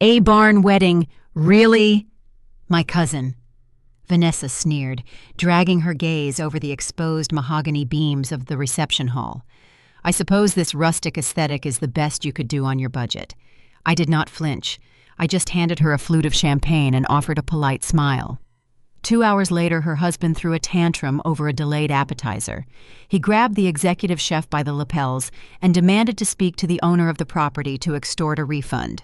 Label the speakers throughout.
Speaker 1: A barn wedding, really? My cousin. Vanessa sneered, dragging her gaze over the exposed mahogany beams of the reception hall. I suppose this rustic aesthetic is the best you could do on your budget. I did not flinch. I just handed her a flute of champagne and offered a polite smile. 2 hours later, her husband threw a tantrum over a delayed appetizer. He grabbed the executive chef by the lapels and demanded to speak to the owner of the property to extort a refund.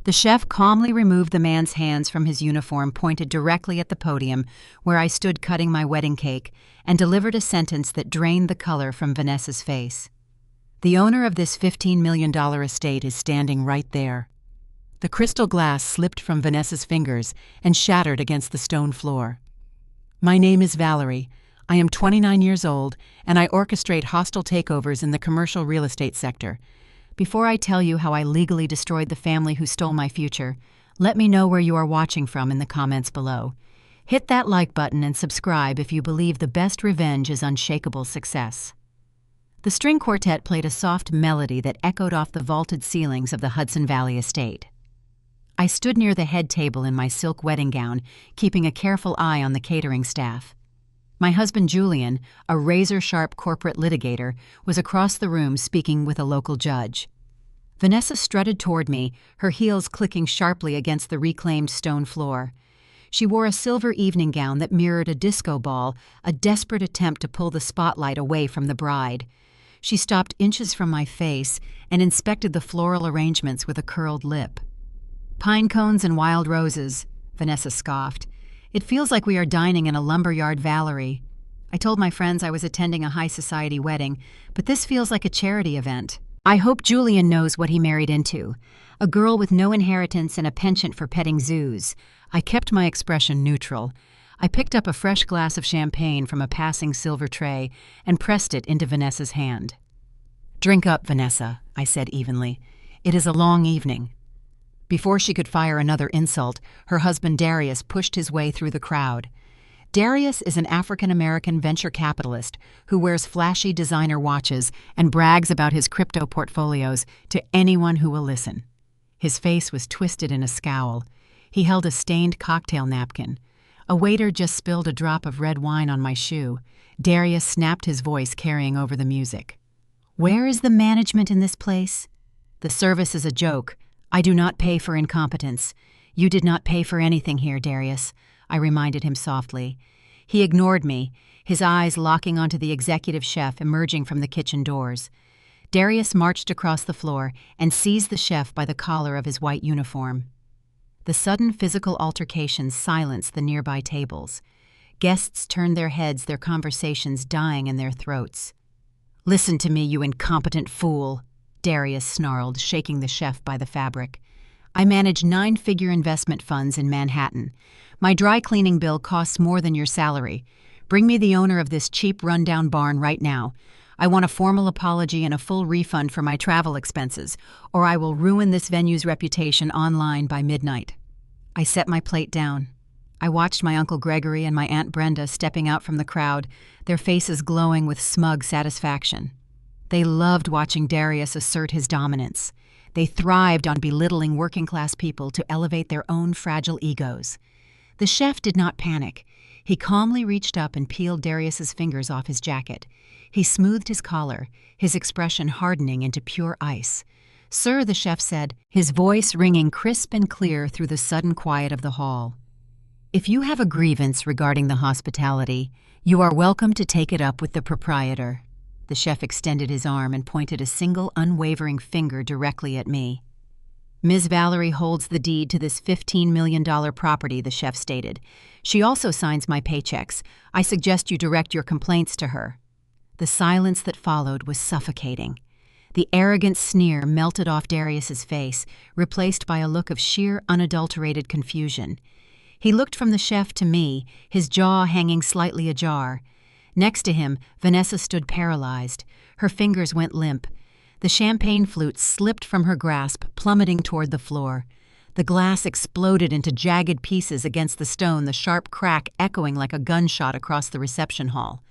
Speaker 1: The chef calmly removed the man's hands from his uniform, pointed directly at the podium where I stood cutting my wedding cake, and delivered a sentence that drained the color from Vanessa's face. The owner of this $15 million estate is standing right there. The crystal glass slipped from Vanessa's fingers and shattered against the stone floor. My name is Valerie. I am 29 years old, and I orchestrate hostile takeovers in the commercial real estate sector. Before I tell you how I legally destroyed the family who stole my future, let me know where you are watching from in the comments below. Hit that like button and subscribe if you believe the best revenge is unshakable success. The string quartet played a soft melody that echoed off the vaulted ceilings of the Hudson Valley estate. I stood near the head table in my silk wedding gown, keeping a careful eye on the catering staff. My husband Julian, a razor-sharp corporate litigator, was across the room speaking with a local judge. Vanessa strutted toward me, her heels clicking sharply against the reclaimed stone floor. She wore a silver evening gown that mirrored a disco ball, a desperate attempt to pull the spotlight away from the bride. She stopped inches from my face and inspected the floral arrangements with a curled lip. "Pine cones and wild roses," Vanessa scoffed. "It feels like we are dining in a lumberyard, Valerie. I told my friends I was attending a high society wedding, but this feels like a charity event. I hope Julian knows what he married into. A girl with no inheritance and a penchant for petting zoos." I kept my expression neutral. I picked up a fresh glass of champagne from a passing silver tray and pressed it into Vanessa's hand. "Drink up, Vanessa," I said evenly. "It is a long evening." Before she could fire another insult, her husband Darius pushed his way through the crowd. Darius is an African-American venture capitalist who wears flashy designer watches and brags about his crypto portfolios to anyone who will listen. His face was twisted in a scowl. He held a stained cocktail napkin. A waiter just spilled a drop of red wine on my shoe. Darius snapped his voice, carrying over the music. "Where is the management in this place? The service is a joke. I do not pay for incompetence. You did not pay for anything here, Darius," I reminded him softly. He ignored me, his eyes locking onto the executive chef emerging from the kitchen doors. Darius marched across the floor and seized the chef by the collar of his white uniform. The sudden physical altercation silenced the nearby tables. Guests turned their heads, their conversations dying in their throats. "Listen to me, you incompetent fool," Darius snarled, shaking the chef by the fabric. "I manage 9-figure investment funds in Manhattan. My dry cleaning bill costs more than your salary. Bring me the owner of this cheap rundown barn right now. I want a formal apology and a full refund for my travel expenses, or I will ruin this venue's reputation online by midnight." I set my plate down. I watched my Uncle Gregory and my Aunt Brenda stepping out from the crowd, their faces glowing with smug satisfaction. They loved watching Darius assert his dominance. They thrived on belittling working-class people to elevate their own fragile egos. The chef did not panic. He calmly reached up and peeled Darius's fingers off his jacket. He smoothed his collar, his expression hardening into pure ice. "Sir," the chef said, his voice ringing crisp and clear through the sudden quiet of the hall. "If you have a grievance regarding the hospitality, you are welcome to take it up with the proprietor." The chef extended his arm and pointed a single unwavering finger directly at me. "Ms. Valerie holds the deed to this $15 million property," the chef stated. "She also signs my paychecks. I suggest you direct your complaints to her." The silence that followed was suffocating. The arrogant sneer melted off Darius's face, replaced by a look of sheer, unadulterated confusion. He looked from the chef to me, his jaw hanging slightly ajar. Next to him, Vanessa stood paralyzed. Her fingers went limp. The champagne flute slipped from her grasp, plummeting toward the floor. The glass exploded into jagged pieces against the stone, the sharp crack echoing like a gunshot across the reception hall.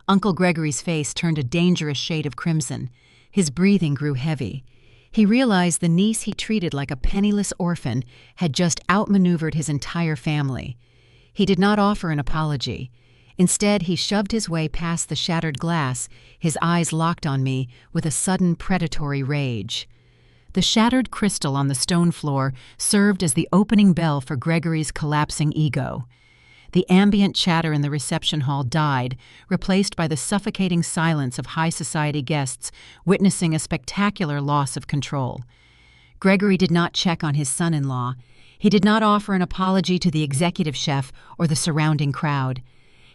Speaker 1: Uncle Gregory's face turned a dangerous shade of crimson. His breathing grew heavy. He realized the niece he treated like a penniless orphan had just outmaneuvered his entire family. He did not offer an apology. Instead, he shoved his way past the shattered glass, his eyes locked on me with a sudden predatory rage. The shattered crystal on the stone floor served as the opening bell for Gregory's collapsing ego. The ambient chatter in the reception hall died, replaced by the suffocating silence of high society guests witnessing a spectacular loss of control. Gregory did not check on his son-in-law. He did not offer an apology to the executive chef or the surrounding crowd.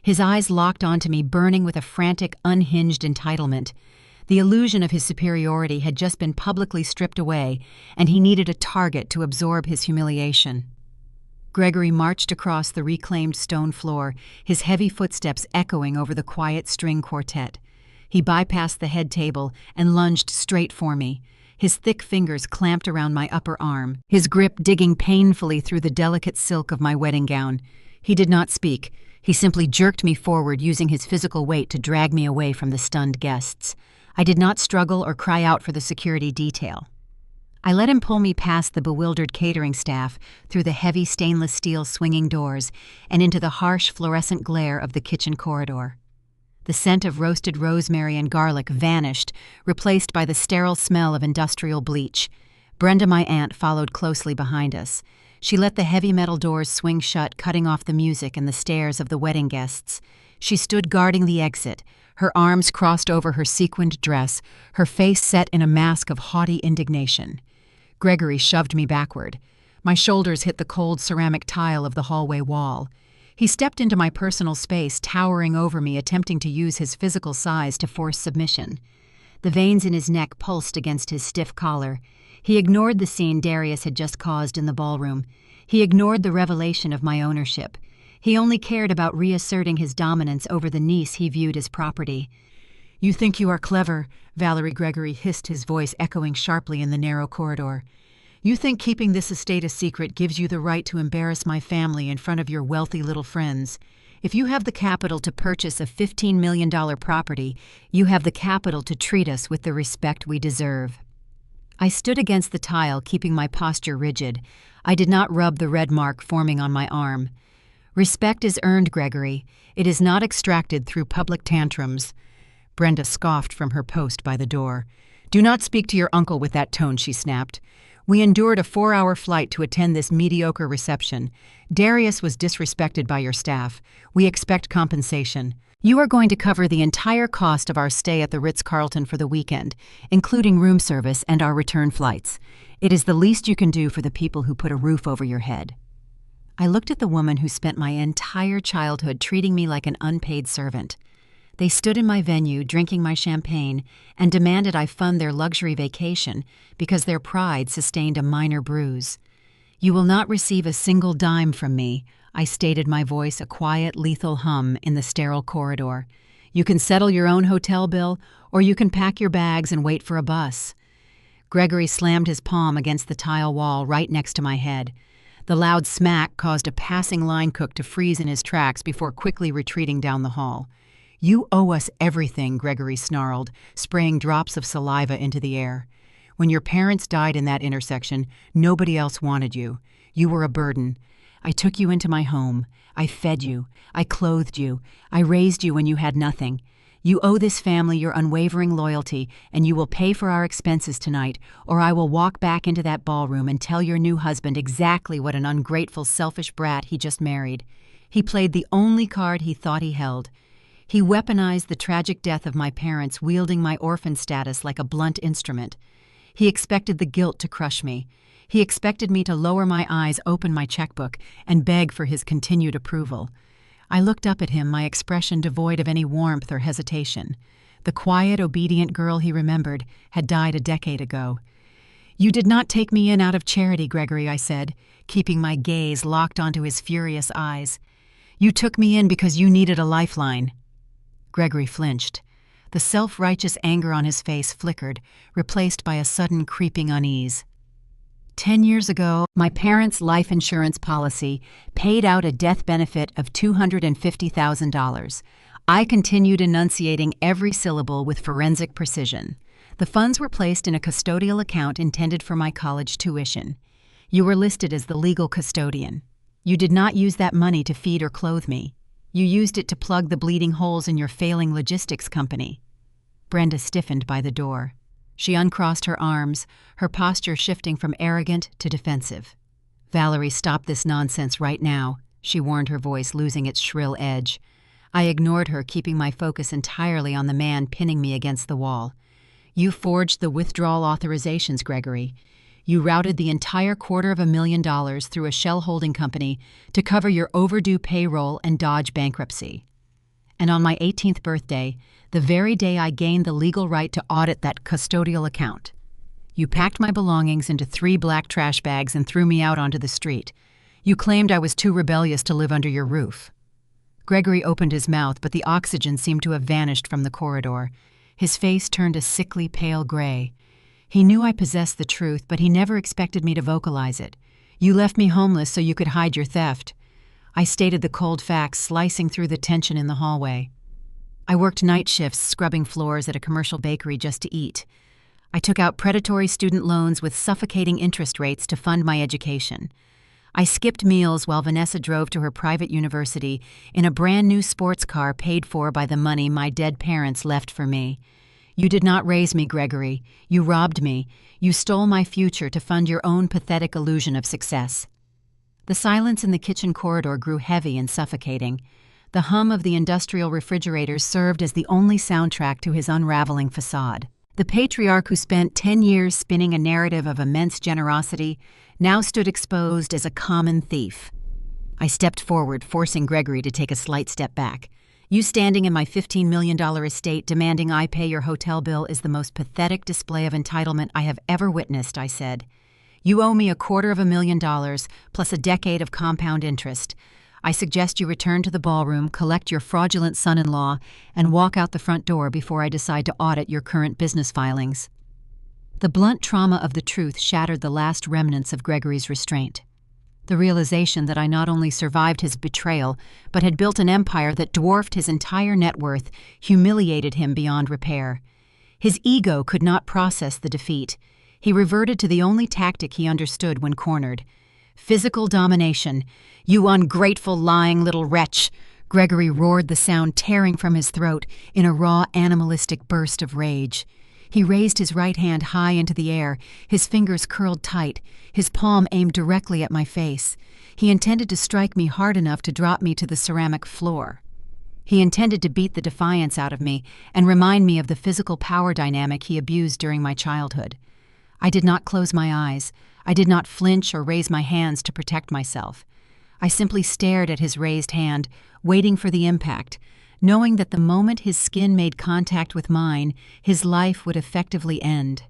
Speaker 1: His eyes locked onto me, burning with a frantic, unhinged entitlement. The illusion of his superiority had just been publicly stripped away, and he needed a target to absorb his humiliation. Gregory marched across the reclaimed stone floor, his heavy footsteps echoing over the quiet string quartet. He bypassed the head table and lunged straight for me, his thick fingers clamped around my upper arm, his grip digging painfully through the delicate silk of my wedding gown. He did not speak. He simply jerked me forward, using his physical weight to drag me away from the stunned guests. I did not struggle or cry out for the security detail. I let him pull me past the bewildered catering staff, through the heavy stainless steel swinging doors, and into the harsh fluorescent glare of the kitchen corridor. The scent of roasted rosemary and garlic vanished, replaced by the sterile smell of industrial bleach. Brenda, my aunt, followed closely behind us. She let the heavy metal doors swing shut, cutting off the music and the stares of the wedding guests. She stood guarding the exit, her arms crossed over her sequined dress, her face set in a mask of haughty indignation. Gregory shoved me backward. My shoulders hit the cold ceramic tile of the hallway wall. He stepped into my personal space, towering over me, attempting to use his physical size to force submission. The veins in his neck pulsed against his stiff collar. He ignored the scene Darius had just caused in the ballroom. He ignored the revelation of my ownership. He only cared about reasserting his dominance over the niece he viewed as property. "You think you are clever," Valerie Gregory hissed, his voice echoing sharply in the narrow corridor. "You think keeping this estate a secret gives you the right to embarrass my family in front of your wealthy little friends. If you have the capital to purchase a $15 million property, you have the capital to treat us with the respect we deserve." I stood against the tile, keeping my posture rigid. I did not rub the red mark forming on my arm. "Respect is earned, Gregory. It is not extracted through public tantrums." Brenda scoffed from her post by the door. "Do not speak to your uncle with that tone," she snapped. "We endured a 4-hour flight to attend this mediocre reception. Darius was disrespected by your staff. We expect compensation. You are going to cover the entire cost of our stay at the Ritz-Carlton for the weekend, including room service and our return flights. It is the least you can do for the people who put a roof over your head." I looked at the woman who spent my entire childhood treating me like an unpaid servant. They stood in my venue, drinking my champagne, and demanded I fund their luxury vacation because their pride sustained a minor bruise. "You will not receive a single dime from me," I stated, my voice a quiet, lethal hum in the sterile corridor. "You can settle your own hotel bill, or you can pack your bags and wait for a bus." Gregory slammed his palm against the tile wall right next to my head. The loud smack caused a passing line cook to freeze in his tracks before quickly retreating down the hall. "You owe us everything," Gregory snarled, spraying drops of saliva into the air. "When your parents died in that intersection, nobody else wanted you. You were a burden. I took you into my home. I fed you. I clothed you. I raised you when you had nothing. You owe this family your unwavering loyalty, and you will pay for our expenses tonight, or I will walk back into that ballroom and tell your new husband exactly what an ungrateful, selfish brat he just married." He played the only card he thought he held. He weaponized the tragic death of my parents, wielding my orphan status like a blunt instrument. He expected the guilt to crush me. He expected me to lower my eyes, open my checkbook, and beg for his continued approval. I looked up at him, my expression devoid of any warmth or hesitation. The quiet, obedient girl he remembered had died a decade ago. "You did not take me in out of charity, Gregory," I said, keeping my gaze locked onto his furious eyes. "You took me in because you needed a lifeline." Gregory flinched. The self-righteous anger on his face flickered, replaced by a sudden creeping unease. 10 years ago, my parents' life insurance policy paid out a death benefit of $250,000. I continued enunciating every syllable with forensic precision. The funds were placed in a custodial account intended for my college tuition. You were listed as the legal custodian. You did not use that money to feed or clothe me. You used it to plug the bleeding holes in your failing logistics company." Brenda stiffened by the door. She uncrossed her arms, her posture shifting from arrogant to defensive. "Valerie, stop this nonsense right now," she warned, her voice losing its shrill edge. I ignored her, keeping my focus entirely on the man pinning me against the wall. "You forged the withdrawal authorizations, Gregory. You routed the entire $250,000 through a shell holding company to cover your overdue payroll and dodge bankruptcy. And on my 18th birthday, the very day I gained the legal right to audit that custodial account, you packed my belongings into 3 black trash bags and threw me out onto the street. You claimed I was too rebellious to live under your roof." Gregory opened his mouth, but the oxygen seemed to have vanished from the corridor. His face turned a sickly pale gray. He knew I possessed the truth, but he never expected me to vocalize it. "You left me homeless so you could hide your theft." I stated the cold facts, slicing through the tension in the hallway. "I worked night shifts scrubbing floors at a commercial bakery just to eat. I took out predatory student loans with suffocating interest rates to fund my education. I skipped meals while Vanessa drove to her private university in a brand new sports car paid for by the money my dead parents left for me. You did not raise me, Gregory. You robbed me. You stole my future to fund your own pathetic illusion of success." The silence in the kitchen corridor grew heavy and suffocating. The hum of the industrial refrigerators served as the only soundtrack to his unraveling facade. The patriarch who spent 10 years spinning a narrative of immense generosity now stood exposed as a common thief. I stepped forward, forcing Gregory to take a slight step back. "You standing in my $15 million estate demanding I pay your hotel bill is the most pathetic display of entitlement I have ever witnessed," I said. "You owe me $250,000 plus a decade of compound interest. I suggest you return to the ballroom, collect your fraudulent son-in-law, and walk out the front door before I decide to audit your current business filings." The blunt trauma of the truth shattered the last remnants of Gregory's restraint. The realization that I not only survived his betrayal, but had built an empire that dwarfed his entire net worth humiliated him beyond repair. His ego could not process the defeat. He reverted to the only tactic he understood when cornered: physical domination. "You ungrateful, lying little wretch!" Gregory roared, the sound tearing from his throat in a raw, animalistic burst of rage. He raised his right hand high into the air, his fingers curled tight, his palm aimed directly at my face. He intended to strike me hard enough to drop me to the ceramic floor. He intended to beat the defiance out of me and remind me of the physical power dynamic he abused during my childhood. I did not close my eyes. I did not flinch or raise my hands to protect myself. I simply stared at his raised hand, waiting for the impact, knowing that the moment his skin made contact with mine, his life would effectively end.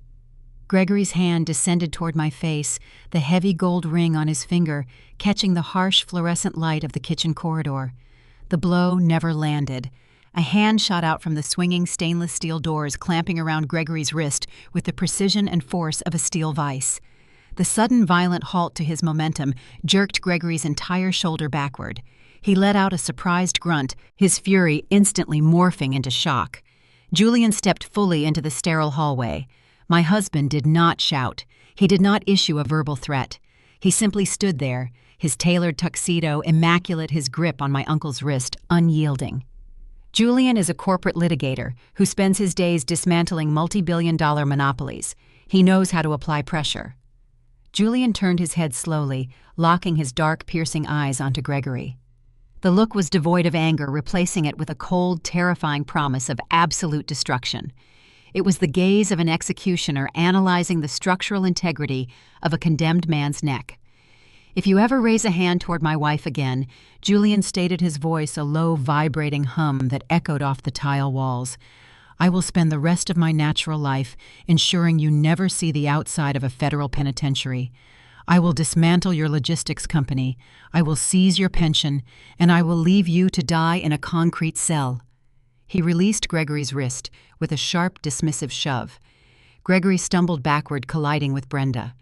Speaker 1: Gregory's hand descended toward my face, the heavy gold ring on his finger catching the harsh fluorescent light of the kitchen corridor. The blow never landed. A hand shot out from the swinging stainless steel doors, clamping around Gregory's wrist with the precision and force of a steel vise. The sudden violent halt to his momentum jerked Gregory's entire shoulder backward. He let out a surprised grunt, his fury instantly morphing into shock. Julian stepped fully into the sterile hallway. My husband did not shout. He did not issue a verbal threat. He simply stood there, his tailored tuxedo immaculate, his grip on my uncle's wrist unyielding. Julian is a corporate litigator who spends his days dismantling multi-billion-dollar monopolies. He knows how to apply pressure. Julian turned his head slowly, locking his dark, piercing eyes onto Gregory. The look was devoid of anger, replacing it with a cold, terrifying promise of absolute destruction. It was the gaze of an executioner analyzing the structural integrity of a condemned man's neck. "If you ever raise a hand toward my wife again," Julian stated, his voice a low, vibrating hum that echoed off the tile walls, "I will spend the rest of my natural life ensuring you never see the outside of a federal penitentiary. I will dismantle your logistics company, I will seize your pension, and I will leave you to die in a concrete cell." He released Gregory's wrist with a sharp, dismissive shove. Gregory stumbled backward, colliding with Brenda.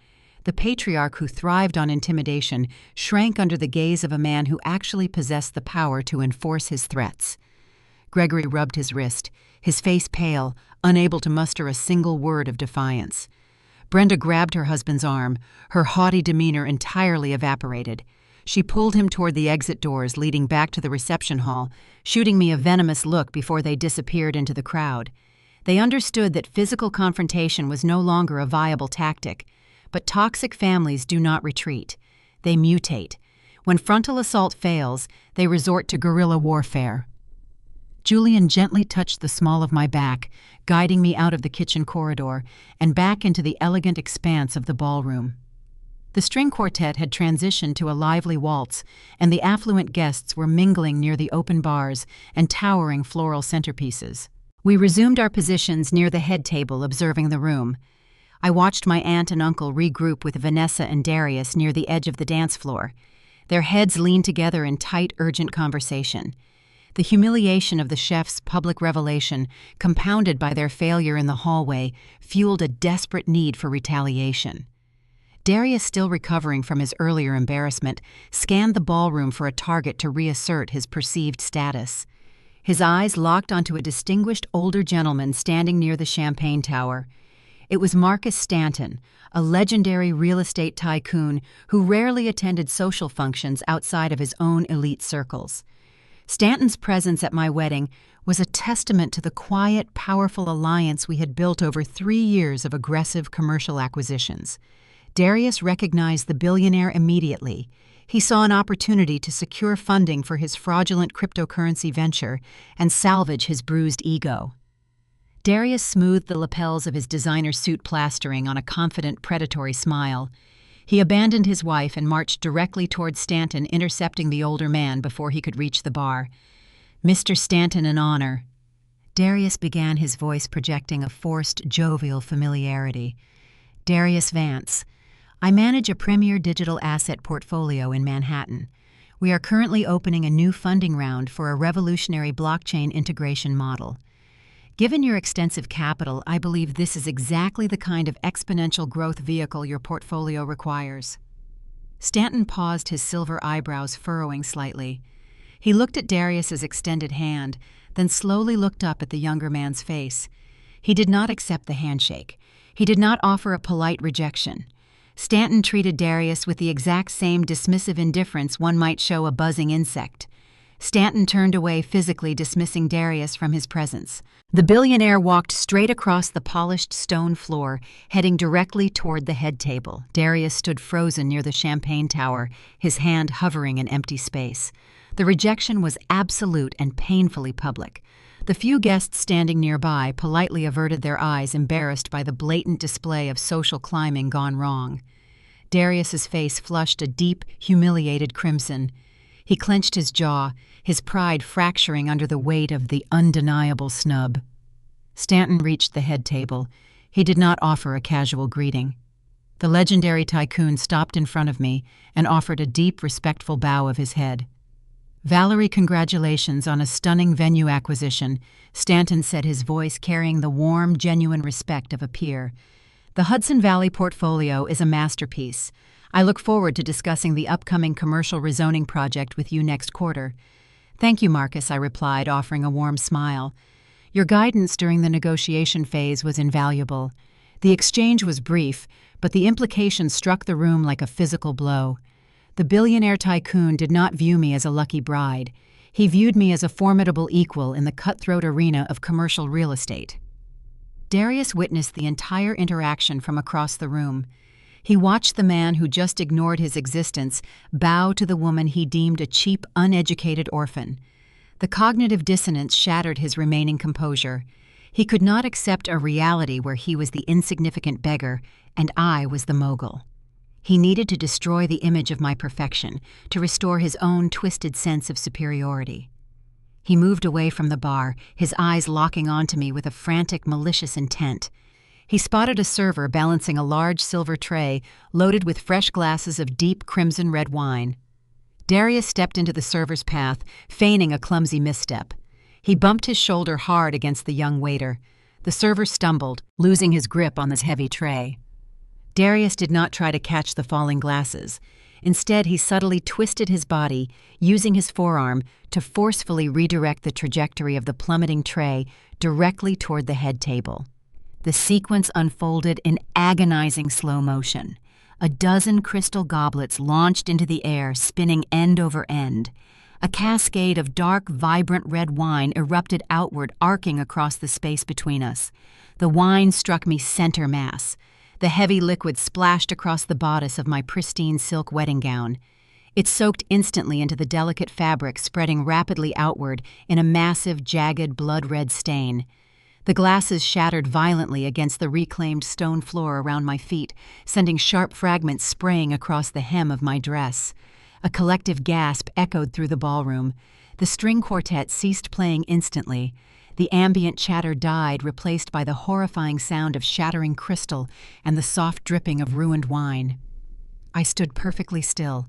Speaker 1: The patriarch who thrived on intimidation shrank under the gaze of a man who actually possessed the power to enforce his threats. Gregory rubbed his wrist, his face pale, unable to muster a single word of defiance. Brenda grabbed her husband's arm, her haughty demeanor entirely evaporated. She pulled him toward the exit doors leading back to the reception hall, shooting me a venomous look before they disappeared into the crowd. They understood that physical confrontation was no longer a viable tactic, but toxic families do not retreat. They mutate. When frontal assault fails, they resort to guerrilla warfare. Julian gently touched the small of my back, guiding me out of the kitchen corridor and back into the elegant expanse of the ballroom. The string quartet had transitioned to a lively waltz, and the affluent guests were mingling near the open bars and towering floral centerpieces. We resumed our positions near the head table, observing the room. I watched my aunt and uncle regroup with Vanessa and Darius near the edge of the dance floor. Their heads leaned together in tight, urgent conversation. The humiliation of the chef's public revelation, compounded by their failure in the hallway, fueled a desperate need for retaliation. Darius, still recovering from his earlier embarrassment, scanned the ballroom for a target to reassert his perceived status. His eyes locked onto a distinguished older gentleman standing near the champagne tower. It was Marcus Stanton, a legendary real estate tycoon who rarely attended social functions outside of his own elite circles. Stanton's presence at my wedding was a testament to the quiet, powerful alliance we had built over 3 years of aggressive commercial acquisitions. Darius recognized the billionaire immediately. He saw an opportunity to secure funding for his fraudulent cryptocurrency venture and salvage his bruised ego. Darius smoothed the lapels of his designer suit plastering on a confident, predatory smile. He abandoned his wife and marched directly toward Stanton, intercepting the older man before he could reach the bar. "Mr. Stanton, an honor." Darius began, his voice projecting a forced, jovial familiarity. "Darius Vance. I manage a premier digital asset portfolio in Manhattan. We are currently opening a new funding round for a revolutionary blockchain integration model. Given your extensive capital, I believe this is exactly the kind of exponential growth vehicle your portfolio requires." Stanton paused, his silver eyebrows furrowing slightly. He looked at Darius's extended hand, then slowly looked up at the younger man's face. He did not accept the handshake. He did not offer a polite rejection. Stanton treated Darius with the exact same dismissive indifference one might show a buzzing insect. Stanton turned away, physically dismissing Darius from his presence. The billionaire walked straight across the polished stone floor, heading directly toward the head table. Darius stood frozen near the champagne tower, his hand hovering in empty space. The rejection was absolute and painfully public. The few guests standing nearby politely averted their eyes, embarrassed by the blatant display of social climbing gone wrong. Darius's face flushed a deep, humiliated crimson. He clenched his jaw, his pride fracturing under the weight of the undeniable snub. Stanton reached the head table. He did not offer a casual greeting. The legendary tycoon stopped in front of me and offered a deep, respectful bow of his head. "Valerie, congratulations on a stunning venue acquisition," Stanton said, his voice carrying the warm, genuine respect of a peer. "The Hudson Valley portfolio is a masterpiece. I look forward to discussing the upcoming commercial rezoning project with you next quarter." "Thank you, Marcus," I replied, offering a warm smile. "Your guidance during the negotiation phase was invaluable." The exchange was brief, but the implications struck the room like a physical blow. The billionaire tycoon did not view me as a lucky bride. He viewed me as a formidable equal in the cutthroat arena of commercial real estate. Darius witnessed the entire interaction from across the room. He watched the man who just ignored his existence bow to the woman he deemed a cheap, uneducated orphan. The cognitive dissonance shattered his remaining composure. He could not accept a reality where he was the insignificant beggar and I was the mogul. He needed to destroy the image of my perfection to restore his own twisted sense of superiority. He moved away from the bar, his eyes locking onto me with a frantic, malicious intent. He spotted a server balancing a large silver tray loaded with fresh glasses of deep crimson red wine. Darius stepped into the server's path, feigning a clumsy misstep. He bumped his shoulder hard against the young waiter. The server stumbled, losing his grip on this heavy tray. Darius did not try to catch the falling glasses. Instead, he subtly twisted his body, using his forearm to forcefully redirect the trajectory of the plummeting tray directly toward the head table. The sequence unfolded in agonizing slow motion. A dozen crystal goblets launched into the air, spinning end over end. A cascade of dark, vibrant red wine erupted outward, arcing across the space between us. The wine struck me center mass. The heavy liquid splashed across the bodice of my pristine silk wedding gown. It soaked instantly into the delicate fabric, spreading rapidly outward in a massive, jagged, blood-red stain. The glasses shattered violently against the reclaimed stone floor around my feet, sending sharp fragments spraying across the hem of my dress. A collective gasp echoed through the ballroom. The string quartet ceased playing instantly. The ambient chatter died, replaced by the horrifying sound of shattering crystal and the soft dripping of ruined wine. I stood perfectly still.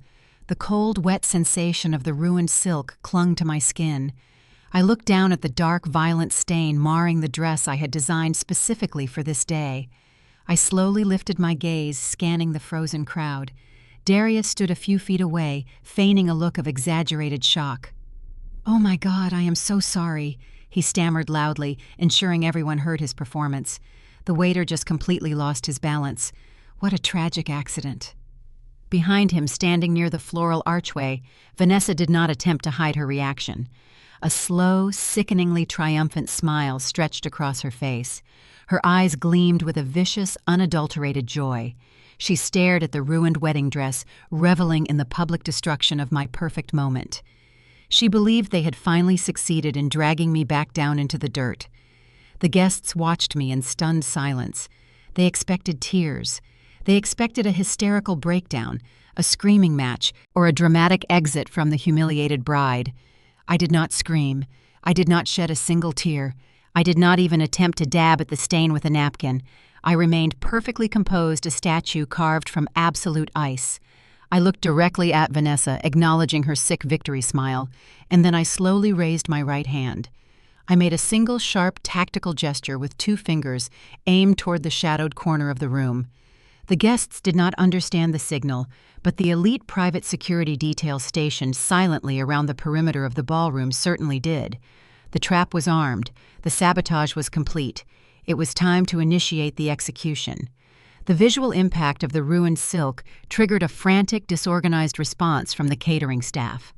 Speaker 1: The cold, wet sensation of the ruined silk clung to my skin. I looked down at the dark, violent stain marring the dress I had designed specifically for this day. I slowly lifted my gaze, scanning the frozen crowd. Darius stood a few feet away, feigning a look of exaggerated shock. "Oh my God, I am so sorry," he stammered loudly, ensuring everyone heard his performance. The waiter just completely lost his balance. What a tragic accident. Behind him, standing near the floral archway, Vanessa did not attempt to hide her reaction. A slow, sickeningly triumphant smile stretched across her face. Her eyes gleamed with a vicious, unadulterated joy. She stared at the ruined wedding dress, reveling in the public destruction of my perfect moment. She believed they had finally succeeded in dragging me back down into the dirt. The guests watched me in stunned silence. They expected tears. They expected a hysterical breakdown, a screaming match, or a dramatic exit from the humiliated bride. I did not scream. I did not shed a single tear. I did not even attempt to dab at the stain with a napkin. I remained perfectly composed, a statue carved from absolute ice. I looked directly at Vanessa, acknowledging her sick victory smile, and then I slowly raised my right hand. I made a single sharp, tactical gesture with 2 fingers, aimed toward the shadowed corner of the room. The guests did not understand the signal, but the elite private security detail stationed silently around the perimeter of the ballroom certainly did. The trap was armed. The sabotage was complete. It was time to initiate the execution. The visual impact of the ruined silk triggered a frantic, disorganized response from the catering staff.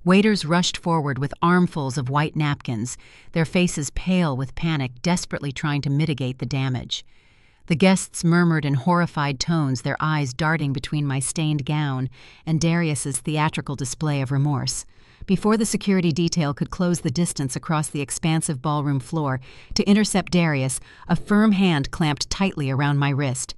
Speaker 1: Waiters rushed forward with armfuls of white napkins, their faces pale with panic, desperately trying to mitigate the damage. The guests murmured in horrified tones, their eyes darting between my stained gown and Darius's theatrical display of remorse. Before the security detail could close the distance across the expansive ballroom floor to intercept Darius, a firm hand clamped tightly around my wrist.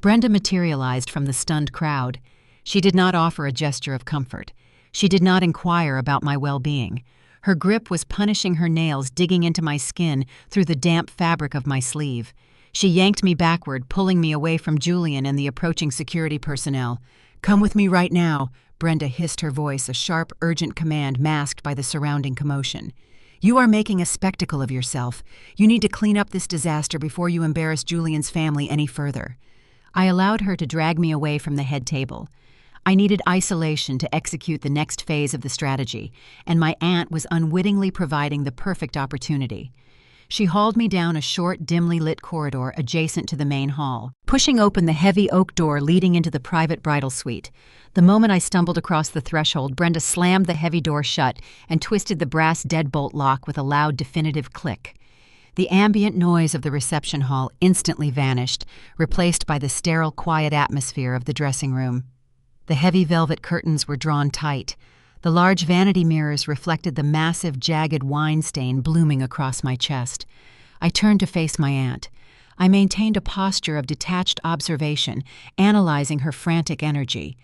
Speaker 1: Brenda materialized from the stunned crowd. She did not offer a gesture of comfort. She did not inquire about my well-being. Her grip was punishing, her nails digging into my skin through the damp fabric of my sleeve. She yanked me backward, pulling me away from Julian and the approaching security personnel. "Come with me right now," Brenda hissed, her voice a sharp, urgent command masked by the surrounding commotion. "You are making a spectacle of yourself. You need to clean up this disaster before you embarrass Julian's family any further." I allowed her to drag me away from the head table. I needed isolation to execute the next phase of the strategy, and my aunt was unwittingly providing the perfect opportunity. She hauled me down a short, dimly lit corridor adjacent to the main hall, pushing open the heavy oak door leading into the private bridal suite. The moment I stumbled across the threshold, Brenda slammed the heavy door shut and twisted the brass deadbolt lock with a loud, definitive click. The ambient noise of the reception hall instantly vanished, replaced by the sterile, quiet atmosphere of the dressing room. The heavy velvet curtains were drawn tight. The large vanity mirrors reflected the massive, jagged wine stain blooming across my chest. I turned to face my aunt. I maintained a posture of detached observation, analyzing her frantic energy.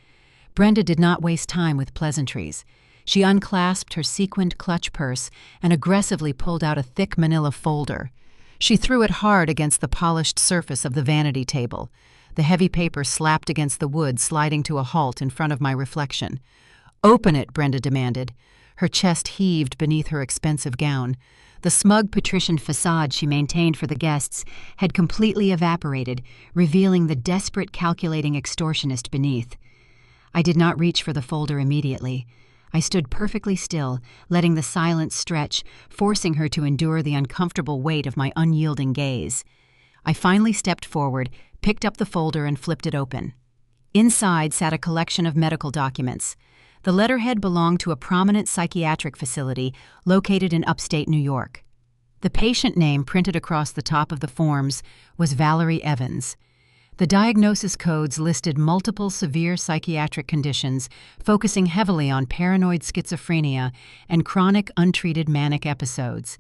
Speaker 1: Brenda did not waste time with pleasantries. She unclasped her sequined clutch purse and aggressively pulled out a thick manila folder. She threw it hard against the polished surface of the vanity table. The heavy paper slapped against the wood, sliding to a halt in front of my reflection. "Open it," Brenda demanded. Her chest heaved beneath her expensive gown. The smug patrician facade she maintained for the guests had completely evaporated, revealing the desperate, calculating extortionist beneath. I did not reach for the folder immediately. I stood perfectly still, letting the silence stretch, forcing her to endure the uncomfortable weight of my unyielding gaze. I finally stepped forward, picked up the folder, and flipped it open. Inside sat a collection of medical documents. The letterhead belonged to a prominent psychiatric facility located in upstate New York. The patient name printed across the top of the forms was Valerie Evans. The diagnosis codes listed multiple severe psychiatric conditions, focusing heavily on paranoid schizophrenia and chronic untreated manic episodes.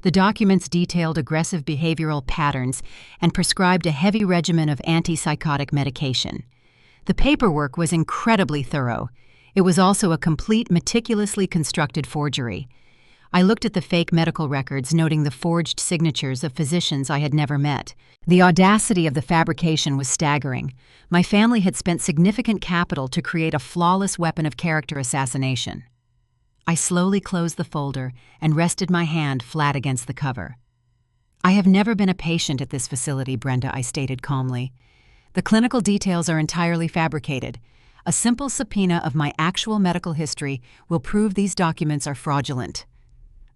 Speaker 1: The documents detailed aggressive behavioral patterns and prescribed a heavy regimen of antipsychotic medication. The paperwork was incredibly thorough. It was also a complete, meticulously constructed forgery. I looked at the fake medical records, noting the forged signatures of physicians I had never met. The audacity of the fabrication was staggering. My family had spent significant capital to create a flawless weapon of character assassination. I slowly closed the folder and rested my hand flat against the cover. "I have never been a patient at this facility, Brenda," I stated calmly. "The clinical details are entirely fabricated. A simple subpoena of my actual medical history will prove these documents are fraudulent."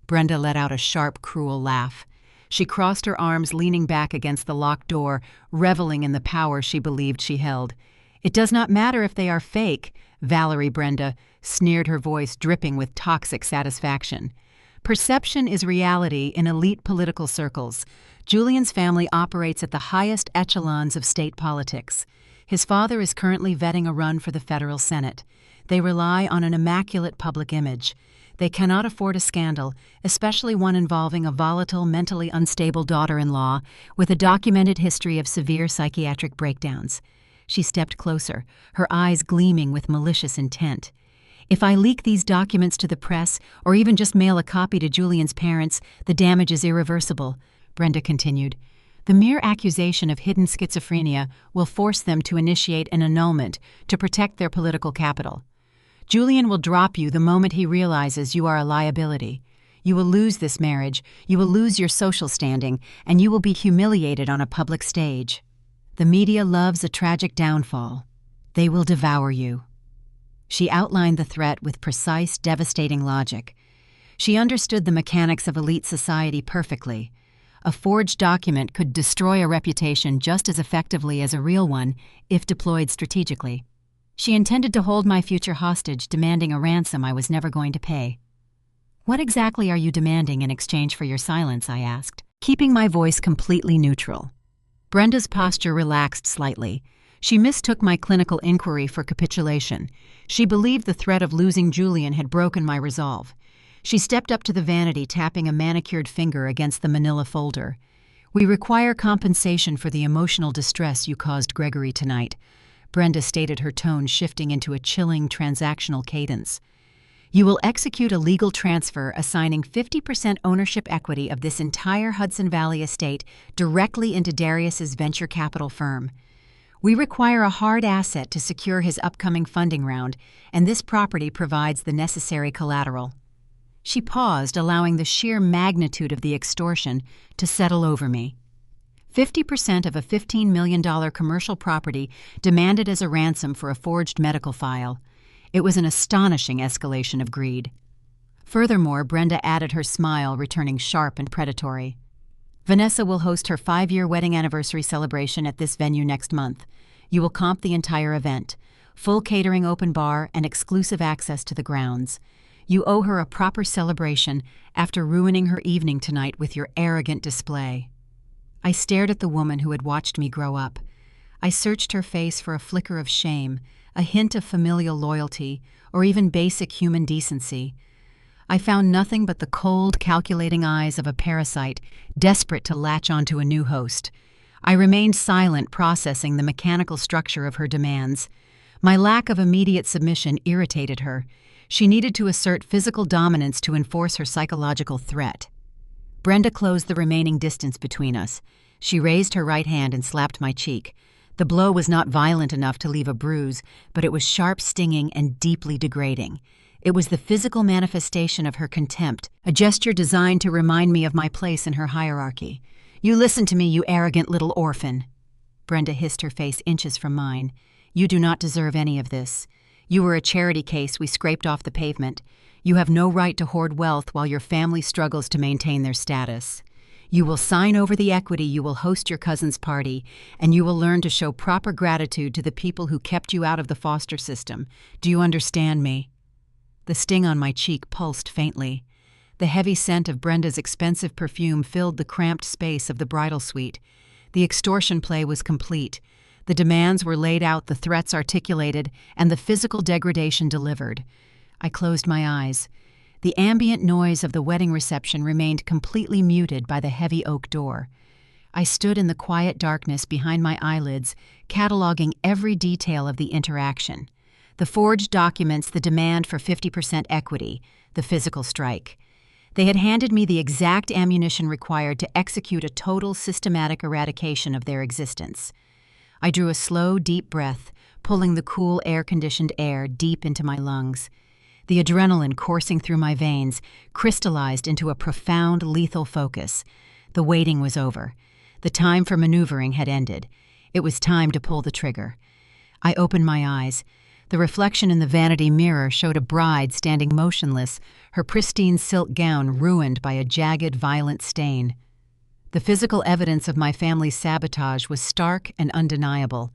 Speaker 1: Brenda let out a sharp, cruel laugh. She crossed her arms, leaning back against the locked door, reveling in the power she believed she held. "It does not matter if they are fake," Valerie Brenda sneered, her voice dripping with toxic satisfaction. "Perception is reality in elite political circles. Julian's family operates at the highest echelons of state politics. His father is currently vetting a run for the federal Senate. They rely on an immaculate public image. They cannot afford a scandal, especially one involving a volatile, mentally unstable daughter-in-law with a documented history of severe psychiatric breakdowns." She stepped closer, her eyes gleaming with malicious intent. "If I leak these documents to the press, or even just mail a copy to Julian's parents, the damage is irreversible," Brenda continued. "The mere accusation of hidden schizophrenia will force them to initiate an annulment to protect their political capital. Julian will drop you the moment he realizes you are a liability. You will lose this marriage, you will lose your social standing, and you will be humiliated on a public stage. The media loves a tragic downfall. They will devour you." She outlined the threat with precise, devastating logic. She understood the mechanics of elite society perfectly. A forged document could destroy a reputation just as effectively as a real one if deployed strategically. She intended to hold my future hostage, demanding a ransom I was never going to pay. "What exactly are you demanding in exchange for your silence?" I asked, keeping my voice completely neutral. Brenda's posture relaxed slightly. She mistook my clinical inquiry for capitulation. She believed the threat of losing Julian had broken my resolve. She stepped up to the vanity, tapping a manicured finger against the manila folder. "We require compensation for the emotional distress you caused Gregory tonight," Brenda stated, her tone shifting into a chilling transactional cadence. "You will execute a legal transfer assigning 50% ownership equity of this entire Hudson Valley estate directly into Darius's venture capital firm. We require a hard asset to secure his upcoming funding round, and this property provides the necessary collateral." She paused, allowing the sheer magnitude of the extortion to settle over me. 50% of a $15 million commercial property demanded as a ransom for a forged medical file. It was an astonishing escalation of greed. Furthermore, Brenda added, her smile returning sharp and predatory. "Vanessa will host her 5-year wedding anniversary celebration at this venue next month. You will comp the entire event. Full catering, open bar, and exclusive access to the grounds. You owe her a proper celebration after ruining her evening tonight with your arrogant display." I stared at the woman who had watched me grow up. I searched her face for a flicker of shame, a hint of familial loyalty, or even basic human decency. I found nothing but the cold, calculating eyes of a parasite, desperate to latch onto a new host. I remained silent, processing the mechanical structure of her demands. My lack of immediate submission irritated her. She needed to assert physical dominance to enforce her psychological threat. Brenda closed the remaining distance between us. She raised her right hand and slapped my cheek. The blow was not violent enough to leave a bruise, but it was sharp, stinging, and deeply degrading. It was the physical manifestation of her contempt, a gesture designed to remind me of my place in her hierarchy. "You listen to me, you arrogant little orphan." Brenda hissed, her face inches from mine. "You do not deserve any of this. You were a charity case we scraped off the pavement. You have no right to hoard wealth while your family struggles to maintain their status. You will sign over the equity, you will host your cousin's party, and you will learn to show proper gratitude to the people who kept you out of the foster system. Do you understand me?" The sting on my cheek pulsed faintly. The heavy scent of Brenda's expensive perfume filled the cramped space of the bridal suite. The extortion play was complete. The demands were laid out, the threats articulated, and the physical degradation delivered. I closed my eyes. The ambient noise of the wedding reception remained completely muted by the heavy oak door. I stood in the quiet darkness behind my eyelids, cataloging every detail of the interaction. The forged documents, the demand for 50% equity, the physical strike. They had handed me the exact ammunition required to execute a total systematic eradication of their existence. I drew a slow, deep breath, pulling the cool, air-conditioned air deep into my lungs. The adrenaline coursing through my veins crystallized into a profound, lethal focus. The waiting was over. The time for maneuvering had ended. It was time to pull the trigger. I opened my eyes. The reflection in the vanity mirror showed a bride standing motionless, her pristine silk gown ruined by a jagged, violent stain. The physical evidence of my family's sabotage was stark and undeniable,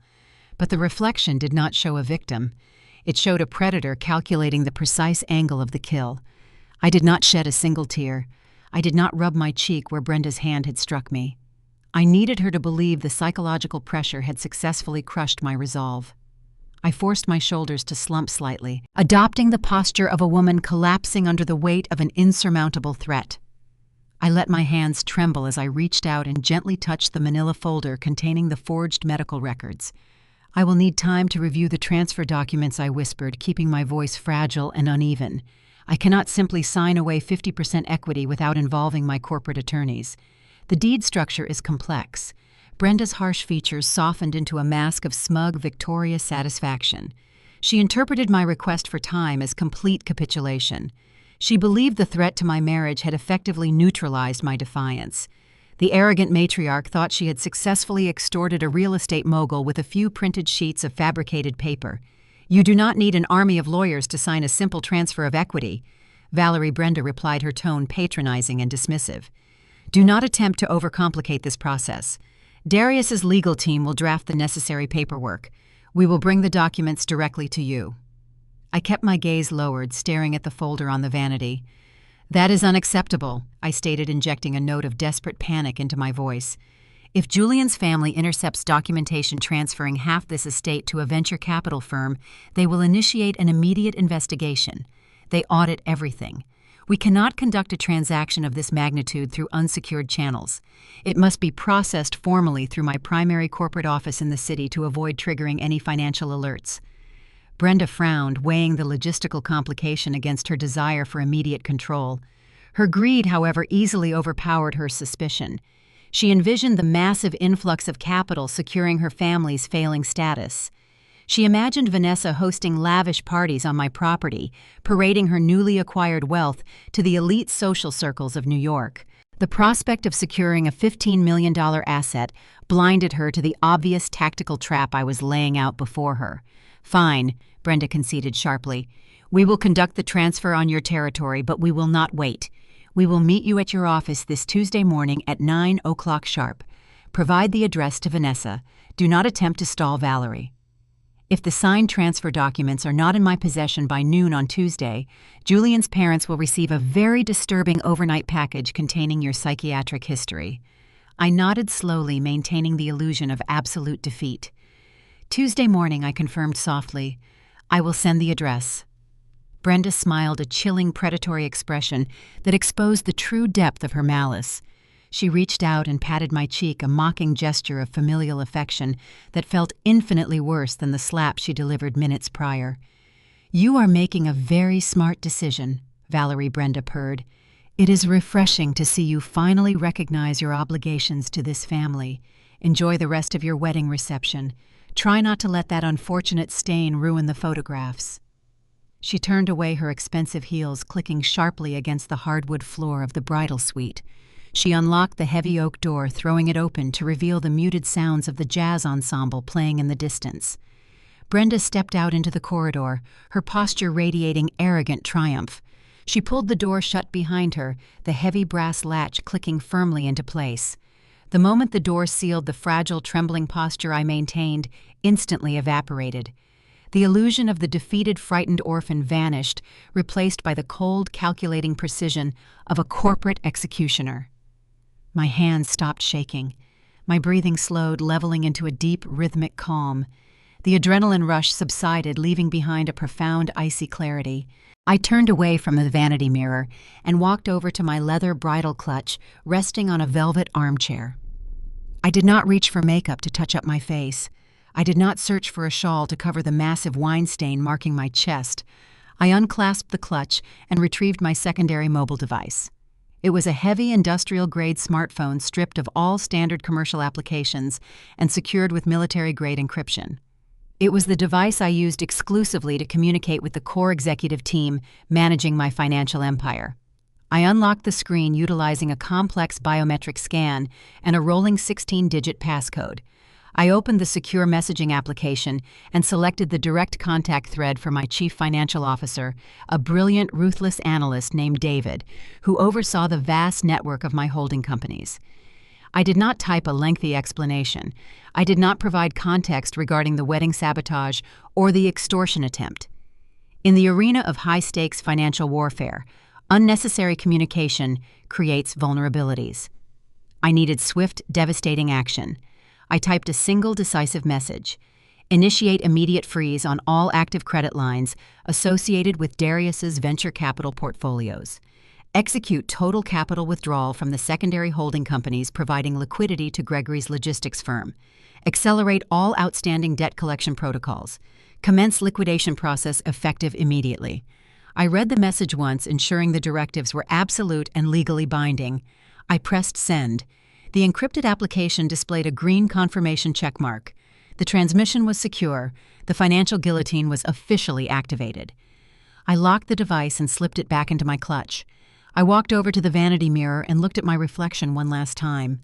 Speaker 1: but the reflection did not show a victim. It showed a predator calculating the precise angle of the kill. I did not shed a single tear. I did not rub my cheek where Brenda's hand had struck me. I needed her to believe the psychological pressure had successfully crushed my resolve. I forced my shoulders to slump slightly, adopting the posture of a woman collapsing under the weight of an insurmountable threat. I let my hands tremble as I reached out and gently touched the manila folder containing the forged medical records. "I will need time to review the transfer documents," I whispered, keeping my voice fragile and uneven. "I cannot simply sign away 50% equity without involving my corporate attorneys. The deed structure is complex." Brenda's harsh features softened into a mask of smug, victorious satisfaction. She interpreted my request for time as complete capitulation. She believed the threat to my marriage had effectively neutralized my defiance. The arrogant matriarch thought she had successfully extorted a real estate mogul with a few printed sheets of fabricated paper. "You do not need an army of lawyers to sign a simple transfer of equity," Valerie Brenda replied, her tone patronizing and dismissive. "Do not attempt to overcomplicate this process. Darius's legal team will draft the necessary paperwork. We will bring the documents directly to you." I kept my gaze lowered, staring at the folder on the vanity. "That is unacceptable," I stated, injecting a note of desperate panic into my voice. "If Julian's family intercepts documentation transferring half this estate to a venture capital firm, they will initiate an immediate investigation. They audit everything. We cannot conduct a transaction of this magnitude through unsecured channels. It must be processed formally through my primary corporate office in the city to avoid triggering any financial alerts." Brenda frowned, weighing the logistical complication against her desire for immediate control. Her greed, however, easily overpowered her suspicion. She envisioned the massive influx of capital securing her family's failing status. She imagined Vanessa hosting lavish parties on my property, parading her newly acquired wealth to the elite social circles of New York. The prospect of securing a $15 million asset blinded her to the obvious tactical trap I was laying out before her. "Fine," Brenda conceded sharply. "We will conduct the transfer on your territory, but we will not wait. We will meet you at your office this Tuesday morning at 9 o'clock sharp. Provide the address to Vanessa. Do not attempt to stall Valerie. If the signed transfer documents are not in my possession by noon on Tuesday, Julian's parents will receive a very disturbing overnight package containing your psychiatric history." I nodded slowly, maintaining the illusion of absolute defeat. "Tuesday morning," I confirmed softly. "I will send the address." Brenda smiled, a chilling, predatory expression that exposed the true depth of her malice. She reached out and patted my cheek, a mocking gesture of familial affection that felt infinitely worse than the slap she delivered minutes prior. "You are making a very smart decision," Valerie Brenda purred. "It is refreshing to see you finally recognize your obligations to this family. Enjoy the rest of your wedding reception. Try not to let that unfortunate stain ruin the photographs." She turned away, her expensive heels clicking sharply against the hardwood floor of the bridal suite. She unlocked the heavy oak door, throwing it open to reveal the muted sounds of the jazz ensemble playing in the distance. Brenda stepped out into the corridor, her posture radiating arrogant triumph. She pulled the door shut behind her, the heavy brass latch clicking firmly into place. The moment the door sealed, the fragile, trembling posture I maintained instantly evaporated. The illusion of the defeated, frightened orphan vanished, replaced by the cold, calculating precision of a corporate executioner. My hands stopped shaking. My breathing slowed, leveling into a deep, rhythmic calm. The adrenaline rush subsided, leaving behind a profound, icy clarity. I turned away from the vanity mirror and walked over to my leather bridle clutch, resting on a velvet armchair. I did not reach for makeup to touch up my face. I did not search for a shawl to cover the massive wine stain marking my chest. I unclasped the clutch and retrieved my secondary mobile device. It was a heavy industrial-grade smartphone stripped of all standard commercial applications and secured with military-grade encryption. It was the device I used exclusively to communicate with the core executive team managing my financial empire. I unlocked the screen utilizing a complex biometric scan and a rolling 16-digit passcode. I opened the secure messaging application and selected the direct contact thread for my chief financial officer, a brilliant, ruthless analyst named David, who oversaw the vast network of my holding companies. I did not type a lengthy explanation. I did not provide context regarding the wedding sabotage or the extortion attempt. In the arena of high-stakes financial warfare, unnecessary communication creates vulnerabilities. I needed swift, devastating action. I typed a single decisive message. Initiate immediate freeze on all active credit lines associated with Darius's venture capital portfolios. Execute total capital withdrawal from the secondary holding companies providing liquidity to Gregory's logistics firm. Accelerate all outstanding debt collection protocols. Commence liquidation process effective immediately. I read the message once, ensuring the directives were absolute and legally binding. I pressed send. The encrypted application displayed a green confirmation checkmark. The transmission was secure. The financial guillotine was officially activated. I locked the device and slipped it back into my clutch. I walked over to the vanity mirror and looked at my reflection one last time.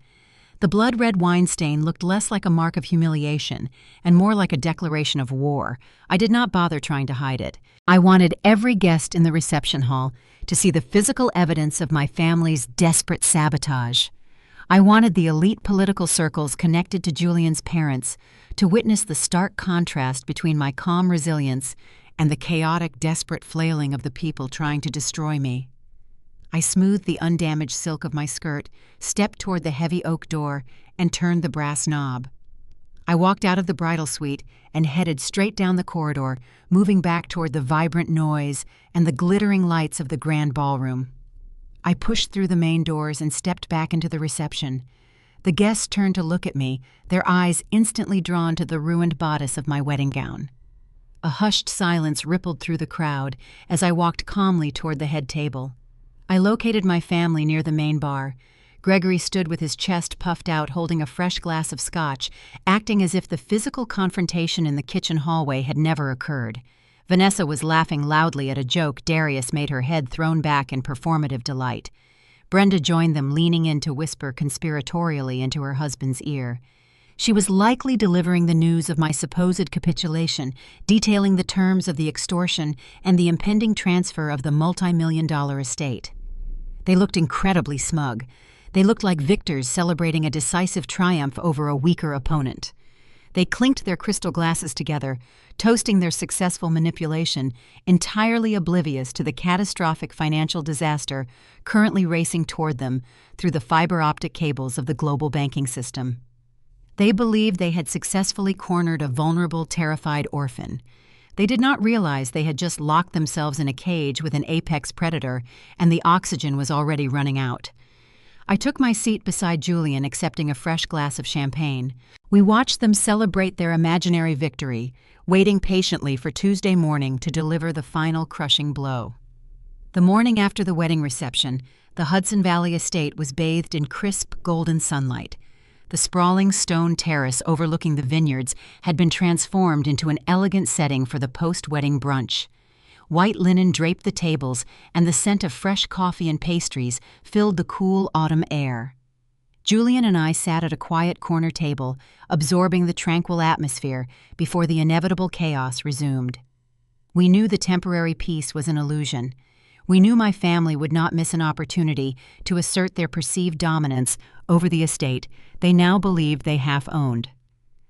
Speaker 1: The blood-red wine stain looked less like a mark of humiliation and more like a declaration of war. I did not bother trying to hide it. I wanted every guest in the reception hall to see the physical evidence of my family's desperate sabotage. I wanted the elite political circles connected to Julian's parents to witness the stark contrast between my calm resilience and the chaotic, desperate flailing of the people trying to destroy me. I smoothed the undamaged silk of my skirt, stepped toward the heavy oak door, and turned the brass knob. I walked out of the bridal suite and headed straight down the corridor, moving back toward the vibrant noise and the glittering lights of the grand ballroom. I pushed through the main doors and stepped back into the reception. The guests turned to look at me, their eyes instantly drawn to the ruined bodice of my wedding gown. A hushed silence rippled through the crowd as I walked calmly toward the head table. I located my family near the main bar. Gregory stood with his chest puffed out, holding a fresh glass of scotch, acting as if the physical confrontation in the kitchen hallway had never occurred. Vanessa was laughing loudly at a joke Darius made, her head thrown back in performative delight. Brenda joined them, leaning in to whisper conspiratorially into her husband's ear. She was likely delivering the news of my supposed capitulation, detailing the terms of the extortion and the impending transfer of the multi-million-dollar estate. They looked incredibly smug. They looked like victors celebrating a decisive triumph over a weaker opponent. They clinked their crystal glasses together, toasting their successful manipulation, entirely oblivious to the catastrophic financial disaster currently racing toward them through the fiber optic cables of the global banking system. They believed they had successfully cornered a vulnerable, terrified orphan. They did not realize they had just locked themselves in a cage with an apex predator, and the oxygen was already running out. I took my seat beside Julian, accepting a fresh glass of champagne. We watched them celebrate their imaginary victory, waiting patiently for Tuesday morning to deliver the final crushing blow. The morning after the wedding reception, the Hudson Valley estate was bathed in crisp, golden sunlight. The sprawling stone terrace overlooking the vineyards had been transformed into an elegant setting for the post-wedding brunch. White linen draped the tables, and the scent of fresh coffee and pastries filled the cool autumn air. Julian and I sat at a quiet corner table, absorbing the tranquil atmosphere before the inevitable chaos resumed. We knew the temporary peace was an illusion. We knew my family would not miss an opportunity to assert their perceived dominance over the estate they now believed they half-owned.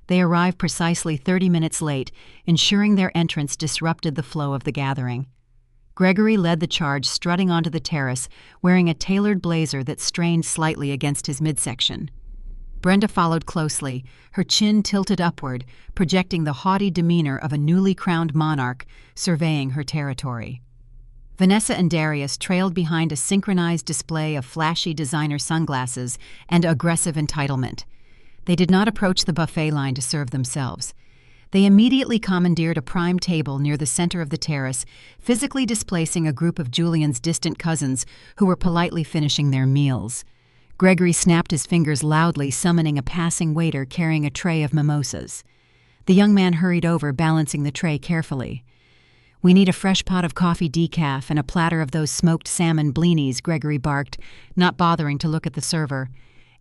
Speaker 1: They arrived precisely 30 minutes late, ensuring their entrance disrupted the flow of the gathering. Gregory led the charge, strutting onto the terrace, wearing a tailored blazer that strained slightly against his midsection. Brenda followed closely, her chin tilted upward, projecting the haughty demeanor of a newly crowned monarch surveying her territory. Vanessa and Darius trailed behind a synchronized display of flashy designer sunglasses and aggressive entitlement. They did not approach the buffet line to serve themselves. They immediately commandeered a prime table near the center of the terrace, physically displacing a group of Julian's distant cousins who were politely finishing their meals. Gregory snapped his fingers loudly, summoning a passing waiter carrying a tray of mimosas. The young man hurried over, balancing the tray carefully. "We need a fresh pot of coffee decaf and a platter of those smoked salmon blinis," Gregory barked, not bothering to look at the server.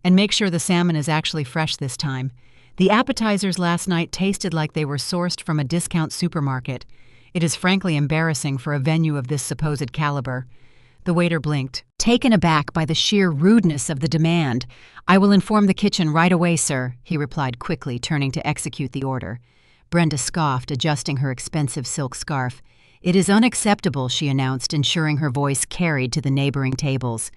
Speaker 1: "And make sure the salmon is actually fresh this time. The appetizers last night tasted like they were sourced from a discount supermarket. It is frankly embarrassing for a venue of this supposed caliber." The waiter blinked, taken aback by the sheer rudeness of the demand. "I will inform the kitchen right away, sir," he replied quickly, turning to execute the order. Brenda scoffed, adjusting her expensive silk scarf. "It is unacceptable," she announced, ensuring her voice carried to the neighboring tables.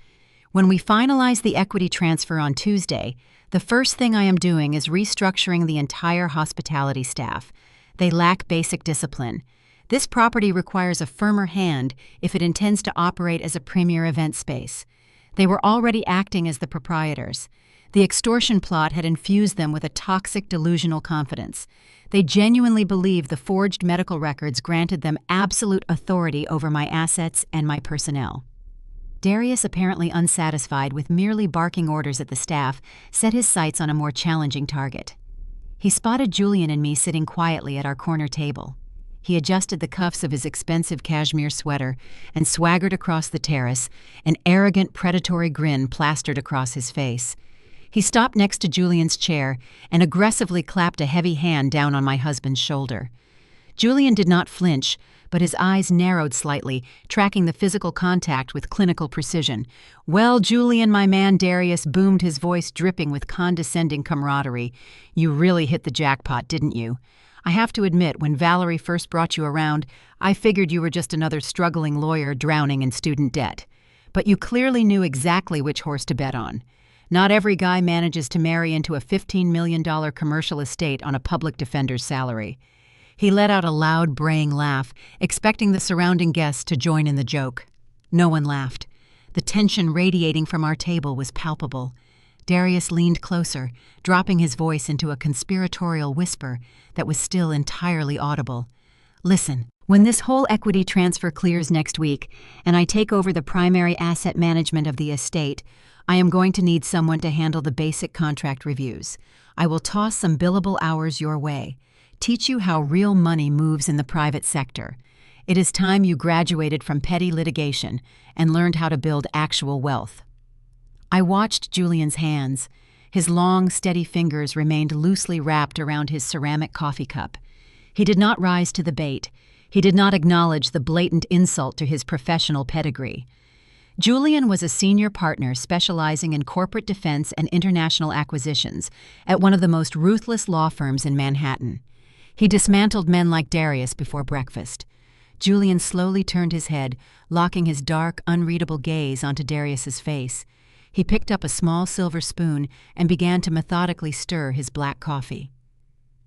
Speaker 1: "When we finalize the equity transfer on Tuesday, the first thing I am doing is restructuring the entire hospitality staff. They lack basic discipline. This property requires a firmer hand if it intends to operate as a premier event space. They were already acting as the proprietors. The extortion plot had infused them with a toxic, delusional confidence. They genuinely believed the forged medical records granted them absolute authority over my assets and my personnel." Darius, apparently unsatisfied with merely barking orders at the staff, set his sights on a more challenging target. He spotted Julian and me sitting quietly at our corner table. He adjusted the cuffs of his expensive cashmere sweater and swaggered across the terrace, an arrogant, predatory grin plastered across his face. He stopped next to Julian's chair and aggressively clapped a heavy hand down on my husband's shoulder. Julian did not flinch, but his eyes narrowed slightly, tracking the physical contact with clinical precision. "Well, Julian, my man," Darius boomed, his voice dripping with condescending camaraderie, "you really hit the jackpot, didn't you? I have to admit, when Valerie first brought you around, I figured you were just another struggling lawyer drowning in student debt. But you clearly knew exactly which horse to bet on. Not every guy manages to marry into a $15 million commercial estate on a public defender's salary." He let out a loud, braying laugh, expecting the surrounding guests to join in the joke. No one laughed. The tension radiating from our table was palpable. Darius leaned closer, dropping his voice into a conspiratorial whisper that was still entirely audible. "Listen, when this whole equity transfer clears next week, and I take over the primary asset management of the estate, I am going to need someone to handle the basic contract reviews. I will toss some billable hours your way. Teach you how real money moves in the private sector. It is time you graduated from petty litigation and learned how to build actual wealth." I watched Julian's hands. His long, steady fingers remained loosely wrapped around his ceramic coffee cup. He did not rise to the bait. He did not acknowledge the blatant insult to his professional pedigree. Julian was a senior partner specializing in corporate defense and international acquisitions at one of the most ruthless law firms in Manhattan. He dismantled men like Darius before breakfast. Julian slowly turned his head, locking his dark, unreadable gaze onto Darius's face. He picked up a small silver spoon and began to methodically stir his black coffee.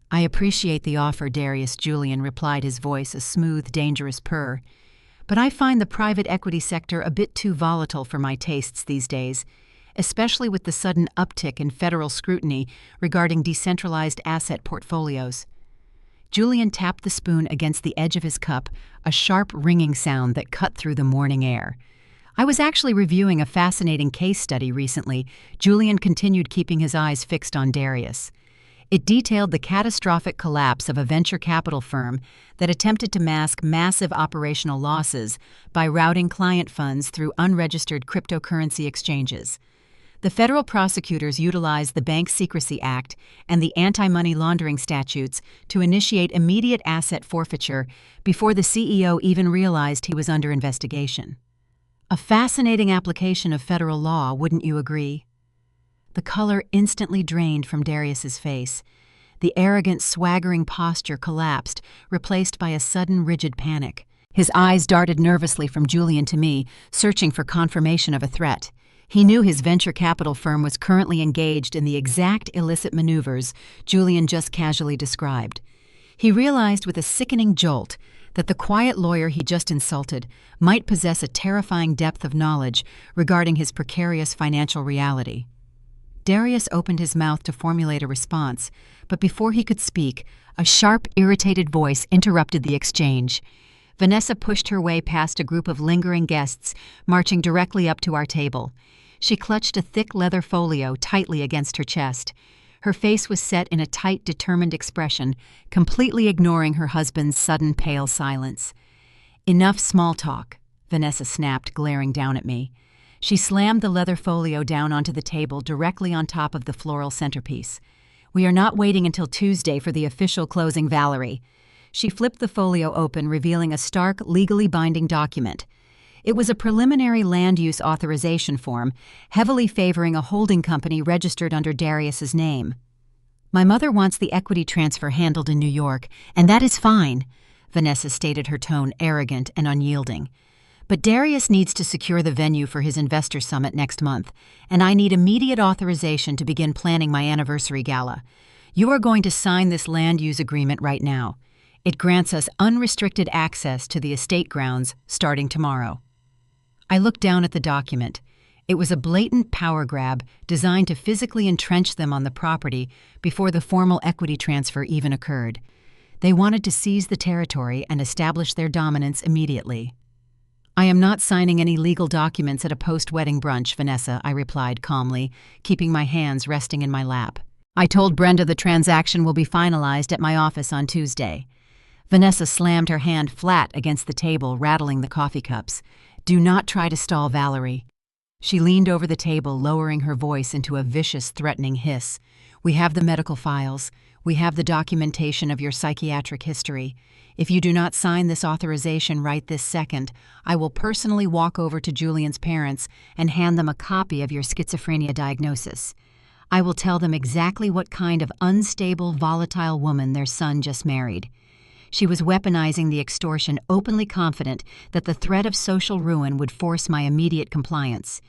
Speaker 1: "I appreciate the offer, Darius," Julian replied, his voice a smooth, dangerous purr. "But I find the private equity sector a bit too volatile for my tastes these days, especially with the sudden uptick in federal scrutiny regarding decentralized asset portfolios." Julian tapped the spoon against the edge of his cup, a sharp ringing sound that cut through the morning air. "I was actually reviewing a fascinating case study recently," Julian continued, keeping his eyes fixed on Darius. It detailed the catastrophic collapse of a venture capital firm that attempted to mask massive operational losses by routing client funds through unregistered cryptocurrency exchanges. The federal prosecutors utilized the Bank Secrecy Act and the anti-money laundering statutes to initiate immediate asset forfeiture before the CEO even realized he was under investigation. A fascinating application of federal law, wouldn't you agree? The color instantly drained from Darius's face. The arrogant, swaggering posture collapsed, replaced by a sudden, rigid panic. His eyes darted nervously from Julian to me, searching for confirmation of a threat. He knew his venture capital firm was currently engaged in the exact illicit maneuvers Julian just casually described. He realized with a sickening jolt that the quiet lawyer he just insulted might possess a terrifying depth of knowledge regarding his precarious financial reality. Darius opened his mouth to formulate a response, but before he could speak, a sharp, irritated voice interrupted the exchange. Vanessa pushed her way past a group of lingering guests, marching directly up to our table. She clutched a thick leather folio tightly against her chest. Her face was set in a tight, determined expression, completely ignoring her husband's sudden pale silence. "Enough small talk," Vanessa snapped, glaring down at me. She slammed the leather folio down onto the table directly on top of the floral centerpiece. "We are not waiting until Tuesday for the official closing, Valerie." She flipped the folio open, revealing a stark, legally binding document. It was a preliminary land use authorization form, heavily favoring a holding company registered under Darius's name. "My mother wants the equity transfer handled in New York, and that is fine," Vanessa stated, her tone arrogant and unyielding. "But Darius needs to secure the venue for his investor summit next month, and I need immediate authorization to begin planning my anniversary gala. You are going to sign this land use agreement right now. It grants us unrestricted access to the estate grounds starting tomorrow." I looked down at the document. It was a blatant power grab designed to physically entrench them on the property before the formal equity transfer even occurred. They wanted to seize the territory and establish their dominance immediately. "I am not signing any legal documents at a post-wedding brunch, Vanessa," I replied calmly, keeping my hands resting in my lap. "I told Brenda the transaction will be finalized at my office on Tuesday." Vanessa slammed her hand flat against the table, rattling the coffee cups. "Do not try to stall Valerie." She leaned over the table, lowering her voice into a vicious, threatening hiss. "We have the medical files. We have the documentation of your psychiatric history. If you do not sign this authorization right this second, I will personally walk over to Julian's parents and hand them a copy of your schizophrenia diagnosis. I will tell them exactly what kind of unstable, volatile woman their son just married." She was weaponizing the extortion, openly confident that the threat of social ruin would force my immediate compliance.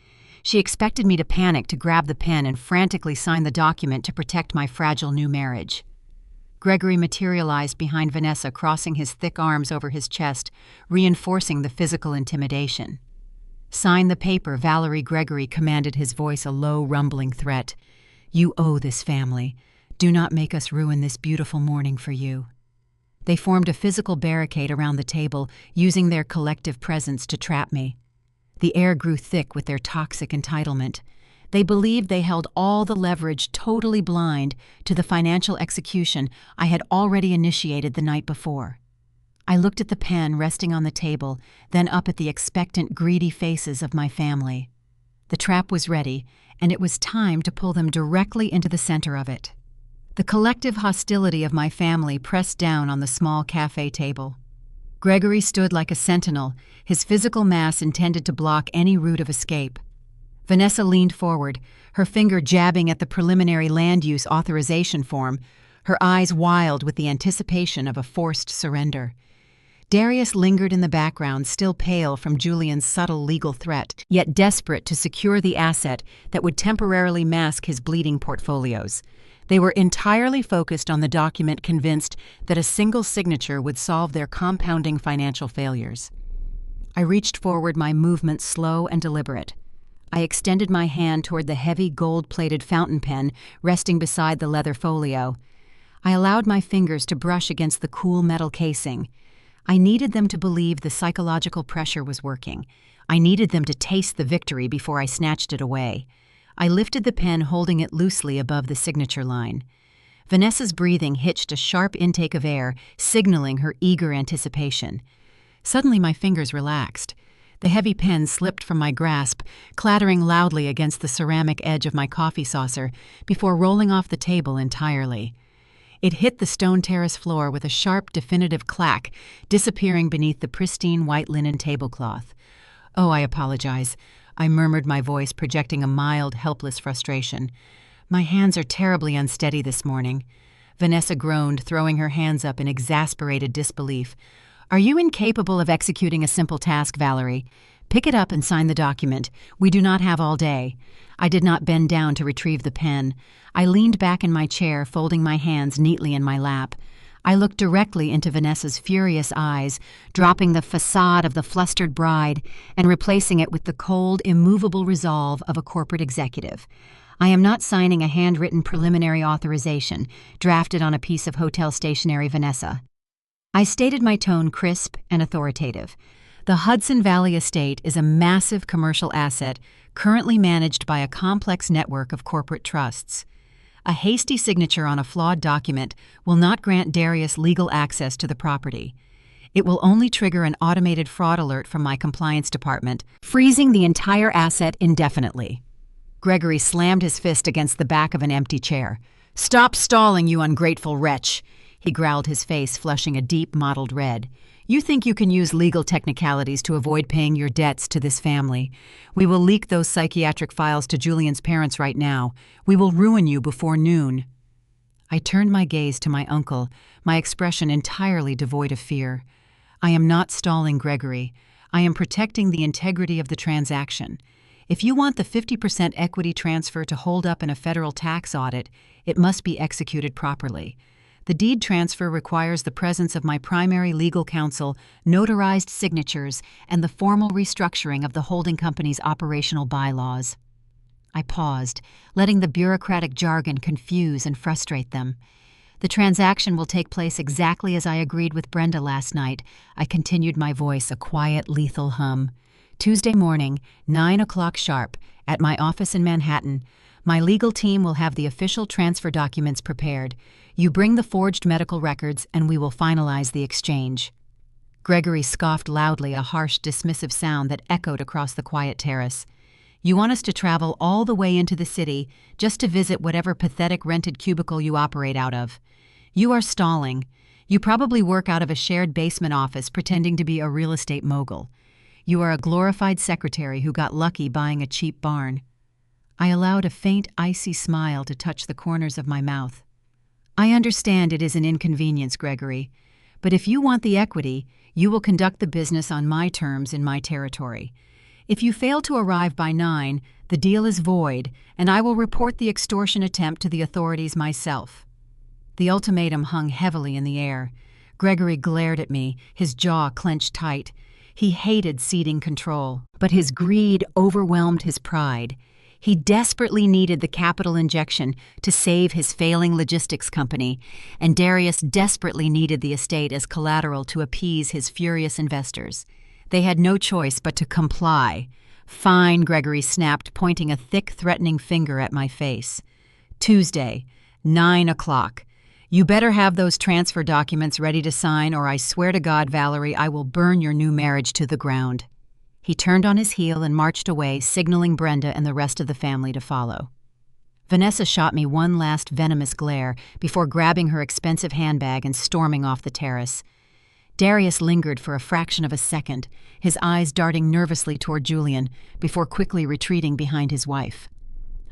Speaker 1: She expected me to panic, to grab the pen and frantically sign the document to protect my fragile new marriage. Gregory materialized behind Vanessa, crossing his thick arms over his chest, reinforcing the physical intimidation. "Sign the paper," Valerie. Gregory commanded, his voice a low, rumbling threat. "You owe this family. Do not make us ruin this beautiful morning for you." They formed a physical barricade around the table, using their collective presence to trap me. The air grew thick with their toxic entitlement. They believed they held all the leverage, totally blind to the financial execution I had already initiated the night before. I looked at the pen resting on the table, then up at the expectant, greedy faces of my family. The trap was ready, and it was time to pull them directly into the center of it. The collective hostility of my family pressed down on the small cafe table. Gregory stood like a sentinel, his physical mass intended to block any route of escape. Vanessa leaned forward, her finger jabbing at the preliminary land use authorization form, her eyes wild with the anticipation of a forced surrender. Darius lingered in the background, still pale from Julian's subtle legal threat, yet desperate to secure the asset that would temporarily mask his bleeding portfolios. They were entirely focused on the document, convinced that a single signature would solve their compounding financial failures. I reached forward, my movement slow and deliberate. I extended my hand toward the heavy, gold-plated fountain pen resting beside the leather folio. I allowed my fingers to brush against the cool metal casing. I needed them to believe the psychological pressure was working. I needed them to taste the victory before I snatched it away. I lifted the pen, holding it loosely above the signature line. Vanessa's breathing hitched a sharp intake of air, signaling her eager anticipation. Suddenly my fingers relaxed. The heavy pen slipped from my grasp, clattering loudly against the ceramic edge of my coffee saucer before rolling off the table entirely. It hit the stone terrace floor with a sharp, definitive clack, disappearing beneath the pristine white linen tablecloth. "Oh, I apologize," I murmured, my voice projecting a mild, helpless frustration. "My hands are terribly unsteady this morning." Vanessa groaned, throwing her hands up in exasperated disbelief. "Are you incapable of executing a simple task, Valerie? Pick it up and sign the document. We do not have all day." I did not bend down to retrieve the pen. I leaned back in my chair, folding my hands neatly in my lap. I looked directly into Vanessa's furious eyes, dropping the facade of the flustered bride and replacing it with the cold, immovable resolve of a corporate executive. I am not signing a handwritten preliminary authorization drafted on a piece of hotel stationery, Vanessa. I stated my tone crisp and authoritative. The Hudson Valley estate is a massive commercial asset currently managed by a complex network of corporate trusts. A hasty signature on a flawed document will not grant Darius legal access to the property. It will only trigger an automated fraud alert from my compliance department, freezing the entire asset indefinitely. Gregory slammed his fist against the back of an empty chair. "Stop stalling, you ungrateful wretch!" He growled, his face flushing a deep, mottled red. "You think you can use legal technicalities to avoid paying your debts to this family. We will leak those psychiatric files to Julian's parents right now. We will ruin you before noon." I turned my gaze to my uncle, my expression entirely devoid of fear. "I am not stalling, Gregory. I am protecting the integrity of the transaction. If you want the 50% equity transfer to hold up in a federal tax audit, it must be executed properly. The deed transfer requires the presence of my primary legal counsel, notarized signatures, and the formal restructuring of the holding company's operational bylaws." I paused, letting the bureaucratic jargon confuse and frustrate them. "The transaction will take place exactly as I agreed with Brenda last night," I continued, my voice a quiet, lethal hum. "Tuesday morning, 9 o'clock sharp, at my office in Manhattan. My legal team will have the official transfer documents prepared. You bring the forged medical records, and we will finalize the exchange." Gregory scoffed loudly, a harsh, dismissive sound that echoed across the quiet terrace. "You want us to travel all the way into the city just to visit whatever pathetic rented cubicle you operate out of. You are stalling. You probably work out of a shared basement office pretending to be a real estate mogul. You are a glorified secretary who got lucky buying a cheap barn." I allowed a faint, icy smile to touch the corners of my mouth. "I understand it is an inconvenience, Gregory, but if you want the equity, you will conduct the business on my terms in my territory. If you fail to arrive by 9, the deal is void, and I will report the extortion attempt to the authorities myself." The ultimatum hung heavily in the air. Gregory glared at me, his jaw clenched tight. He hated ceding control, but his greed overwhelmed his pride. He desperately needed the capital injection to save his failing logistics company, and Darius desperately needed the estate as collateral to appease his furious investors. They had no choice but to comply. "Fine," Gregory snapped, pointing a thick, threatening finger at my face. "Tuesday, 9 o'clock. You better have those transfer documents ready to sign, or I swear to God, Valerie, I will burn your new marriage to the ground." He turned on his heel and marched away, signaling Brenda and the rest of the family to follow. Vanessa shot me one last venomous glare before grabbing her expensive handbag and storming off the terrace. Darius lingered for a fraction of a second, his eyes darting nervously toward Julian, before quickly retreating behind his wife.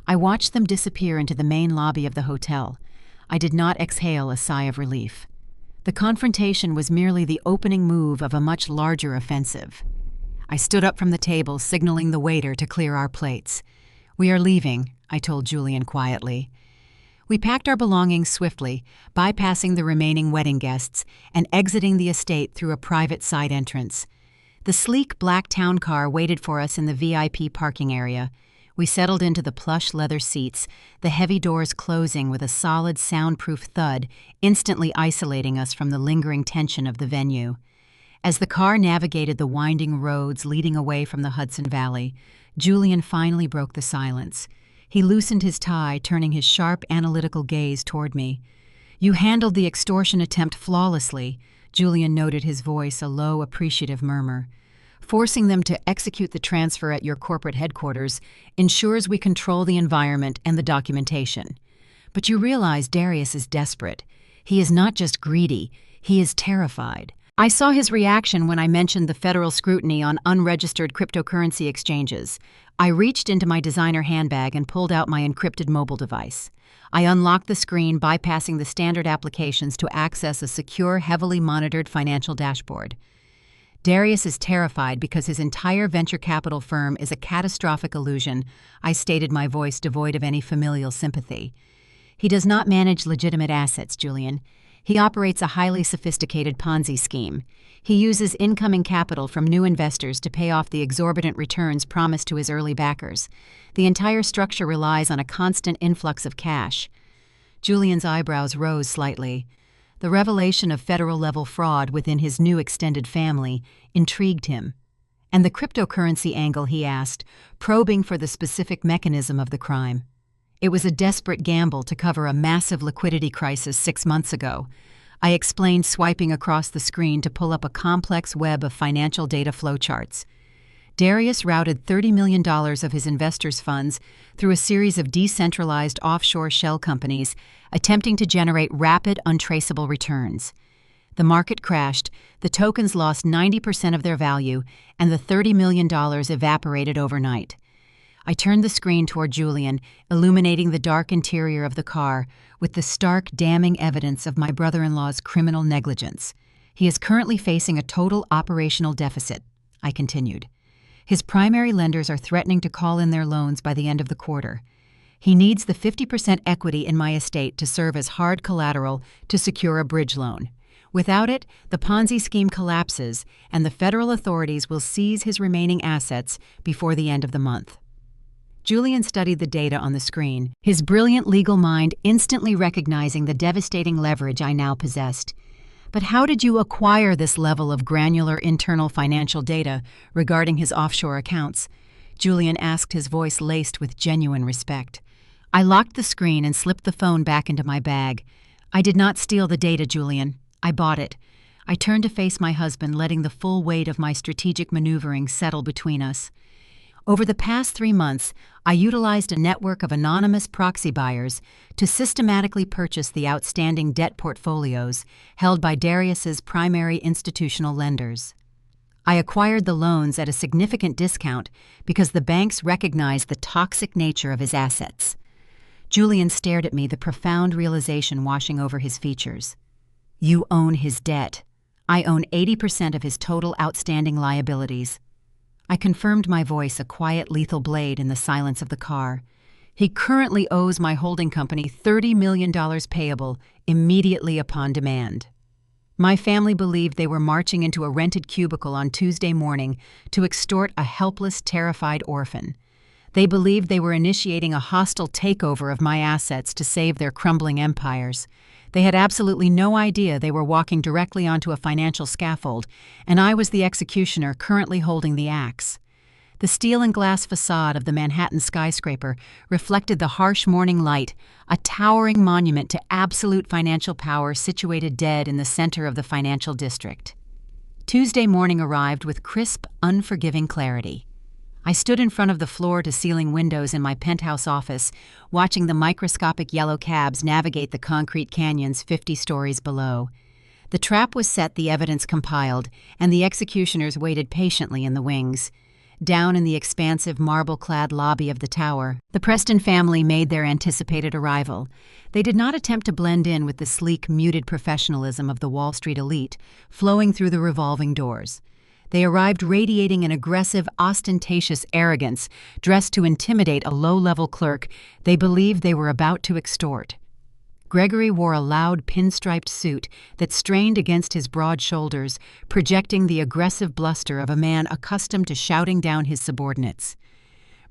Speaker 1: I watched them disappear into the main lobby of the hotel. I did not exhale a sigh of relief. The confrontation was merely the opening move of a much larger offensive. I stood up from the table, signaling the waiter to clear our plates. "We are leaving," I told Julian quietly. We packed our belongings swiftly, bypassing the remaining wedding guests and exiting the estate through a private side entrance. The sleek black town car waited for us in the VIP parking area. We settled into the plush leather seats, the heavy doors closing with a solid, soundproof thud, instantly isolating us from the lingering tension of the venue. As the car navigated the winding roads leading away from the Hudson Valley, Julian finally broke the silence. He loosened his tie, turning his sharp, analytical gaze toward me. "You handled the extortion attempt flawlessly," Julian noted, his voice a low, appreciative murmur. Forcing them to execute the transfer at your corporate headquarters ensures we control the environment and the documentation. But you realize Darius is desperate. He is not just greedy, he is terrified. I saw his reaction when I mentioned the federal scrutiny on unregistered cryptocurrency exchanges. I reached into my designer handbag and pulled out my encrypted mobile device. I unlocked the screen, bypassing the standard applications to access a secure, heavily monitored financial dashboard. Darius is terrified because his entire venture capital firm is a catastrophic illusion, I stated, my voice devoid of any familial sympathy. He does not manage legitimate assets, Julian. He operates a highly sophisticated Ponzi scheme. He uses incoming capital from new investors to pay off the exorbitant returns promised to his early backers. The entire structure relies on a constant influx of cash. Julian's eyebrows rose slightly. The revelation of federal-level fraud within his new extended family intrigued him. And the cryptocurrency angle, he asked, probing for the specific mechanism of the crime. It was a desperate gamble to cover a massive liquidity crisis 6 months ago. I explained, swiping across the screen to pull up a complex web of financial data flowcharts. Darius routed $30 million of his investors' funds through a series of decentralized offshore shell companies, attempting to generate rapid, untraceable returns. The market crashed, the tokens lost 90% of their value, and the $30 million evaporated overnight. I turned the screen toward Julian, illuminating the dark interior of the car with the stark, damning evidence of my brother-in-law's criminal negligence. He is currently facing a total operational deficit, I continued. His primary lenders are threatening to call in their loans by the end of the quarter. He needs the 50% equity in my estate to serve as hard collateral to secure a bridge loan. Without it, the Ponzi scheme collapses, and the federal authorities will seize his remaining assets before the end of the month. Julian studied the data on the screen, his brilliant legal mind instantly recognizing the devastating leverage I now possessed. But how did you acquire this level of granular internal financial data regarding his offshore accounts? Julian asked, his voice laced with genuine respect. I locked the screen and slipped the phone back into my bag. I did not steal the data, Julian. I bought it. I turned to face my husband, letting the full weight of my strategic maneuvering settle between us. Over the past 3 months, I utilized a network of anonymous proxy buyers to systematically purchase the outstanding debt portfolios held by Darius's primary institutional lenders. I acquired the loans at a significant discount because the banks recognized the toxic nature of his assets. Julian stared at me, the profound realization washing over his features. You own his debt. I own 80% of his total outstanding liabilities. I confirmed, my voice a quiet, lethal blade in the silence of the car. He currently owes my holding company $30 million payable immediately upon demand. My family believed they were marching into a rented cubicle on Tuesday morning to extort a helpless, terrified orphan. They believed they were initiating a hostile takeover of my assets to save their crumbling empires. They had absolutely no idea they were walking directly onto a financial scaffold, and I was the executioner currently holding the axe. The steel and glass facade of the Manhattan skyscraper reflected the harsh morning light, a towering monument to absolute financial power situated dead in the center of the financial district. Tuesday morning arrived with crisp, unforgiving clarity. I stood in front of the floor-to-ceiling windows in my penthouse office, watching the microscopic yellow cabs navigate the concrete canyons 50 stories below. The trap was set, the evidence compiled, and the executioners waited patiently in the wings. Down in the expansive marble-clad lobby of the tower, the Preston family made their anticipated arrival. They did not attempt to blend in with the sleek, muted professionalism of the Wall Street elite, flowing through the revolving doors. They arrived radiating an aggressive, ostentatious arrogance, dressed to intimidate a low-level clerk they believed they were about to extort. Gregory wore a loud, pinstriped suit that strained against his broad shoulders, projecting the aggressive bluster of a man accustomed to shouting down his subordinates.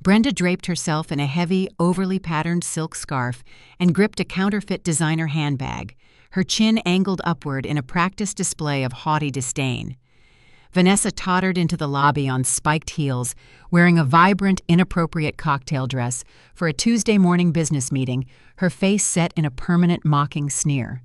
Speaker 1: Brenda draped herself in a heavy, overly patterned silk scarf and gripped a counterfeit designer handbag, her chin angled upward in a practiced display of haughty disdain. Vanessa tottered into the lobby on spiked heels, wearing a vibrant, inappropriate cocktail dress for a Tuesday morning business meeting, her face set in a permanent mocking sneer.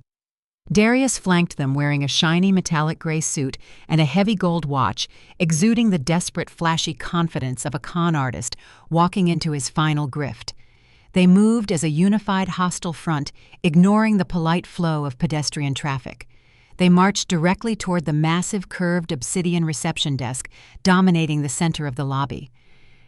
Speaker 1: Darius flanked them wearing a shiny metallic gray suit and a heavy gold watch, exuding the desperate, flashy confidence of a con artist walking into his final grift. They moved as a unified hostile front, ignoring the polite flow of pedestrian traffic. They marched directly toward the massive curved obsidian reception desk, dominating the center of the lobby.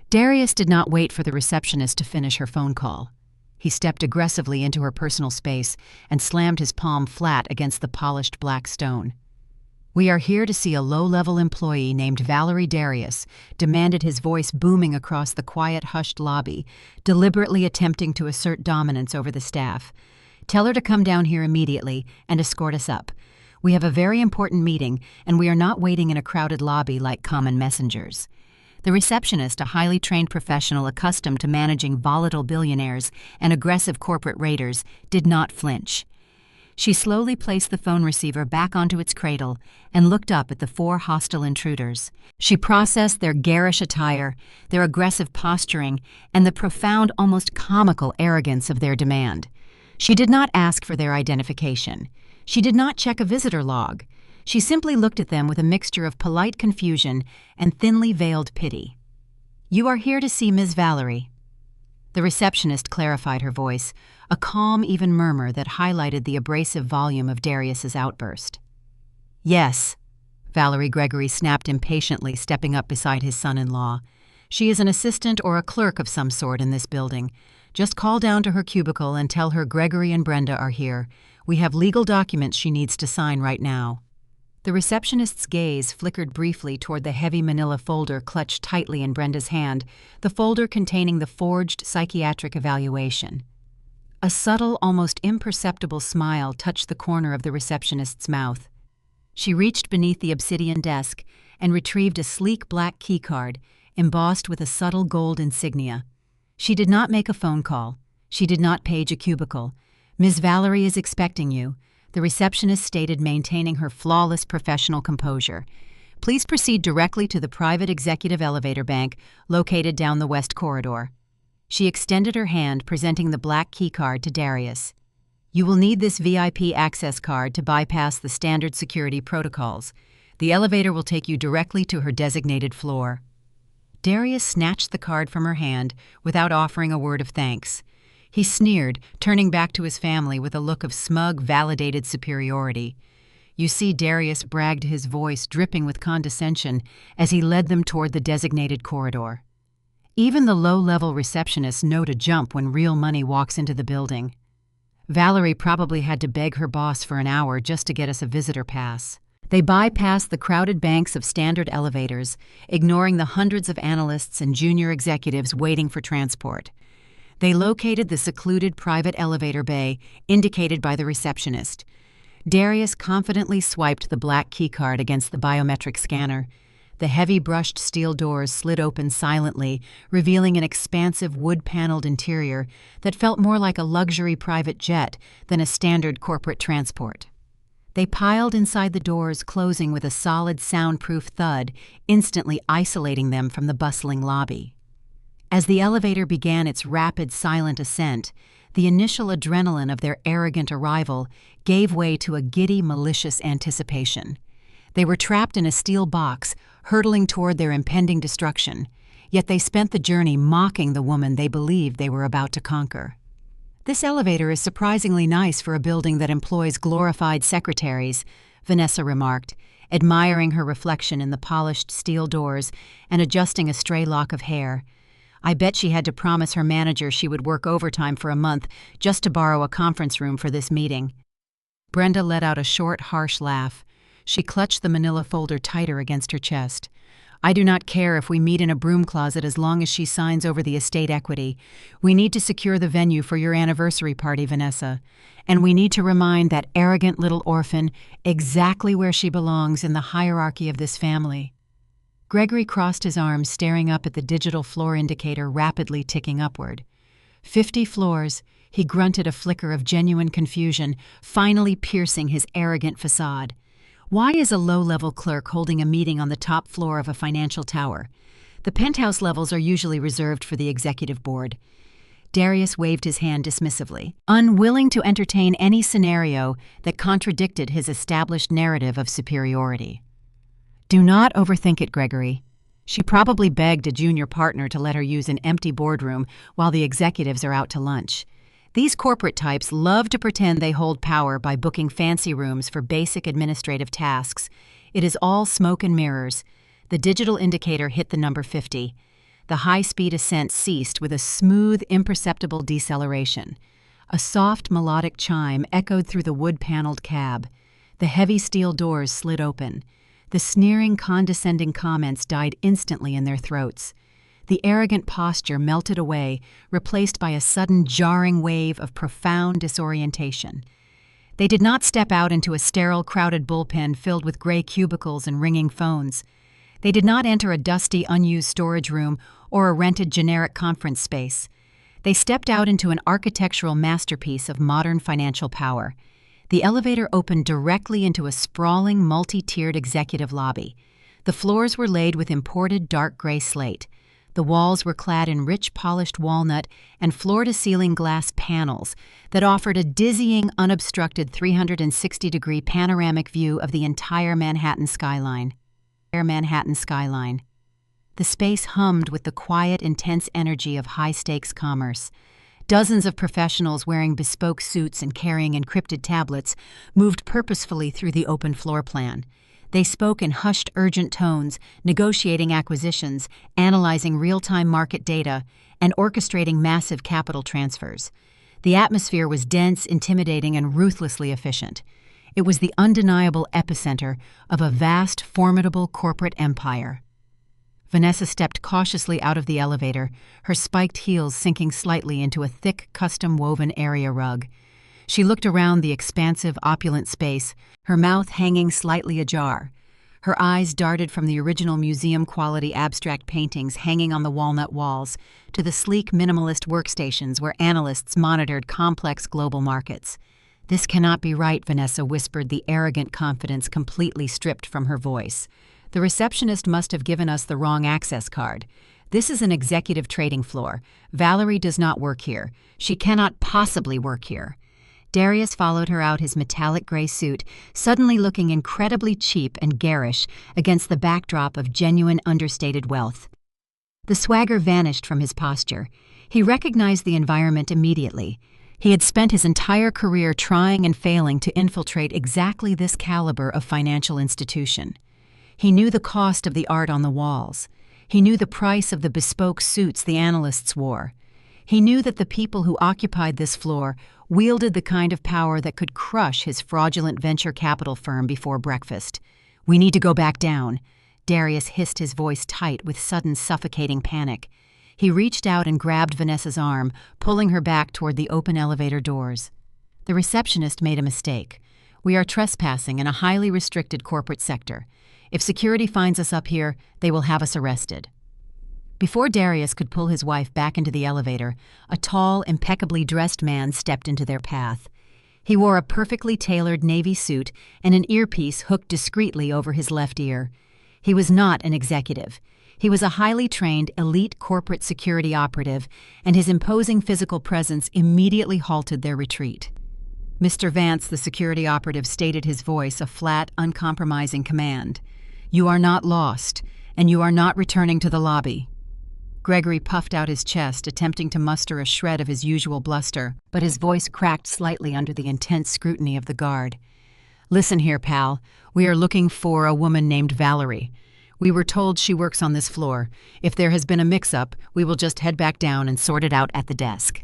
Speaker 1: Darius did not wait for the receptionist to finish her phone call. He stepped aggressively into her personal space and slammed his palm flat against the polished black stone. "We are here to see a low-level employee named Valerie Darius," demanded his voice booming across the quiet, hushed lobby, deliberately attempting to assert dominance over the staff. "Tell her to come down here immediately and escort us up. We have a very important meeting, and we are not waiting in a crowded lobby like common messengers." The receptionist, a highly trained professional accustomed to managing volatile billionaires and aggressive corporate raiders, did not flinch. She slowly placed the phone receiver back onto its cradle and looked up at the four hostile intruders. She processed their garish attire, their aggressive posturing, and the profound, almost comical arrogance of their demand. She did not ask for their identification. She did not check a visitor log. She simply looked at them with a mixture of polite confusion and thinly veiled pity. "You are here to see Ms. Valerie." The receptionist clarified her voice, a calm, even murmur that highlighted the abrasive volume of Darius's outburst. "Yes," Valerie Gregory snapped impatiently, stepping up beside his son-in-law. "She is an assistant or a clerk of some sort in this building. Just call down to her cubicle and tell her Gregory and Brenda are here. We have legal documents she needs to sign right now." The receptionist's gaze flickered briefly toward the heavy manila folder clutched tightly in Brenda's hand, the folder containing the forged psychiatric evaluation. A subtle, almost imperceptible smile touched the corner of the receptionist's mouth. She reached beneath the obsidian desk and retrieved a sleek black keycard embossed with a subtle gold insignia. She did not make a phone call. She did not page a cubicle. "Ms. Valerie is expecting you," the receptionist stated, maintaining her flawless professional composure. "Please proceed directly to the private executive elevator bank located down the west corridor." She extended her hand, presenting the black keycard to Darius. "You will need this VIP access card to bypass the standard security protocols. The elevator will take you directly to her designated floor." Darius snatched the card from her hand without offering a word of thanks. He sneered, turning back to his family with a look of smug, validated superiority. "You see," Darius bragged, his voice dripping with condescension as he led them toward the designated corridor. Even the low-level receptionists know to jump when real money walks into the building. Valerie probably had to beg her boss for an hour just to get us a visitor pass. They bypassed the crowded banks of standard elevators, ignoring the hundreds of analysts and junior executives waiting for transport. They located the secluded private elevator bay indicated by the receptionist. Darius confidently swiped the black keycard against the biometric scanner. The heavy brushed steel doors slid open silently, revealing an expansive wood-paneled interior that felt more like a luxury private jet than a standard corporate transport. They piled inside the doors, closing with a solid soundproof thud, instantly isolating them from the bustling lobby. As the elevator began its rapid, silent ascent, the initial adrenaline of their arrogant arrival gave way to a giddy, malicious anticipation. They were trapped in a steel box, hurtling toward their impending destruction, yet they spent the journey mocking the woman they believed they were about to conquer. "This elevator is surprisingly nice for a building that employs glorified secretaries," Vanessa remarked, admiring her reflection in the polished steel doors and adjusting a stray lock of hair. "I bet she had to promise her manager she would work overtime for a month just to borrow a conference room for this meeting." Brenda let out a short, harsh laugh. She clutched the manila folder tighter against her chest. "I do not care if we meet in a broom closet as long as she signs over the estate equity. We need to secure the venue for your anniversary party, Vanessa. And we need to remind that arrogant little orphan exactly where she belongs in the hierarchy of this family." Gregory crossed his arms, staring up at the digital floor indicator rapidly ticking upward. 50 floors, he grunted, a flicker of genuine confusion, finally piercing his arrogant facade. Why is a low-level clerk holding a meeting on the top floor of a financial tower? The penthouse levels are usually reserved for the executive board. Darius waved his hand dismissively, unwilling to entertain any scenario that contradicted his established narrative of superiority. "Do not overthink it, Gregory. She probably begged a junior partner to let her use an empty boardroom while the executives are out to lunch. These corporate types love to pretend they hold power by booking fancy rooms for basic administrative tasks. It is all smoke and mirrors." The digital indicator hit the number 50. The high-speed ascent ceased with a smooth, imperceptible deceleration. A soft, melodic chime echoed through the wood-paneled cab. The heavy steel doors slid open. The sneering, condescending comments died instantly in their throats. The arrogant posture melted away, replaced by a sudden jarring wave of profound disorientation. They did not step out into a sterile, crowded bullpen filled with gray cubicles and ringing phones. They did not enter a dusty, unused storage room or a rented generic conference space. They stepped out into an architectural masterpiece of modern financial power. The elevator opened directly into a sprawling, multi-tiered executive lobby. The floors were laid with imported dark gray slate. The walls were clad in rich polished walnut and floor-to-ceiling glass panels that offered a dizzying, unobstructed 360-degree panoramic view of the entire Manhattan skyline. The space hummed with the quiet, intense energy of high-stakes commerce. Dozens of professionals wearing bespoke suits and carrying encrypted tablets moved purposefully through the open floor plan. They spoke in hushed, urgent tones, negotiating acquisitions, analyzing real-time market data, and orchestrating massive capital transfers. The atmosphere was dense, intimidating, and ruthlessly efficient. It was the undeniable epicenter of a vast, formidable corporate empire. Vanessa stepped cautiously out of the elevator, her spiked heels sinking slightly into a thick, custom-woven area rug. She looked around the expansive, opulent space, her mouth hanging slightly ajar. Her eyes darted from the original museum-quality abstract paintings hanging on the walnut walls to the sleek, minimalist workstations where analysts monitored complex global markets. "This cannot be right," Vanessa whispered, the arrogant confidence completely stripped from her voice. "The receptionist must have given us the wrong access card. This is an executive trading floor. Valerie does not work here. She cannot possibly work here." Darius followed her out, his metallic gray suit suddenly looking incredibly cheap and garish against the backdrop of genuine, understated wealth. The swagger vanished from his posture. He recognized the environment immediately. He had spent his entire career trying and failing to infiltrate exactly this caliber of financial institution. He knew the cost of the art on the walls. He knew the price of the bespoke suits the analysts wore. He knew that the people who occupied this floor wielded the kind of power that could crush his fraudulent venture capital firm before breakfast. "We need to go back down." Darius hissed, his voice tight with sudden suffocating panic. He reached out and grabbed Vanessa's arm, pulling her back toward the open elevator doors. "The receptionist made a mistake. We are trespassing in a highly restricted corporate sector. If security finds us up here, they will have us arrested." Before Darius could pull his wife back into the elevator, a tall, impeccably dressed man stepped into their path. He wore a perfectly tailored navy suit and an earpiece hooked discreetly over his left ear. He was not an executive. He was a highly trained, elite corporate security operative, and his imposing physical presence immediately halted their retreat. "Mr. Vance," the security operative stated, his voice a flat, uncompromising command. "You are not lost, and you are not returning to the lobby." Gregory puffed out his chest, attempting to muster a shred of his usual bluster, but his voice cracked slightly under the intense scrutiny of the guard. "Listen here, pal. We are looking for a woman named Valerie. We were told she works on this floor. If there has been a mix-up, we will just head back down and sort it out at the desk."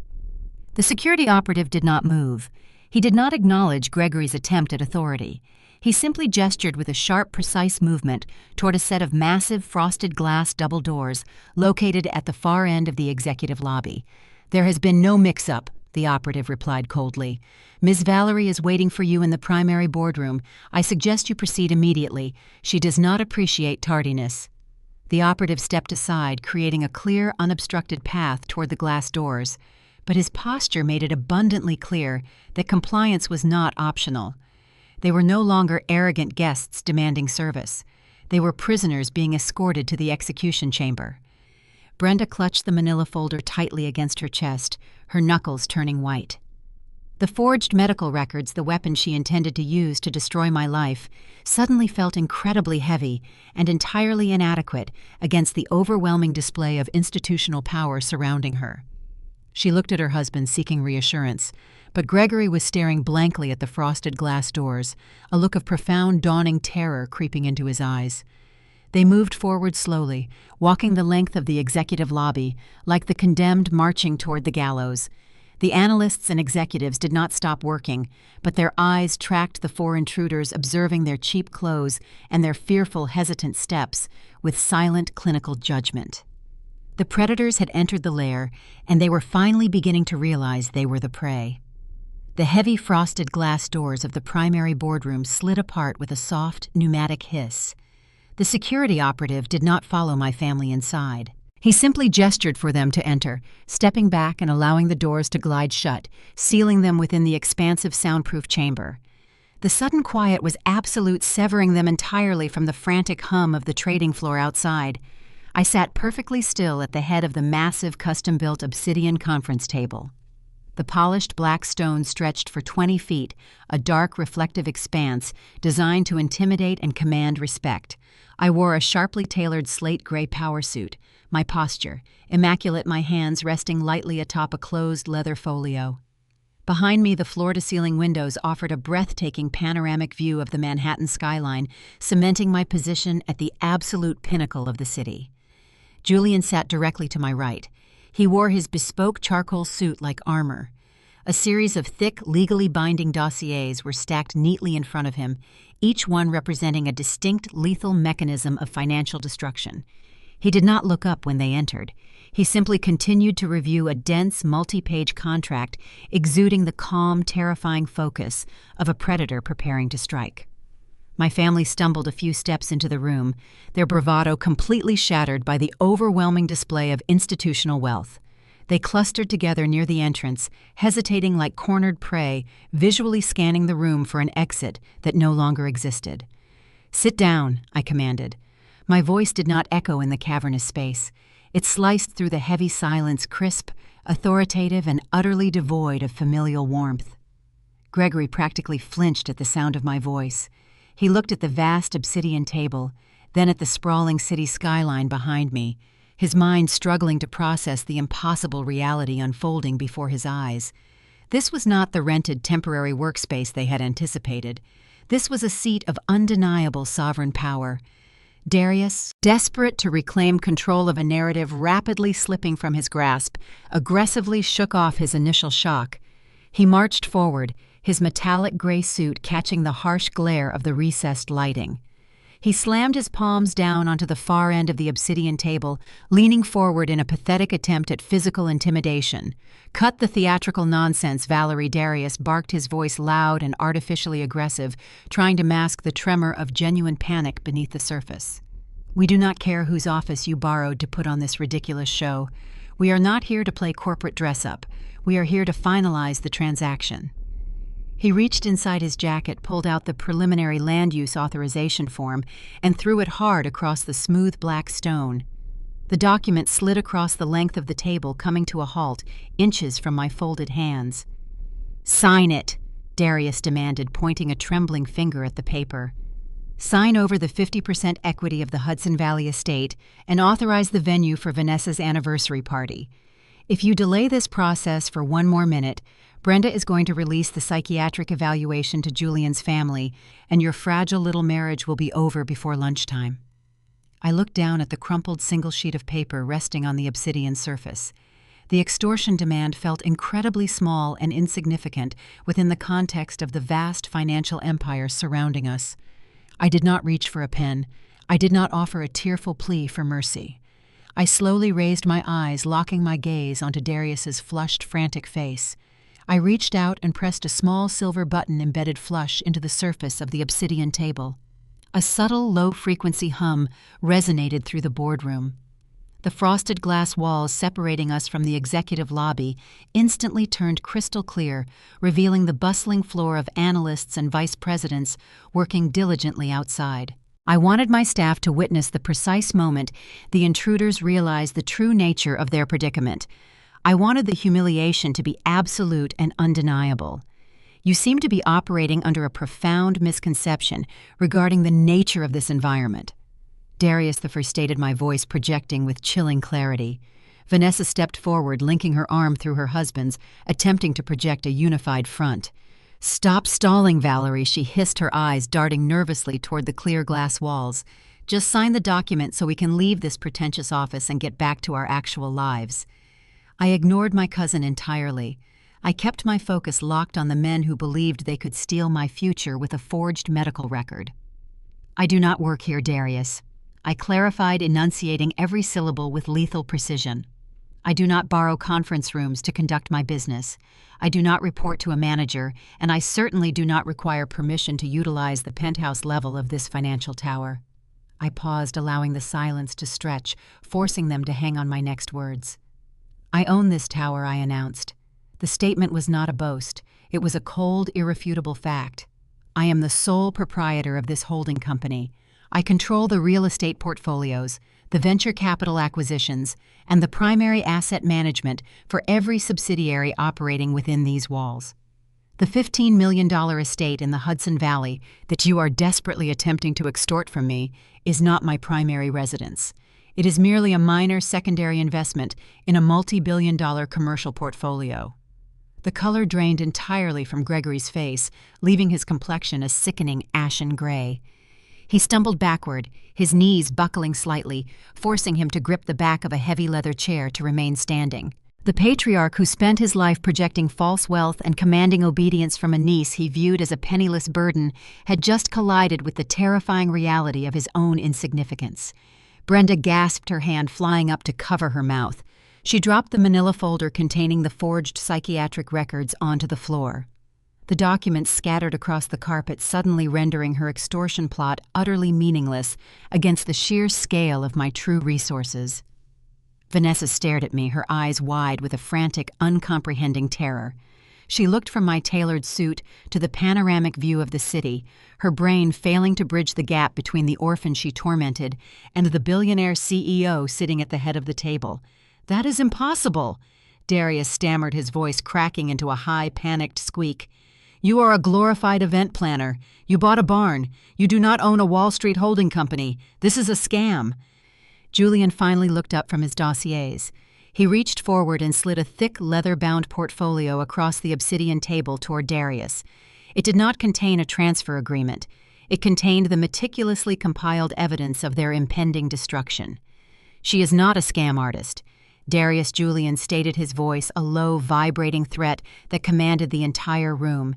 Speaker 1: The security operative did not move. He did not acknowledge Gregory's attempt at authority. He simply gestured with a sharp, precise movement toward a set of massive frosted glass double doors located at the far end of the executive lobby. "There has been no mix-up," the operative replied coldly. "Ms. Valerie is waiting for you in the primary boardroom. I suggest you proceed immediately. She does not appreciate tardiness." The operative stepped aside, creating a clear, unobstructed path toward the glass doors, but his posture made it abundantly clear that compliance was not optional. They were no longer arrogant guests demanding service. They were prisoners being escorted to the execution chamber. Brenda clutched the manila folder tightly against her chest, her knuckles turning white. The forged medical records, the weapon she intended to use to destroy my life, suddenly felt incredibly heavy and entirely inadequate against the overwhelming display of institutional power surrounding her. She looked at her husband, seeking reassurance, but Gregory was staring blankly at the frosted glass doors, a look of profound, dawning terror creeping into his eyes. They moved forward slowly, walking the length of the executive lobby, like the condemned marching toward the gallows. The analysts and executives did not stop working, but their eyes tracked the four intruders, observing their cheap clothes and their fearful, hesitant steps with silent, clinical judgment. The predators had entered the lair, and they were finally beginning to realize they were the prey. The heavy frosted glass doors of the primary boardroom slid apart with a soft, pneumatic hiss. The security operative did not follow my family inside. He simply gestured for them to enter, stepping back and allowing the doors to glide shut, sealing them within the expansive soundproof chamber. The sudden quiet was absolute, severing them entirely from the frantic hum of the trading floor outside. I sat perfectly still at the head of the massive custom-built obsidian conference table. The polished black stone stretched for 20 feet, a dark, reflective expanse designed to intimidate and command respect. I wore a sharply tailored slate gray power suit, my posture immaculate, my hands resting lightly atop a closed leather folio. Behind me, the floor-to-ceiling windows offered a breathtaking panoramic view of the Manhattan skyline, cementing my position at the absolute pinnacle of the city. Julian sat directly to my right. He wore his bespoke charcoal suit like armor. A series of thick, legally binding dossiers were stacked neatly in front of him, each one representing a distinct, lethal mechanism of financial destruction. He did not look up when they entered. He simply continued to review a dense, multi-page contract, exuding the calm, terrifying focus of a predator preparing to strike. My family stumbled a few steps into the room, their bravado completely shattered by the overwhelming display of institutional wealth. They clustered together near the entrance, hesitating like cornered prey, visually scanning the room for an exit that no longer existed. "Sit down," I commanded. My voice did not echo in the cavernous space. It sliced through the heavy silence, crisp, authoritative, and utterly devoid of familial warmth. Gregory practically flinched at the sound of my voice. He looked at the vast obsidian table, then at the sprawling city skyline behind me, his mind struggling to process the impossible reality unfolding before his eyes. This was not the rented temporary workspace they had anticipated. This was a seat of undeniable sovereign power. Darius, desperate to reclaim control of a narrative rapidly slipping from his grasp, aggressively shook off his initial shock. He marched forward, his metallic gray suit catching the harsh glare of the recessed lighting. He slammed his palms down onto the far end of the obsidian table, leaning forward in a pathetic attempt at physical intimidation. "Cut the theatrical nonsense, Valerie." Darius barked, his voice loud and artificially aggressive, trying to mask the tremor of genuine panic beneath the surface. "We do not care whose office you borrowed to put on this ridiculous show. We are not here to play corporate dress-up. We are here to finalize the transaction." He reached inside his jacket, pulled out the preliminary land use authorization form, and threw it hard across the smooth black stone. The document slid across the length of the table, coming to a halt, inches from my folded hands. "Sign it," Darius demanded, pointing a trembling finger at the paper. "Sign over the 50% equity of the Hudson Valley estate and authorize the venue for Vanessa's anniversary party. If you delay this process for one more minute, Brenda is going to release the psychiatric evaluation to Julian's family, and your fragile little marriage will be over before lunchtime." I looked down at the crumpled single sheet of paper resting on the obsidian surface. The extortion demand felt incredibly small and insignificant within the context of the vast financial empire surrounding us. I did not reach for a pen. I did not offer a tearful plea for mercy. I slowly raised my eyes, locking my gaze onto Darius's flushed, frantic face. I reached out and pressed a small silver button embedded flush into the surface of the obsidian table. A subtle, low-frequency hum resonated through the boardroom. The frosted glass walls separating us from the executive lobby instantly turned crystal clear, revealing the bustling floor of analysts and vice presidents working diligently outside. I wanted my staff to witness the precise moment the intruders realized the true nature of their predicament. I wanted the humiliation to be absolute and undeniable. You seem to be operating under a profound misconception regarding the nature of this environment. Darius the First stated, my voice projecting with chilling clarity. Vanessa stepped forward, linking her arm through her husband's, attempting to project a unified front. "Stop stalling, Valerie," she hissed, her eyes darting nervously toward the clear glass walls. "Just sign the document so we can leave this pretentious office and get back to our actual lives." I ignored my cousin entirely. I kept my focus locked on the men who believed they could steal my future with a forged medical record. "I do not work here, Darius," I clarified, enunciating every syllable with lethal precision. "I do not borrow conference rooms to conduct my business. I do not report to a manager, and I certainly do not require permission to utilize the penthouse level of this financial tower." I paused, allowing the silence to stretch, forcing them to hang on my next words. "I own this tower," I announced. The statement was not a boast. It was a cold, irrefutable fact. I am the sole proprietor of this holding company. I control the real estate portfolios, the venture capital acquisitions, and the primary asset management for every subsidiary operating within these walls. The $15 million estate in the Hudson Valley that you are desperately attempting to extort from me is not my primary residence. It is merely a minor secondary investment in a multi-billion-dollar commercial portfolio. The color drained entirely from Gregory's face, leaving his complexion a sickening ashen gray. He stumbled backward, his knees buckling slightly, forcing him to grip the back of a heavy leather chair to remain standing. The patriarch who spent his life projecting false wealth and commanding obedience from a niece he viewed as a penniless burden had just collided with the terrifying reality of his own insignificance. Brenda gasped, her hand flying up to cover her mouth. She dropped the manila folder containing the forged psychiatric records onto the floor. The documents scattered across the carpet, suddenly rendering her extortion plot utterly meaningless against the sheer scale of my true resources. Vanessa stared at me, her eyes wide with a frantic, uncomprehending terror. She looked from my tailored suit to the panoramic view of the city, her brain failing to bridge the gap between the orphan she tormented and the billionaire CEO sitting at the head of the table. "That is impossible," Darius stammered, his voice cracking into a high, panicked squeak. "You are a glorified event planner. You bought a barn. You do not own a Wall Street holding company. This is a scam." Julian finally looked up from his dossiers. He reached forward and slid a thick, leather-bound portfolio across the obsidian table toward Darius. It did not contain a transfer agreement. It contained the meticulously compiled evidence of their impending destruction. "She is not a scam artist." Darius Julian stated, his voice a low, vibrating threat that commanded the entire room.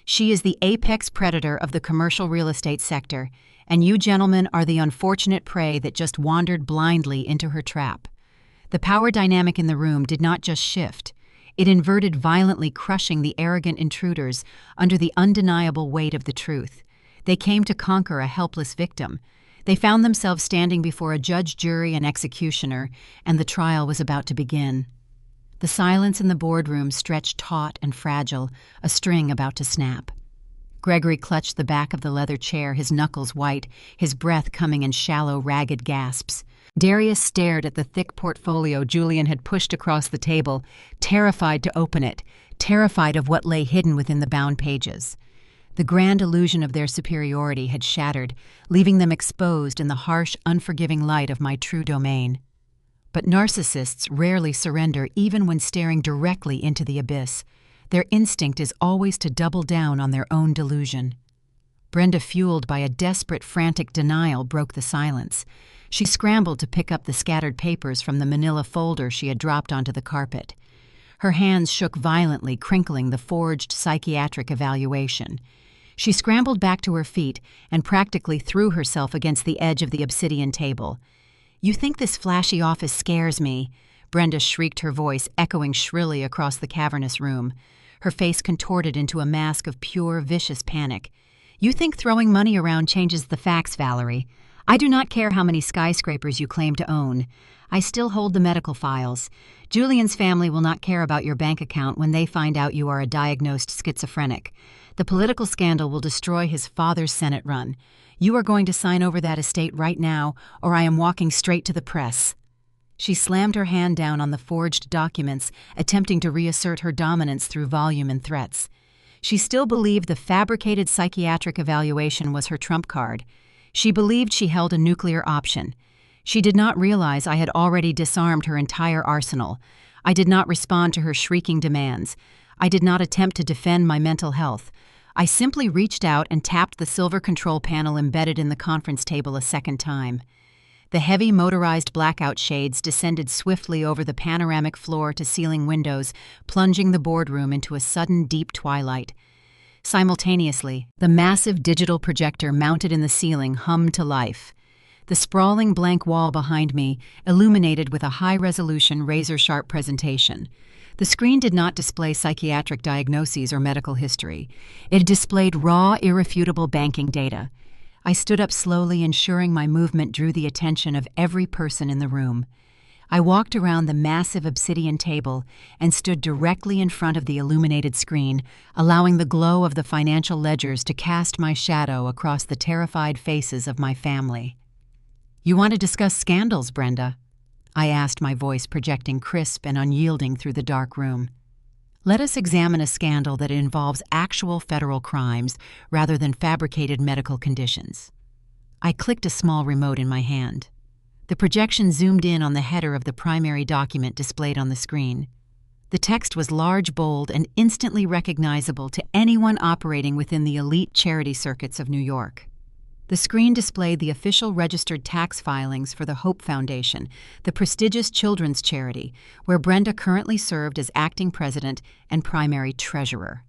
Speaker 1: "She is the apex predator of the commercial real estate sector, and you gentlemen are the unfortunate prey that just wandered blindly into her trap." The power dynamic in the room did not just shift. It inverted violently, crushing the arrogant intruders under the undeniable weight of the truth. They came to conquer a helpless victim. They found themselves standing before a judge, jury, and executioner, and the trial was about to begin. The silence in the boardroom stretched taut and fragile, a string about to snap. Gregory clutched the back of the leather chair, his knuckles white, his breath coming in shallow, ragged gasps. Darius stared at the thick portfolio Julian had pushed across the table, terrified to open it, terrified of what lay hidden within the bound pages. The grand illusion of their superiority had shattered, leaving them exposed in the harsh, unforgiving light of my true domain. But narcissists rarely surrender even when staring directly into the abyss. Their instinct is always to double down on their own delusion. Brenda, fueled by a desperate, frantic denial, broke the silence. She scrambled to pick up the scattered papers from the manila folder she had dropped onto the carpet. Her hands shook violently, crinkling the forged psychiatric evaluation. She scrambled back to her feet and practically threw herself against the edge of the obsidian table. "You think this flashy office scares me?" Brenda shrieked, her voice echoing shrilly across the cavernous room. Her face contorted into a mask of pure, vicious panic. "You think throwing money around changes the facts, Valerie. I do not care how many skyscrapers you claim to own. I still hold the medical files. Julian's family will not care about your bank account when they find out you are a diagnosed schizophrenic. The political scandal will destroy his father's Senate run. You are going to sign over that estate right now, or I am walking straight to the press." She slammed her hand down on the forged documents, attempting to reassert her dominance through volume and threats. She still believed the fabricated psychiatric evaluation was her trump card. She believed she held a nuclear option. She did not realize I had already disarmed her entire arsenal. I did not respond to her shrieking demands. I did not attempt to defend my mental health. I simply reached out and tapped the silver control panel embedded in the conference table a second time. The heavy motorized blackout shades descended swiftly over the panoramic floor-to-ceiling windows, plunging the boardroom into a sudden deep twilight. Simultaneously, the massive digital projector mounted in the ceiling hummed to life. The sprawling blank wall behind me illuminated with a high-resolution, razor-sharp presentation. The screen did not display psychiatric diagnoses or medical history. It displayed raw, irrefutable banking data. I stood up slowly, ensuring my movement drew the attention of every person in the room. I walked around the massive obsidian table and stood directly in front of the illuminated screen, allowing the glow of the financial ledgers to cast my shadow across the terrified faces of my family. "You want to discuss scandals, Brenda?" I asked, my voice projecting crisp and unyielding through the dark room. "Let us examine a scandal that involves actual federal crimes rather than fabricated medical conditions." I clicked a small remote in my hand. The projection zoomed in on the header of the primary document displayed on the screen. The text was large, bold, and instantly recognizable to anyone operating within the elite charity circuits of New York. The screen displayed the official registered tax filings for the Hope Foundation, the prestigious children's charity, where Brenda currently served as acting president and primary treasurer.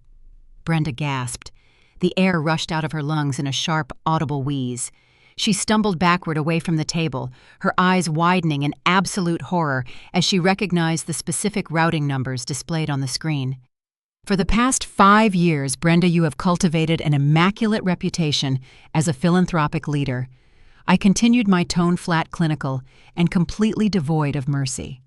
Speaker 1: Brenda gasped. The air rushed out of her lungs in a sharp, audible wheeze. She stumbled backward away from the table, her eyes widening in absolute horror as she recognized the specific routing numbers displayed on the screen. "For the past 5 years, Brenda, you have cultivated an immaculate reputation as a philanthropic leader." I continued, my tone flat, clinical, and completely devoid of mercy.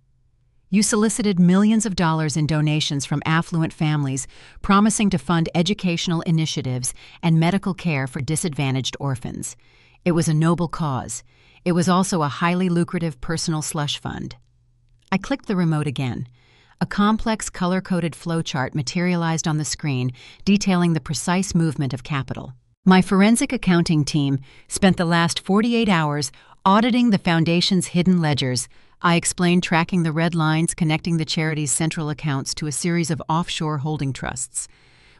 Speaker 1: "You solicited millions of dollars in donations from affluent families, promising to fund educational initiatives and medical care for disadvantaged orphans. It was a noble cause. It was also a highly lucrative personal slush fund." I clicked the remote again. A complex color-coded flowchart materialized on the screen, detailing the precise movement of capital. My forensic accounting team spent the last 48 hours auditing the foundation's hidden ledgers, I explained, tracking the red lines connecting the charity's central accounts to a series of offshore holding trusts.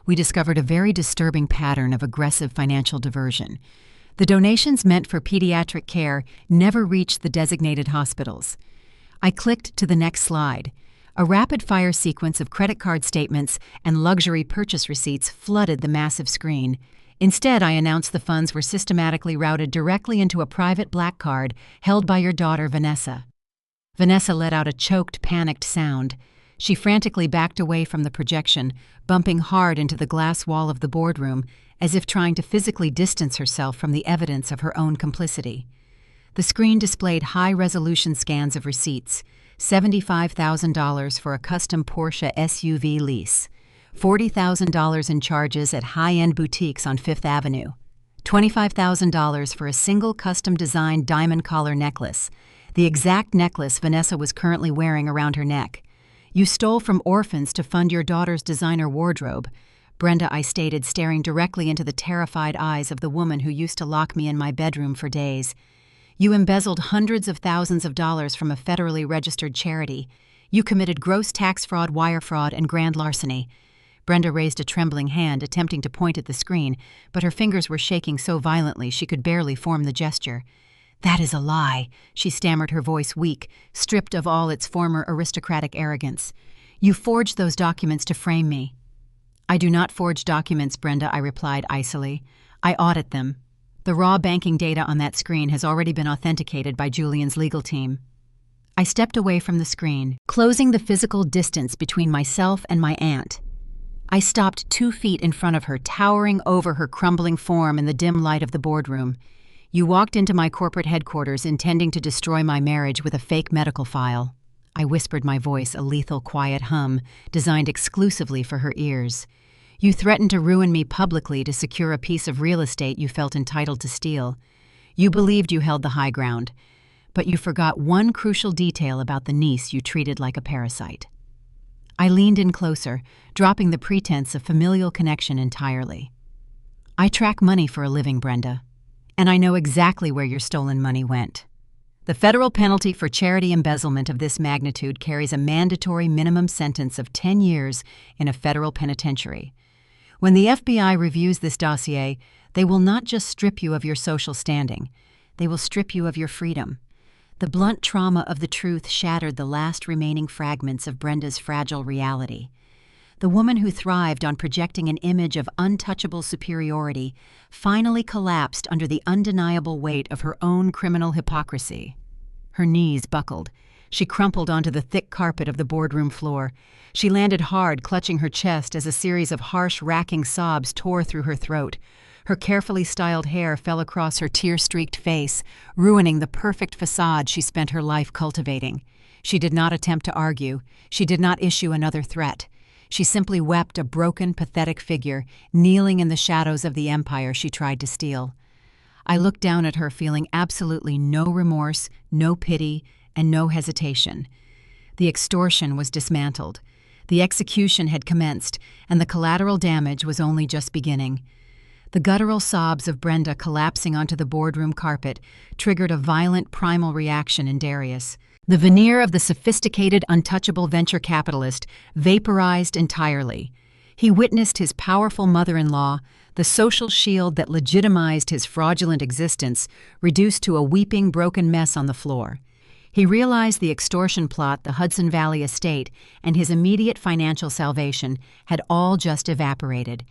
Speaker 1: We discovered a very disturbing pattern of aggressive financial diversion. The donations meant for pediatric care never reached the designated hospitals. I clicked to the next slide. A rapid-fire sequence of credit card statements and luxury purchase receipts flooded the massive screen. Instead, I announced the funds were systematically routed directly into a private black card held by your daughter, Vanessa. Vanessa let out a choked, panicked sound. She frantically backed away from the projection, bumping hard into the glass wall of the boardroom, as if trying to physically distance herself from the evidence of her own complicity. The screen displayed high-resolution scans of receipts: $75,000 for a custom Porsche SUV lease, $40,000 in charges at high-end boutiques on Fifth Avenue, $25,000 for a single custom-designed diamond collar necklace, the exact necklace Vanessa was currently wearing around her neck. "You stole from orphans to fund your daughter's designer wardrobe," Brenda, I stated, staring directly into the terrified eyes of the woman who used to lock me in my bedroom for days. "You embezzled hundreds of thousands of dollars from a federally registered charity. You committed gross tax fraud, wire fraud, and grand larceny." Brenda raised a trembling hand, attempting to point at the screen, but her fingers were shaking so violently she could barely form the gesture. "That is a lie," she stammered, her voice weak, stripped of all its former aristocratic arrogance. "You forged those documents to frame me." "I do not forge documents, Brenda," I replied icily. "I audit them. The raw banking data on that screen has already been authenticated by Julian's legal team." I stepped away from the screen, closing the physical distance between myself and my aunt. I stopped 2 feet in front of her, towering over her crumbling form in the dim light of the boardroom. You walked into my corporate headquarters intending to destroy my marriage with a fake medical file. I whispered my voice, a lethal quiet hum designed exclusively for her ears. You threatened to ruin me publicly to secure a piece of real estate you felt entitled to steal. You believed you held the high ground, but you forgot one crucial detail about the niece you treated like a parasite. I leaned in closer, dropping the pretense of familial connection entirely. I track money for a living, Brenda, and I know exactly where your stolen money went. The federal penalty for charity embezzlement of this magnitude carries a mandatory minimum sentence of 10 years in a federal penitentiary. When the FBI reviews this dossier, they will not just strip you of your social standing, they will strip you of your freedom. The blunt trauma of the truth shattered the last remaining fragments of Brenda's fragile reality. The woman who thrived on projecting an image of untouchable superiority finally collapsed under the undeniable weight of her own criminal hypocrisy. Her knees buckled. She crumpled onto the thick carpet of the boardroom floor. She landed hard, clutching her chest as a series of harsh, racking sobs tore through her throat. Her carefully styled hair fell across her tear-streaked face, ruining the perfect facade she spent her life cultivating. She did not attempt to argue. She did not issue another threat. She simply wept, a broken, pathetic figure, kneeling in the shadows of the empire she tried to steal. I looked down at her, feeling absolutely no remorse, no pity, and no hesitation. The extortion was dismantled. The execution had commenced, and the collateral damage was only just beginning. The guttural sobs of Brenda collapsing onto the boardroom carpet triggered a violent primal reaction in Darius. The veneer of the sophisticated, untouchable venture capitalist vaporized entirely. He witnessed his powerful mother-in-law, the social shield that legitimized his fraudulent existence, reduced to a weeping, broken mess on the floor. He realized the extortion plot, the Hudson Valley estate, and his immediate financial salvation had all just evaporated.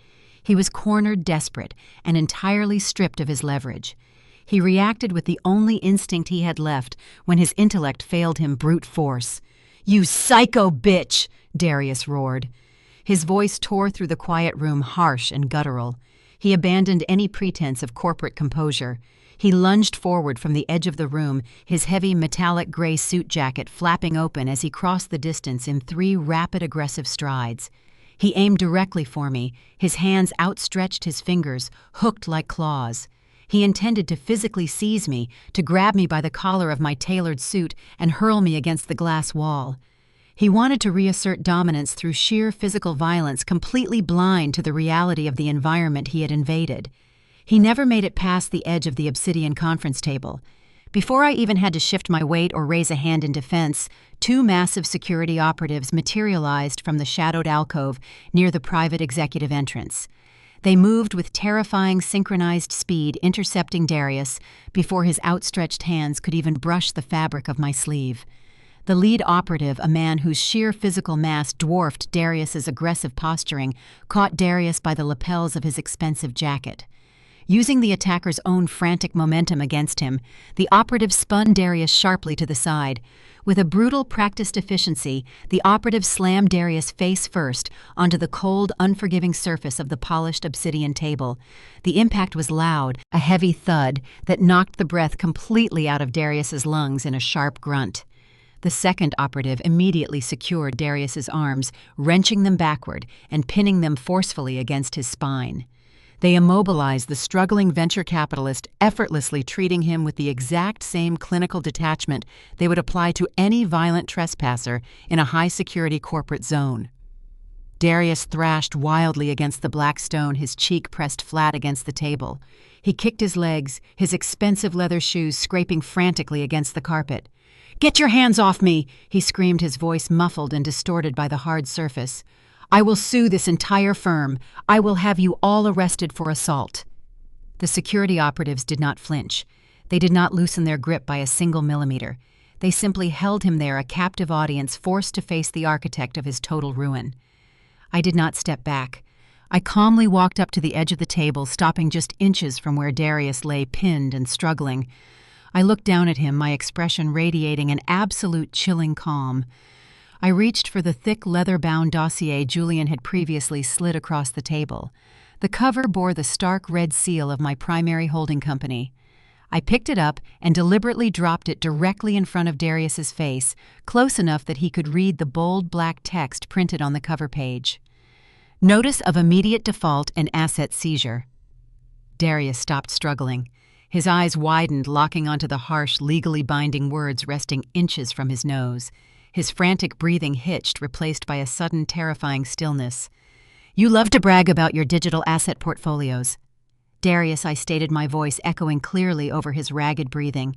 Speaker 1: He was cornered, desperate, and entirely stripped of his leverage. He reacted with the only instinct he had left when his intellect failed him brute force. "You psycho bitch!" Darius roared. His voice tore through the quiet room, harsh and guttural. He abandoned any pretense of corporate composure. He lunged forward from the edge of the room, his heavy metallic gray suit jacket flapping open as he crossed the distance in 3 rapid, aggressive strides. He aimed directly for me, his hands outstretched, his fingers hooked like claws. He intended to physically seize me, to grab me by the collar of my tailored suit and hurl me against the glass wall. He wanted to reassert dominance through sheer physical violence, completely blind to the reality of the environment he had invaded. He never made it past the edge of the obsidian conference table. Before I even had to shift my weight or raise a hand in defense, 2 massive security operatives materialized from the shadowed alcove near the private executive entrance. They moved with terrifying synchronized speed, intercepting Darius before his outstretched hands could even brush the fabric of my sleeve. The lead operative, a man whose sheer physical mass dwarfed Darius's aggressive posturing, caught Darius by the lapels of his expensive jacket. Using the attacker's own frantic momentum against him, the operative spun Darius sharply to the side. With a brutal, practiced efficiency, the operative slammed Darius face first onto the cold, unforgiving surface of the polished obsidian table. The impact was loud, a heavy thud that knocked the breath completely out of Darius's lungs in a sharp grunt. The second operative immediately secured Darius's arms, wrenching them backward and pinning them forcefully against his spine. They immobilized the struggling venture capitalist, effortlessly treating him with the exact same clinical detachment they would apply to any violent trespasser in a high-security corporate zone. Darius thrashed wildly against the black stone, his cheek pressed flat against the table. He kicked his legs, his expensive leather shoes scraping frantically against the carpet. "Get your hands off me!" he screamed, his voice muffled and distorted by the hard surface. "I will sue this entire firm. I will have you all arrested for assault." The security operatives did not flinch. They did not loosen their grip by a single millimeter. They simply held him there, a captive audience forced to face the architect of his total ruin. I did not step back. I calmly walked up to the edge of the table, stopping just inches from where Darius lay pinned and struggling. I looked down at him, my expression radiating an absolute chilling calm. I reached for the thick leather-bound dossier Julian had previously slid across the table. The cover bore the stark red seal of my primary holding company. I picked it up and deliberately dropped it directly in front of Darius's face, close enough that he could read the bold black text printed on the cover page. Notice of immediate default and asset seizure. Darius stopped struggling. His eyes widened, locking onto the harsh, legally binding words resting inches from his nose. His frantic breathing hitched, replaced by a sudden, terrifying stillness. "You love to brag about your digital asset portfolios." "Darius," I stated, my voice echoing clearly over his ragged breathing.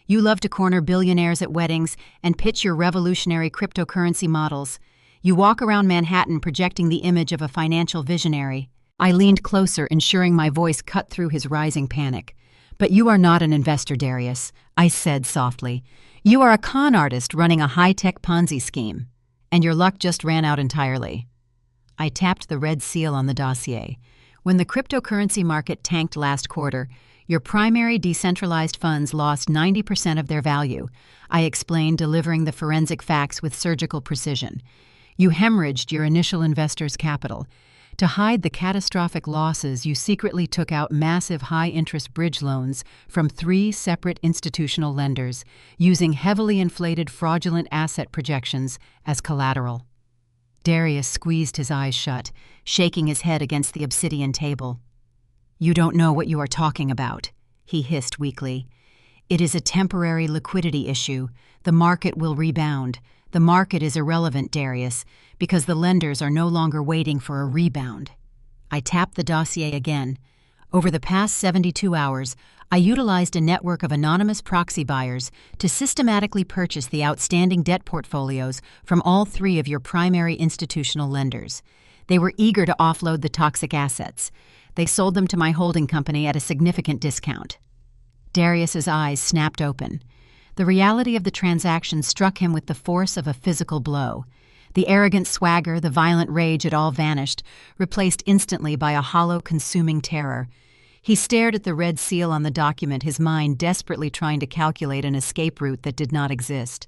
Speaker 1: "You love to corner billionaires at weddings and pitch your revolutionary cryptocurrency models. You walk around Manhattan projecting the image of a financial visionary." I leaned closer, ensuring my voice cut through his rising panic. "But you are not an investor, Darius," I said softly. "You are a con artist running a high-tech Ponzi scheme. And your luck just ran out entirely." I tapped the red seal on the dossier. "When the cryptocurrency market tanked last quarter, your primary decentralized funds lost 90% of their value," I explained, delivering the forensic facts with surgical precision. "You hemorrhaged your initial investors' capital. To hide the catastrophic losses, you secretly took out massive high-interest bridge loans from 3 separate institutional lenders, using heavily inflated fraudulent asset projections as collateral." Darius squeezed his eyes shut, shaking his head against the obsidian table. "You don't know what you are talking about," he hissed weakly. "It is a temporary liquidity issue. The market will rebound. The market is irrelevant, Darius, because the lenders are no longer waiting for a rebound." I tapped the dossier again. "Over the past 72 hours, I utilized a network of anonymous proxy buyers to systematically purchase the outstanding debt portfolios from all 3 of your primary institutional lenders. They were eager to offload the toxic assets. They sold them to my holding company at a significant discount." Darius's eyes snapped open. The reality of the transaction struck him with the force of a physical blow. The arrogant swagger, the violent rage had all vanished, replaced instantly by a hollow, consuming terror. He stared at the red seal on the document, his mind desperately trying to calculate an escape route that did not exist.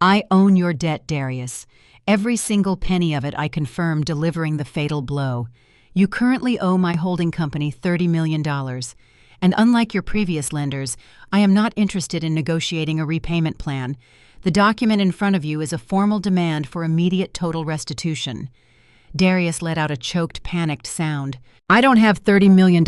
Speaker 1: "I own your debt, Darius. Every single penny of it, I confirm, delivering the fatal blow. You currently owe my holding company $30 million. And unlike your previous lenders, I am not interested in negotiating a repayment plan. The document in front of you is a formal demand for immediate total restitution." Darius let out a choked, panicked sound. "I don't have $30 million,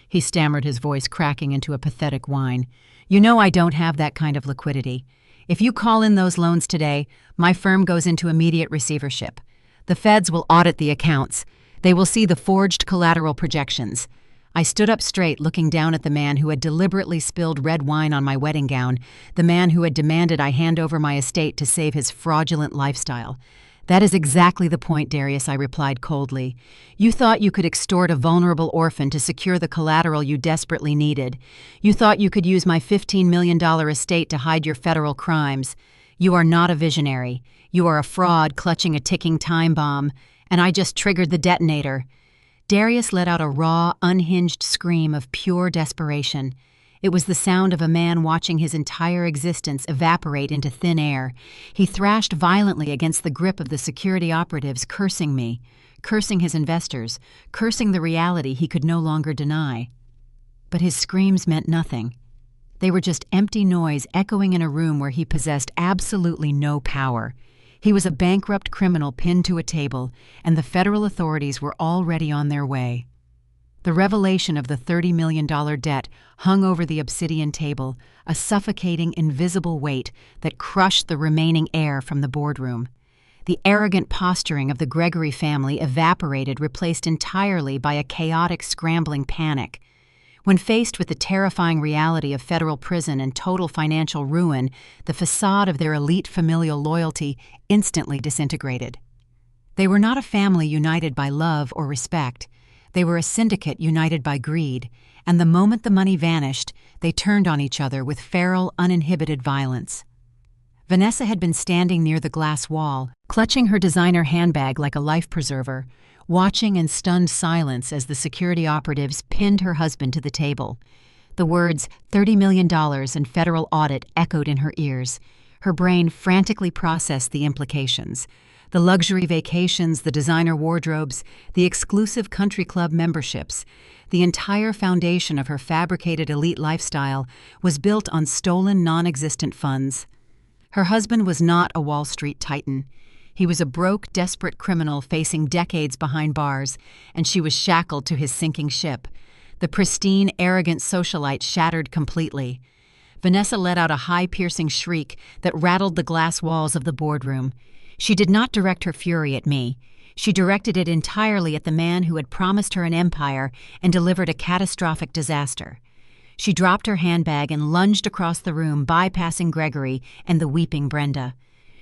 Speaker 1: he stammered, his voice cracking into a pathetic whine. "You know I don't have that kind of liquidity. If you call in those loans today, my firm goes into immediate receivership. The feds will audit the accounts. They will see the forged collateral projections." I stood up straight, looking down at the man who had deliberately spilled red wine on my wedding gown, the man who had demanded I hand over my estate to save his fraudulent lifestyle. "That is exactly the point, Darius," I replied coldly. "You thought you could extort a vulnerable orphan to secure the collateral you desperately needed. You thought you could use my $15 million estate to hide your federal crimes. You are not a visionary. You are a fraud clutching a ticking time bomb, and I just triggered the detonator." Darius let out a raw, unhinged scream of pure desperation. It was the sound of a man watching his entire existence evaporate into thin air. He thrashed violently against the grip of the security operatives, cursing me, cursing his investors, cursing the reality he could no longer deny. But his screams meant nothing. They were just empty noise echoing in a room where he possessed absolutely no power. He was a bankrupt criminal pinned to a table, and the federal authorities were already on their way. The revelation of the $30 million debt hung over the obsidian table, a suffocating, invisible weight that crushed the remaining air from the boardroom. The arrogant posturing of the Gregory family evaporated, replaced entirely by a chaotic, scrambling panic. When faced with the terrifying reality of federal prison and total financial ruin, the facade of their elite familial loyalty instantly disintegrated. They were not a family united by love or respect. They were a syndicate united by greed, and the moment the money vanished, they turned on each other with feral, uninhibited violence. Vanessa had been standing near the glass wall, clutching her designer handbag like a life preserver, watching in stunned silence as the security operatives pinned her husband to the table. The words $30 million and federal audit echoed in her ears. Her brain frantically processed the implications. The luxury vacations, the designer wardrobes, the exclusive country club memberships, the entire foundation of her fabricated elite lifestyle was built on stolen, non-existent funds. Her husband was not a Wall Street titan. He was a broke, desperate criminal facing decades behind bars, and she was shackled to his sinking ship. The pristine, arrogant socialite shattered completely. Vanessa let out a high, piercing shriek that rattled the glass walls of the boardroom. She did not direct her fury at me. She directed it entirely at the man who had promised her an empire and delivered a catastrophic disaster. She dropped her handbag and lunged across the room, bypassing Gregory and the weeping Brenda.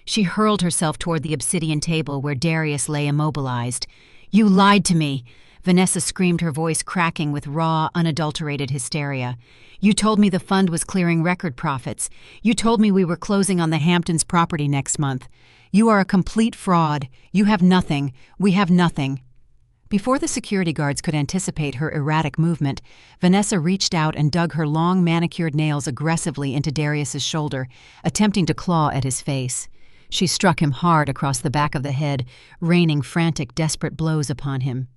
Speaker 1: She hurled herself toward the obsidian table where Darius lay immobilized. "You lied to me!" Vanessa screamed, her voice cracking with raw, unadulterated hysteria. "You told me the fund was clearing record profits. You told me we were closing on the Hamptons property next month. You are a complete fraud. You have nothing. We have nothing." Before the security guards could anticipate her erratic movement, Vanessa reached out and dug her long, manicured nails aggressively into Darius's shoulder, attempting to claw at his face. She struck him hard across the back of the head, raining frantic, desperate blows upon him.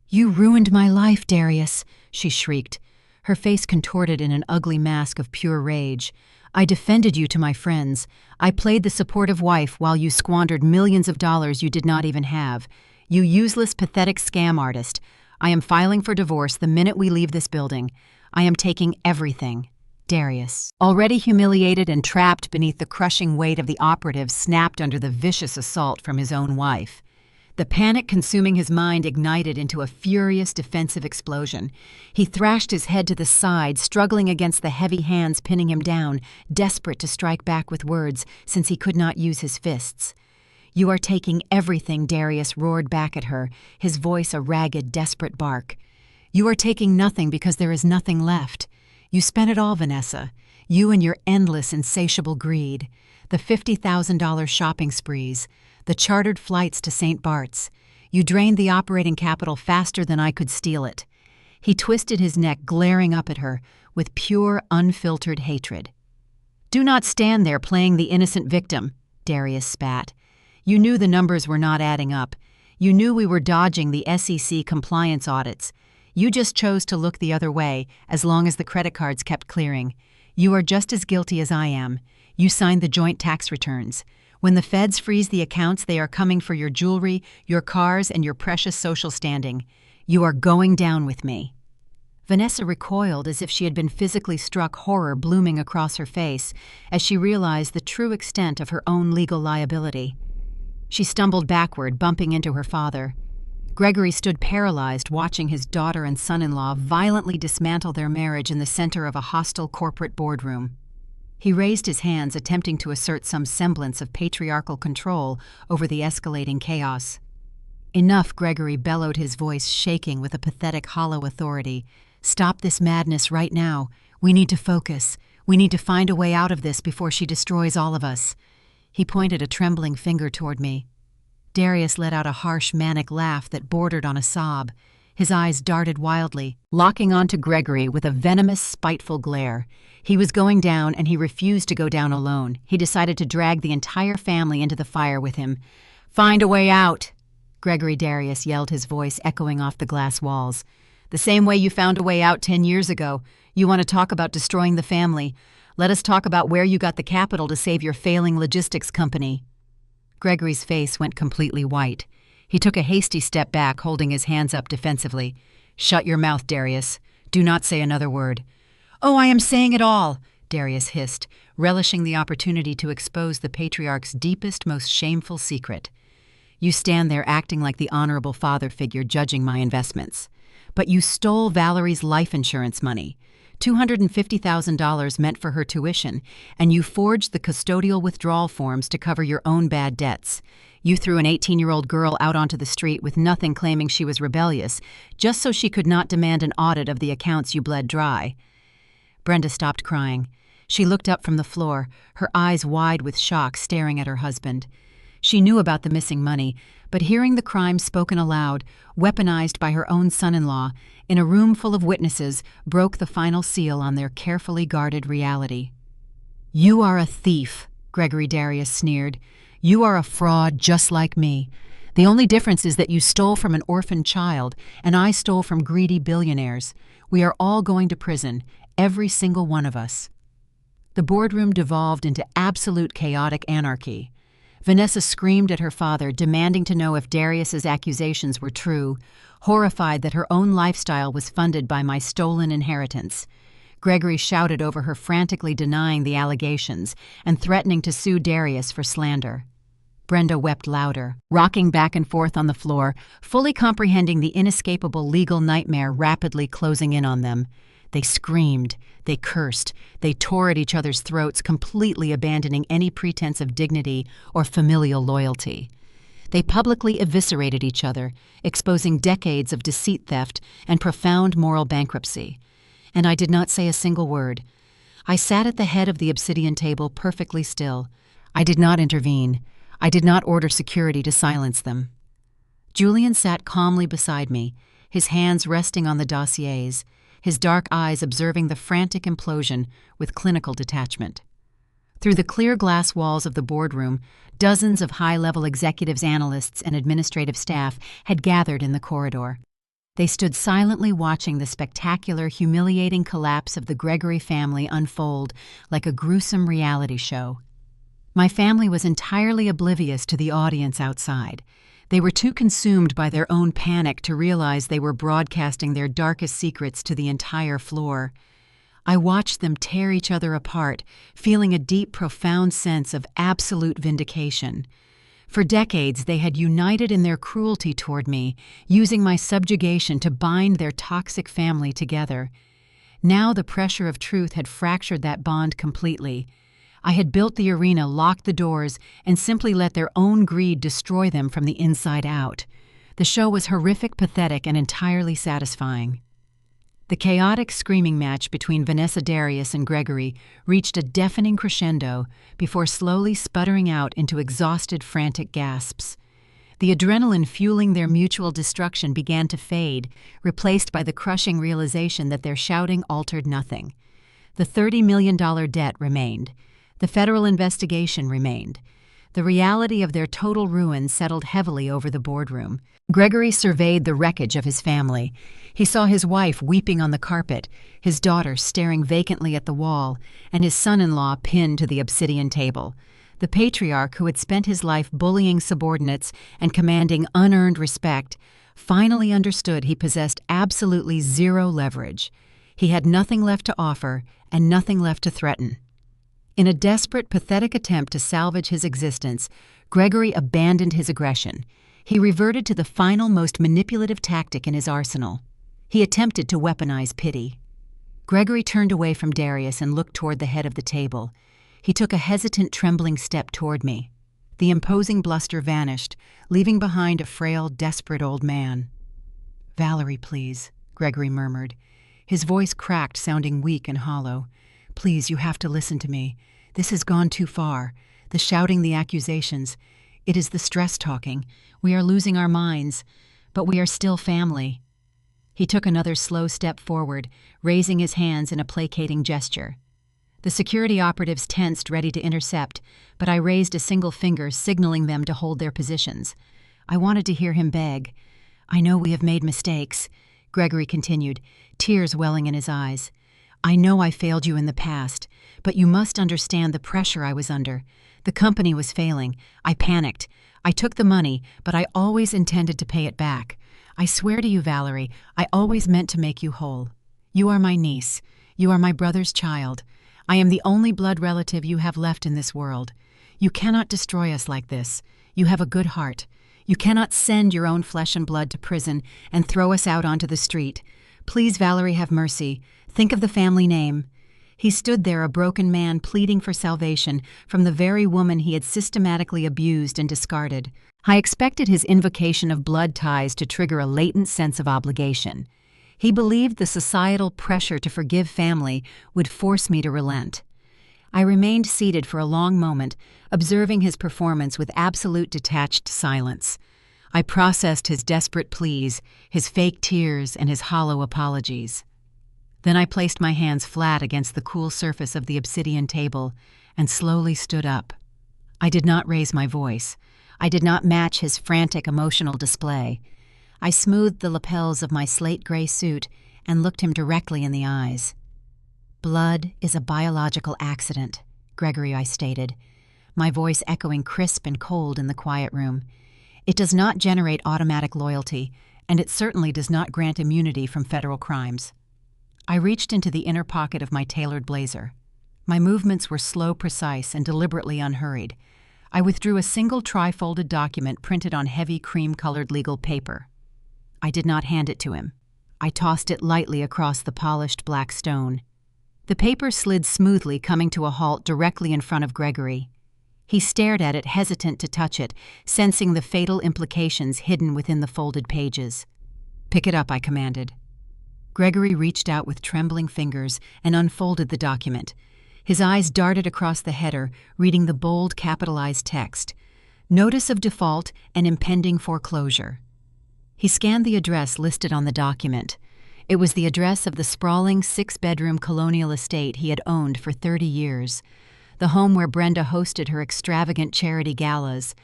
Speaker 1: "You ruined my life, Darius," she shrieked, her face contorted in an ugly mask of pure rage. "I defended you to my friends. I played the supportive wife while you squandered millions of dollars you did not even have. You useless, pathetic scam artist. I am filing for divorce the minute we leave this building. I am taking everything." Darius, already humiliated and trapped beneath the crushing weight of the operative, snapped under the vicious assault from his own wife. The panic consuming his mind ignited into a furious defensive explosion. He thrashed his head to the side, struggling against the heavy hands pinning him down, desperate to strike back with words since he could not use his fists. "You are taking everything," Darius roared back at her, his voice a ragged, desperate bark. "You are taking nothing because there is nothing left. You spent it all, Vanessa. You and your endless, insatiable greed. The $50,000 shopping sprees, the chartered flights to St. Bart's. You drained the operating capital faster than I could steal it." He twisted his neck, glaring up at her with pure, unfiltered hatred. "Do not stand there playing the innocent victim," Darius spat. "You knew the numbers were not adding up. You knew we were dodging the SEC compliance audits. You just chose to look the other way as long as the credit cards kept clearing. You are just as guilty as I am. You signed the joint tax returns. When the feds freeze the accounts, they are coming for your jewelry, your cars, and your precious social standing. You are going down with me." Vanessa recoiled as if she had been physically struck, horror blooming across her face as she realized the true extent of her own legal liability. She stumbled backward, bumping into her father. Gregory stood paralyzed, watching his daughter and son-in-law violently dismantle their marriage in the center of a hostile corporate boardroom. He raised his hands, attempting to assert some semblance of patriarchal control over the escalating chaos. "Enough," Gregory bellowed, his voice shaking with a pathetic, hollow authority. "Stop this madness right now. We need to focus. We need to find a way out of this before she destroys all of us." He pointed a trembling finger toward me. Darius let out a harsh, manic laugh that bordered on a sob. His eyes darted wildly, locking onto Gregory with a venomous, spiteful glare. He was going down, and he refused to go down alone. He decided to drag the entire family into the fire with him. "Find a way out!" Gregory Darius yelled, his voice echoing off the glass walls. "The same way you found a way out 10 years ago. You want to talk about destroying the family? Let us talk about where you got the capital to save your failing logistics company." Gregory's face went completely white. He took a hasty step back, holding his hands up defensively. "Shut your mouth, Darius. Do not say another word." "Oh, I am saying it all," Darius hissed, relishing the opportunity to expose the patriarch's deepest, most shameful secret. "You stand there acting like the honorable father figure judging my investments. But you stole Valerie's life insurance money. $250,000 meant for her tuition, and you forged the custodial withdrawal forms to cover your own bad debts. You threw an 18-year-old girl out onto the street with nothing, claiming she was rebellious, just so she could not demand an audit of the accounts you bled dry." Brenda stopped crying. She looked up from the floor, her eyes wide with shock, staring at her husband. She knew about the missing money, but hearing the crime spoken aloud, weaponized by her own son-in-law, in a room full of witnesses, broke the final seal on their carefully guarded reality. "You are a thief," Gregory Darius sneered. You are a fraud just like me. The only difference is that you stole from an orphaned child, and I stole from greedy billionaires. We are all going to prison, every single one of us." The boardroom devolved into absolute chaotic anarchy. Vanessa screamed at her father, demanding to know if Darius's accusations were true, horrified that her own lifestyle was funded by my stolen inheritance. Gregory shouted over her, frantically denying the allegations and threatening to sue Darius for slander. Brenda wept louder, rocking back and forth on the floor, fully comprehending the inescapable legal nightmare rapidly closing in on them. They screamed, they cursed, they tore at each other's throats, completely abandoning any pretense of dignity or familial loyalty. They publicly eviscerated each other, exposing decades of deceit, theft, and profound moral bankruptcy. And I did not say a single word. I sat at the head of the obsidian table perfectly still. I did not intervene. I did not order security to silence them. Julian sat calmly beside me, his hands resting on the dossiers, his dark eyes observing the frantic implosion with clinical detachment. Through the clear glass walls of the boardroom, dozens of high-level executives, analysts, and administrative staff had gathered in the corridor. They stood silently watching the spectacular, humiliating collapse of the Gregory family unfold like a gruesome reality show. My family was entirely oblivious to the audience outside. They were too consumed by their own panic to realize they were broadcasting their darkest secrets to the entire floor. I watched them tear each other apart, feeling a deep, profound sense of absolute vindication. For decades, they had united in their cruelty toward me, using my subjugation to bind their toxic family together. Now the pressure of truth had fractured that bond completely. I had built the arena, locked the doors, and simply let their own greed destroy them from the inside out. The show was horrific, pathetic, and entirely satisfying. The chaotic screaming match between Vanessa, Darius, and Gregory reached a deafening crescendo before slowly sputtering out into exhausted, frantic gasps. The adrenaline fueling their mutual destruction began to fade, replaced by the crushing realization that their shouting altered nothing. The $30 million debt remained. The federal investigation remained. The reality of their total ruin settled heavily over the boardroom. Gregory surveyed the wreckage of his family. He saw his wife weeping on the carpet, his daughter staring vacantly at the wall, and his son-in-law pinned to the obsidian table. The patriarch, who had spent his life bullying subordinates and commanding unearned respect, finally understood he possessed absolutely zero leverage. He had nothing left to offer and nothing left to threaten. In a desperate, pathetic attempt to salvage his existence, Gregory abandoned his aggression. He reverted to the final, most manipulative tactic in his arsenal. He attempted to weaponize pity. Gregory turned away from Darius and looked toward the head of the table. He took a hesitant, trembling step toward me. The imposing bluster vanished, leaving behind a frail, desperate old man. "Valerie, please," Gregory murmured. His voice cracked, sounding weak and hollow. "Please, you have to listen to me. This has gone too far. The shouting, the accusations. It is the stress talking. We are losing our minds, but we are still family." He took another slow step forward, raising his hands in a placating gesture. The security operatives tensed, ready to intercept, but I raised a single finger, signaling them to hold their positions. I wanted to hear him beg. "I know we have made mistakes," Gregory continued, tears welling in his eyes. "I know I failed you in the past, but you must understand the pressure I was under. The company was failing. I panicked. I took the money, but I always intended to pay it back. I swear to you, Valerie, I always meant to make you whole. You are my niece. You are my brother's child. I am the only blood relative you have left in this world. You cannot destroy us like this. You have a good heart. You cannot send your own flesh and blood to prison and throw us out onto the street. Please, Valerie, have mercy. Think of the family name." He stood there, a broken man, pleading for salvation from the very woman he had systematically abused and discarded. I expected his invocation of blood ties to trigger a latent sense of obligation. He believed the societal pressure to forgive family would force me to relent. I remained seated for a long moment, observing his performance with absolute detached silence. I processed his desperate pleas, his fake tears, and his hollow apologies. Then I placed my hands flat against the cool surface of the obsidian table and slowly stood up. I did not raise my voice. I did not match his frantic emotional display. I smoothed the lapels of my slate gray suit and looked him directly in the eyes. "Blood is a biological accident," Gregory, I stated, my voice echoing crisp and cold in the quiet room. "It does not generate automatic loyalty, and it certainly does not grant immunity from federal crimes." I reached into the inner pocket of my tailored blazer. My movements were slow, precise, and deliberately unhurried. I withdrew a single tri-folded document printed on heavy cream-colored legal paper. I did not hand it to him. I tossed it lightly across the polished black stone. The paper slid smoothly, coming to a halt directly in front of Gregory. He stared at it, hesitant to touch it, sensing the fatal implications hidden within the folded pages. "Pick it up," I commanded. Gregory reached out with trembling fingers and unfolded the document. His eyes darted across the header, reading the bold, capitalized text. "Notice of default and impending foreclosure." He scanned the address listed on the document. It was the address of the sprawling 6-bedroom colonial estate he had owned for 30 years. The home where Brenda hosted her extravagant charity galas.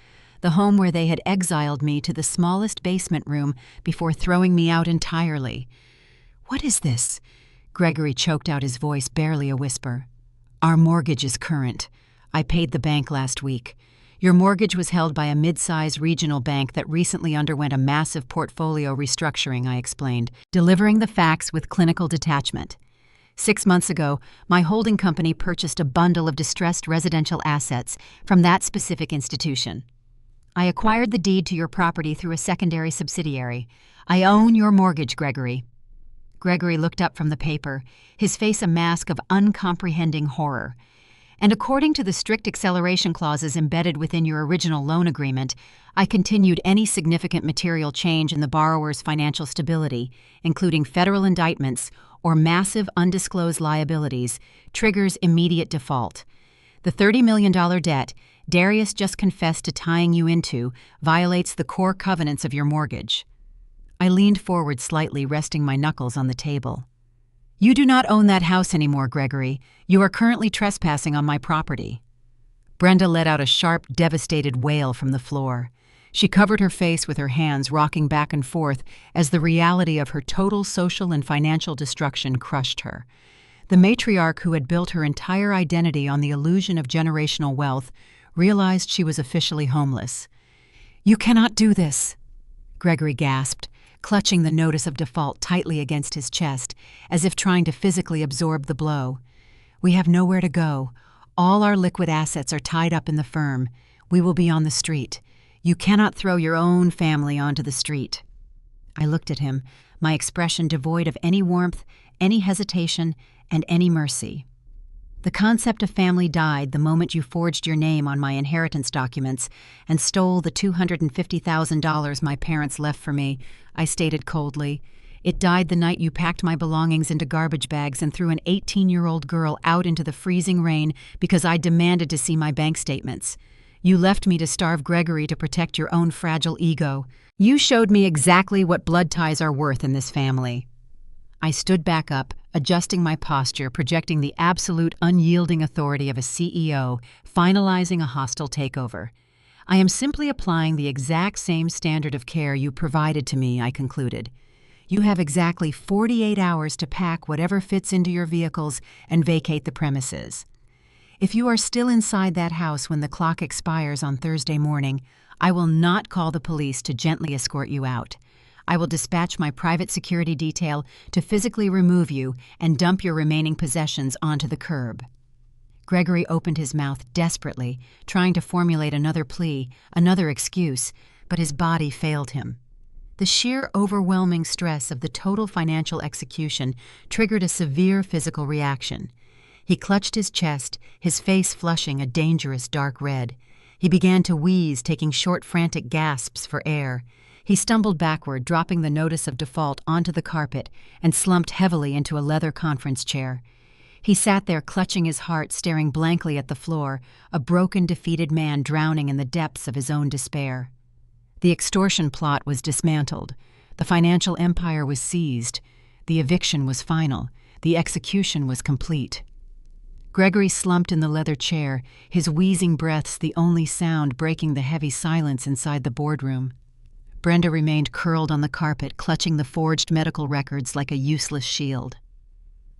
Speaker 1: The home where they had exiled me to the smallest basement room before throwing me out entirely. "What is this?" Gregory choked out, his voice barely a whisper. "Our mortgage is current. I paid the bank last week. Your mortgage was held by a mid-size regional bank that recently underwent a massive portfolio restructuring," I explained, delivering the facts with clinical detachment. "6 months ago, my holding company purchased a bundle of distressed residential assets from that specific institution. I acquired the deed to your property through a secondary subsidiary. I own your mortgage, Gregory." Gregory looked up from the paper, his face a mask of uncomprehending horror. "And according to the strict acceleration clauses embedded within your original loan agreement, I continued any significant material change in the borrower's financial stability, including federal indictments or massive undisclosed liabilities, triggers immediate default. The $30 million debt Darius just confessed to tying you into violates the core covenants of your mortgage." I leaned forward slightly, resting my knuckles on the table. "You do not own that house anymore, Gregory. You are currently trespassing on my property." Brenda let out a sharp, devastated wail from the floor. She covered her face with her hands, rocking back and forth as the reality of her total social and financial destruction crushed her. The matriarch who had built her entire identity on the illusion of generational wealth realized she was officially homeless. "You cannot do this," Gregory gasped, clutching the notice of default tightly against his chest, as if trying to physically absorb the blow. "We have nowhere to go. All our liquid assets are tied up in the firm. We will be on the street. You cannot throw your own family onto the street." I looked at him, my expression devoid of any warmth, any hesitation, and any mercy. "The concept of family died the moment you forged your name on my inheritance documents and stole the $250,000 my parents left for me," I stated coldly. "It died the night you packed my belongings into garbage bags and threw an 18-year-old girl out into the freezing rain because I demanded to see my bank statements. You left me to starve Gregory to protect your own fragile ego. You showed me exactly what blood ties are worth in this family." I stood back up, adjusting my posture, projecting the absolute unyielding authority of a CEO, finalizing a hostile takeover. "I am simply applying the exact same standard of care you provided to me," I concluded. "You have exactly 48 hours to pack whatever fits into your vehicles and vacate the premises. If you are still inside that house when the clock expires on Thursday morning, I will not call the police to gently escort you out. I will dispatch my private security detail to physically remove you and dump your remaining possessions onto the curb." Gregory opened his mouth desperately, trying to formulate another plea, another excuse, but his body failed him. The sheer overwhelming stress of the total financial execution triggered a severe physical reaction. He clutched his chest, his face flushing a dangerous dark red. He began to wheeze, taking short, frantic gasps for air. He stumbled backward, dropping the notice of default onto the carpet, and slumped heavily into a leather conference chair. He sat there, clutching his heart, staring blankly at the floor, a broken, defeated man drowning in the depths of his own despair. The extortion plot was dismantled. The financial empire was seized. The eviction was final. The execution was complete. Gregory slumped in the leather chair, his wheezing breaths the only sound breaking the heavy silence inside the boardroom. Brenda remained curled on the carpet, clutching the forged medical records like a useless shield.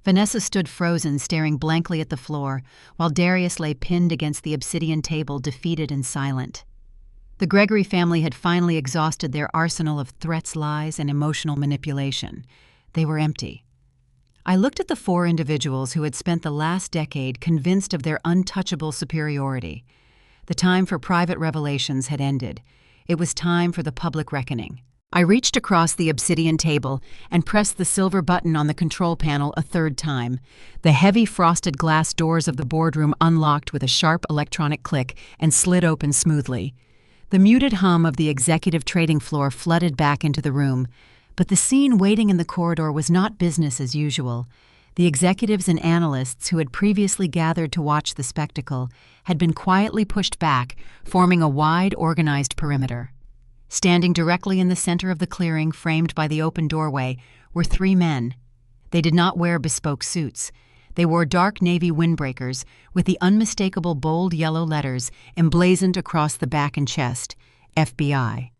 Speaker 1: Vanessa stood frozen, staring blankly at the floor, while Darius lay pinned against the obsidian table, defeated and silent. The Gregory family had finally exhausted their arsenal of threats, lies, and emotional manipulation. They were empty. I looked at the four individuals who had spent the last decade convinced of their untouchable superiority. The time for private revelations had ended. It was time for the public reckoning. I reached across the obsidian table and pressed the silver button on the control panel a third time. The heavy frosted glass doors of the boardroom unlocked with a sharp electronic click and slid open smoothly. The muted hum of the executive trading floor flooded back into the room, but the scene waiting in the corridor was not business as usual. The executives and analysts who had previously gathered to watch the spectacle had been quietly pushed back, forming a wide, organized perimeter. Standing directly in the center of the clearing, framed by the open doorway, were three men. They did not wear bespoke suits. They wore dark navy windbreakers with the unmistakable bold yellow letters emblazoned across the back and chest, FBI.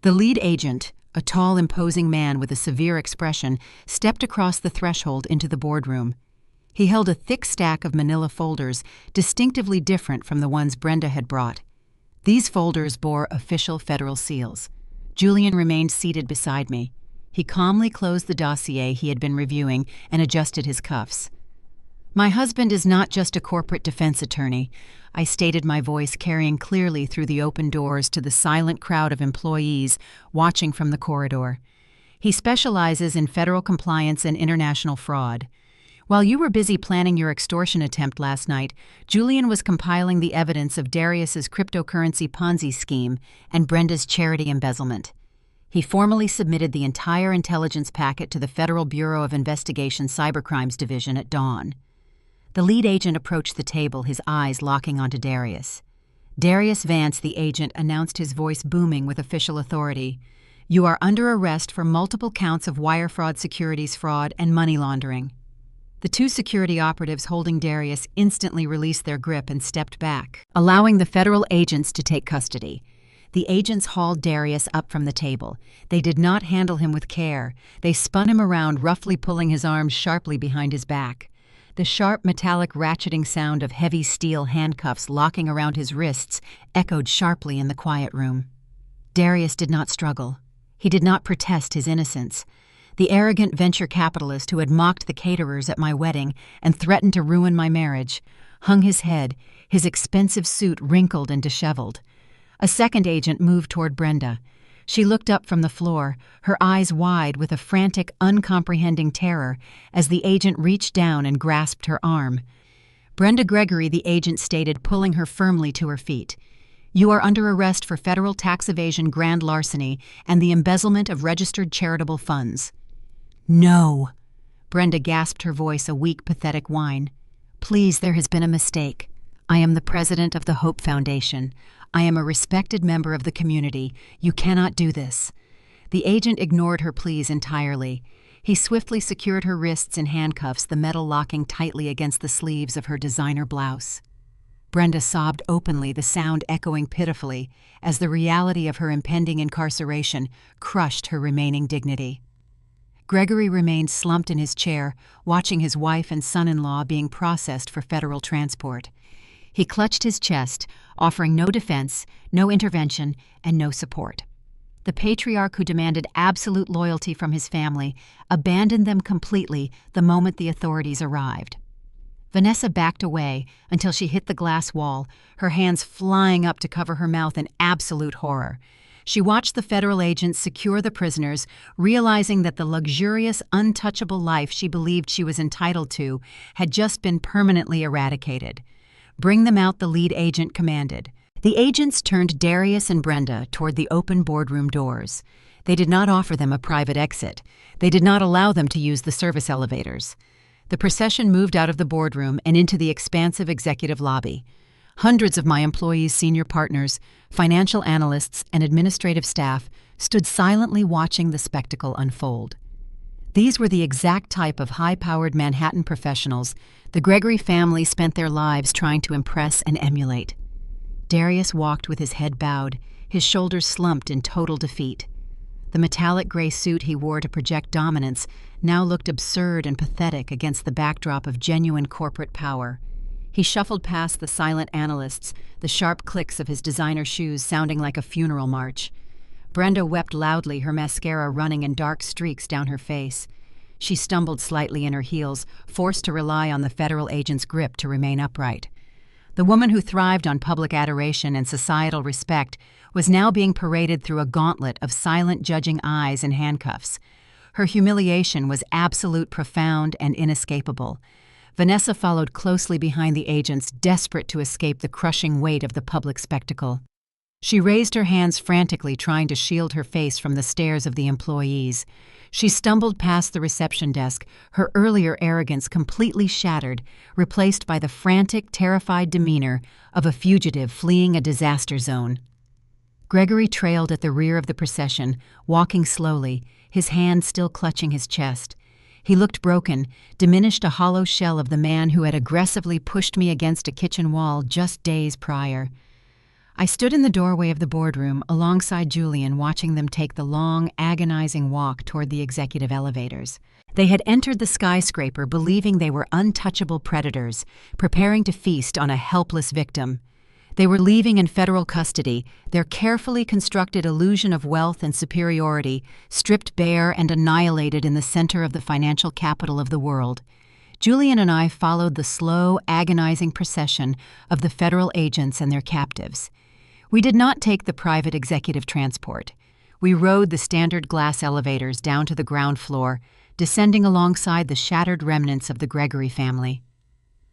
Speaker 1: The lead agent, a tall, imposing man with a severe expression, stepped across the threshold into the boardroom. He held a thick stack of manila folders, distinctively different from the ones Brenda had brought. These folders bore official federal seals. Julian remained seated beside me. He calmly closed the dossier he had been reviewing and adjusted his cuffs. "My husband is not just a corporate defense attorney," I stated, my voice carrying clearly through the open doors to the silent crowd of employees watching from the corridor. "He specializes in federal compliance and international fraud. While you were busy planning your extortion attempt last night, Julian was compiling the evidence of Darius's cryptocurrency Ponzi scheme and Brenda's charity embezzlement. He formally submitted the entire intelligence packet to the Federal Bureau of Investigation Cybercrimes Division at dawn." The lead agent approached the table, his eyes locking onto Darius. Darius Vance, the agent, announced, his voice booming with official authority. "You are under arrest for multiple counts of wire fraud, securities fraud, and money laundering." The two security operatives holding Darius instantly released their grip and stepped back, allowing the federal agents to take custody. The agents hauled Darius up from the table. They did not handle him with care. They spun him around, roughly pulling his arms sharply behind his back. The sharp, metallic ratcheting sound of heavy steel handcuffs locking around his wrists echoed sharply in the quiet room. Darius did not struggle. He did not protest his innocence. The arrogant venture capitalist who had mocked the caterers at my wedding and threatened to ruin my marriage hung his head, his expensive suit wrinkled and disheveled. A second agent moved toward Brenda. She looked up from the floor, her eyes wide with a frantic, uncomprehending terror as the agent reached down and grasped her arm. "Brenda Gregory," the agent stated, pulling her firmly to her feet. "You are under arrest for federal tax evasion, grand larceny, and the embezzlement of registered charitable funds." "No!" Brenda gasped, her voice a weak, pathetic whine. "Please, there has been a mistake. I am the president of the Hope Foundation. I am a respected member of the community. You cannot do this." The agent ignored her pleas entirely. He swiftly secured her wrists in handcuffs, the metal locking tightly against the sleeves of her designer blouse. Brenda sobbed openly, the sound echoing pitifully as the reality of her impending incarceration crushed her remaining dignity. Gregory remained slumped in his chair, watching his wife and son-in-law being processed for federal transport. He clutched his chest, offering no defense, no intervention, and no support. The patriarch who demanded absolute loyalty from his family abandoned them completely the moment the authorities arrived. Vanessa backed away until she hit the glass wall, her hands flying up to cover her mouth in absolute horror. She watched the federal agents secure the prisoners, realizing that the luxurious, untouchable life she believed she was entitled to had just been permanently eradicated. "Bring them out," the lead agent commanded. The agents turned Darius and Brenda toward the open boardroom doors. They did not offer them a private exit. They did not allow them to use the service elevators. The procession moved out of the boardroom and into the expansive executive lobby. Hundreds of my employees, senior partners, financial analysts, and administrative staff stood silently watching the spectacle unfold. These were the exact type of high-powered Manhattan professionals the Gregory family spent their lives trying to impress and emulate. Darius walked with his head bowed, his shoulders slumped in total defeat. The metallic gray suit he wore to project dominance now looked absurd and pathetic against the backdrop of genuine corporate power. He shuffled past the silent analysts, the sharp clicks of his designer shoes sounding like a funeral march. Brenda wept loudly, her mascara running in dark streaks down her face. She stumbled slightly in her heels, forced to rely on the federal agent's grip to remain upright. The woman who thrived on public adoration and societal respect was now being paraded through a gauntlet of silent judging eyes and handcuffs. Her humiliation was absolute, profound, and inescapable. Vanessa followed closely behind the agents, desperate to escape the crushing weight of the public spectacle. She raised her hands frantically, trying to shield her face from the stares of the employees. She stumbled past the reception desk, her earlier arrogance completely shattered, replaced by the frantic, terrified demeanor of a fugitive fleeing a disaster zone. Gregory trailed at the rear of the procession, walking slowly, his hand still clutching his chest. He looked broken, diminished, a hollow shell of the man who had aggressively pushed me against a kitchen wall just days prior. I stood in the doorway of the boardroom alongside Julian, watching them take the long, agonizing walk toward the executive elevators. They had entered the skyscraper believing they were untouchable predators, preparing to feast on a helpless victim. They were leaving in federal custody, their carefully constructed illusion of wealth and superiority stripped bare and annihilated in the center of the financial capital of the world. Julian and I followed the slow, agonizing procession of the federal agents and their captives. We did not take the private executive transport. We rode the standard glass elevators down to the ground floor, descending alongside the shattered remnants of the Gregory family.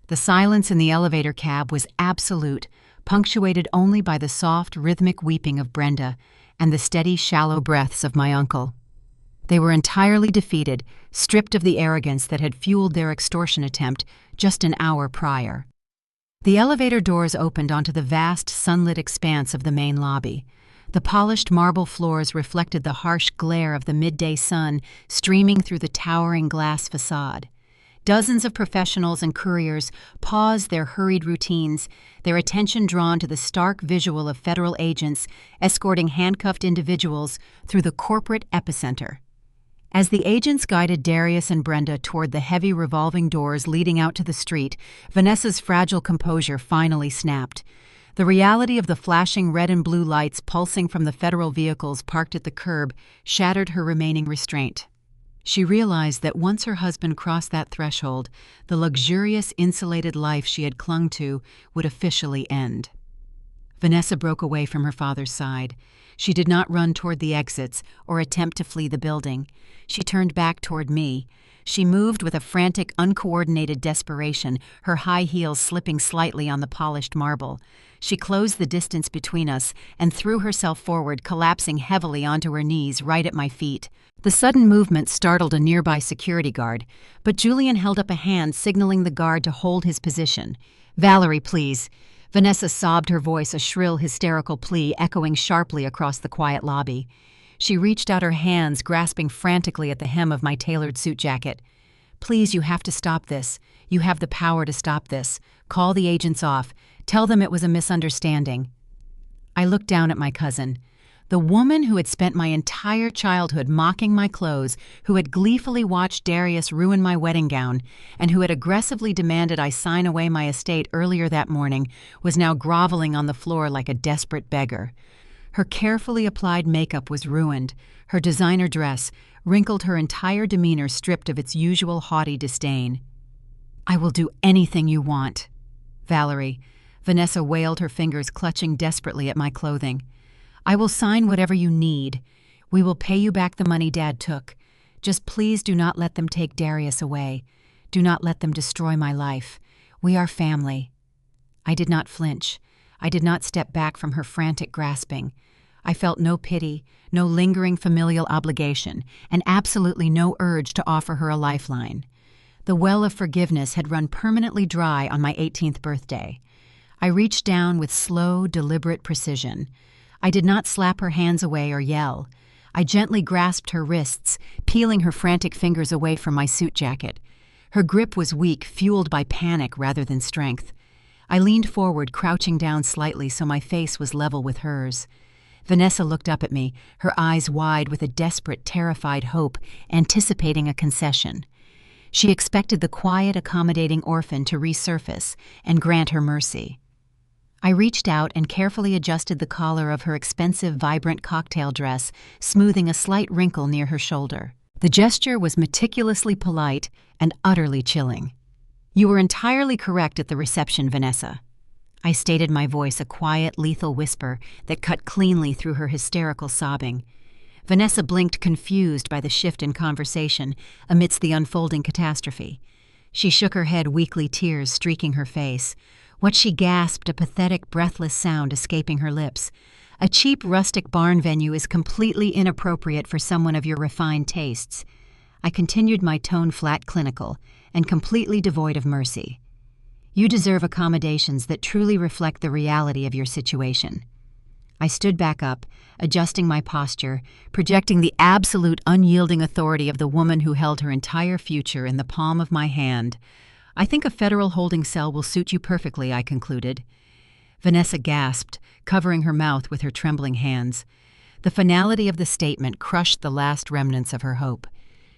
Speaker 1: The silence in the elevator cab was absolute, punctuated only by the soft, rhythmic weeping of Brenda and the steady, shallow breaths of my uncle. They were entirely defeated, stripped of the arrogance that had fueled their extortion attempt just an hour prior. The elevator doors opened onto the vast, sunlit expanse of the main lobby. The polished marble floors reflected the harsh glare of the midday sun streaming through the towering glass facade. Dozens of professionals and couriers paused their hurried routines, their attention drawn to the stark visual of federal agents escorting handcuffed individuals through the corporate epicenter. As the agents guided Darius and Brenda toward the heavy revolving doors leading out to the street, Vanessa's fragile composure finally snapped. The reality of the flashing red and blue lights pulsing from the federal vehicles parked at the curb shattered her remaining restraint. She realized that once her husband crossed that threshold, the luxurious, insulated life she had clung to would officially end. Vanessa broke away from her father's side. She did not run toward the exits or attempt to flee the building. She turned back toward me. She moved with a frantic, uncoordinated desperation, her high heels slipping slightly on the polished marble. She closed the distance between us and threw herself forward, collapsing heavily onto her knees right at my feet. The sudden movement startled a nearby security guard, but Julian held up a hand, signaling the guard to hold his position. "Valerie, please." Vanessa sobbed, her voice a shrill, hysterical plea echoing sharply across the quiet lobby. She reached out her hands, grasping frantically at the hem of my tailored suit jacket. "Please, you have to stop this. You have the power to stop this. Call the agents off. Tell them it was a misunderstanding." I looked down at my cousin. The woman who had spent my entire childhood mocking my clothes, who had gleefully watched Darius ruin my wedding gown, and who had aggressively demanded I sign away my estate earlier that morning, was now groveling on the floor like a desperate beggar. Her carefully applied makeup was ruined, her designer dress wrinkled, her entire demeanor stripped of its usual haughty disdain. "I will do anything you want." "Valerie," Vanessa wailed, her fingers clutching desperately at my clothing. "I will sign whatever you need. We will pay you back the money Dad took. Just please do not let them take Darius away. Do not let them destroy my life. We are family." I did not flinch. I did not step back from her frantic grasping. I felt no pity, no lingering familial obligation, and absolutely no urge to offer her a lifeline. The well of forgiveness had run permanently dry on my 18th birthday. I reached down with slow, deliberate precision. I did not slap her hands away or yell. I gently grasped her wrists, peeling her frantic fingers away from my suit jacket. Her grip was weak, fueled by panic rather than strength. I leaned forward, crouching down slightly so my face was level with hers. Vanessa looked up at me, her eyes wide with a desperate, terrified hope, anticipating a concession. She expected the quiet, accommodating orphan to resurface and grant her mercy. I reached out and carefully adjusted the collar of her expensive, vibrant cocktail dress, smoothing a slight wrinkle near her shoulder. The gesture was meticulously polite and utterly chilling. "You were entirely correct at the reception, Vanessa." I stated, my voice a quiet, lethal whisper that cut cleanly through her hysterical sobbing. Vanessa blinked, confused by the shift in conversation amidst the unfolding catastrophe. She shook her head, weakly, tears streaking her face. What she gasped, a pathetic, breathless sound escaping her lips. "A cheap, rustic barn venue is completely inappropriate for someone of your refined tastes." I continued, my tone flat, clinical, and completely devoid of mercy. "You deserve accommodations that truly reflect the reality of your situation." I stood back up, adjusting my posture, projecting the absolute unyielding authority of the woman who held her entire future in the palm of my hand. "I think a federal holding cell will suit you perfectly," I concluded. Vanessa gasped, covering her mouth with her trembling hands. The finality of the statement crushed the last remnants of her hope.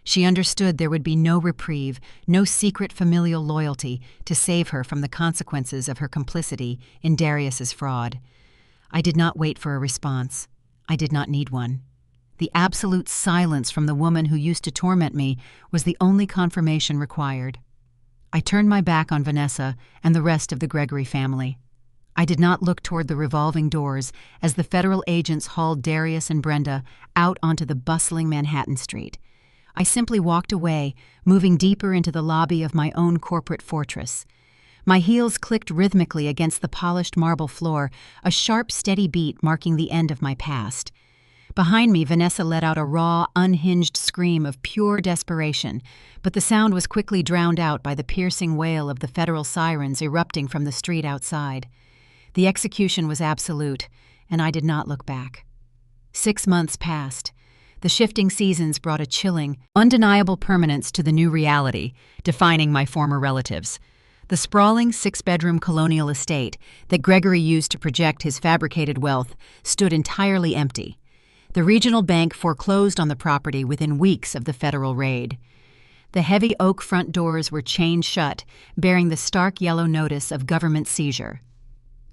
Speaker 1: She understood there would be no reprieve, no secret familial loyalty to save her from the consequences of her complicity in Darius's fraud. I did not wait for a response. I did not need one. The absolute silence from the woman who used to torment me was the only confirmation required. I turned my back on Vanessa and the rest of the Gregory family. I did not look toward the revolving doors as the federal agents hauled Darius and Brenda out onto the bustling Manhattan street. I simply walked away, moving deeper into the lobby of my own corporate fortress. My heels clicked rhythmically against the polished marble floor, a sharp, steady beat marking the end of my past. Behind me, Vanessa let out a raw, unhinged scream of pure desperation, but the sound was quickly drowned out by the piercing wail of the federal sirens erupting from the street outside. The execution was absolute, and I did not look back. 6 months passed. The shifting seasons brought a chilling, undeniable permanence to the new reality, defining my former relatives. The sprawling 6-bedroom colonial estate that Gregory used to project his fabricated wealth stood entirely empty. The regional bank foreclosed on the property within weeks of the federal raid. The heavy oak front doors were chained shut, bearing the stark yellow notice of government seizure.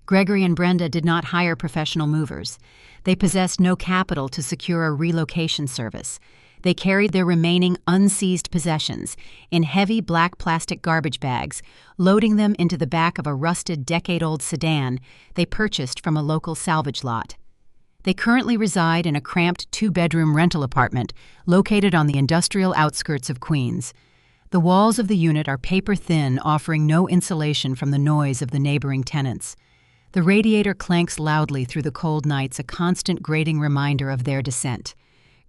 Speaker 1: Gregory and Brenda did not hire professional movers. They possessed no capital to secure a relocation service. They carried their remaining unseized possessions in heavy black plastic garbage bags, loading them into the back of a rusted decade-old sedan they purchased from a local salvage lot. They currently reside in a cramped 2-bedroom rental apartment located on the industrial outskirts of Queens. The walls of the unit are paper-thin, offering no insulation from the noise of the neighboring tenants. The radiator clanks loudly through the cold nights, a constant grating reminder of their descent.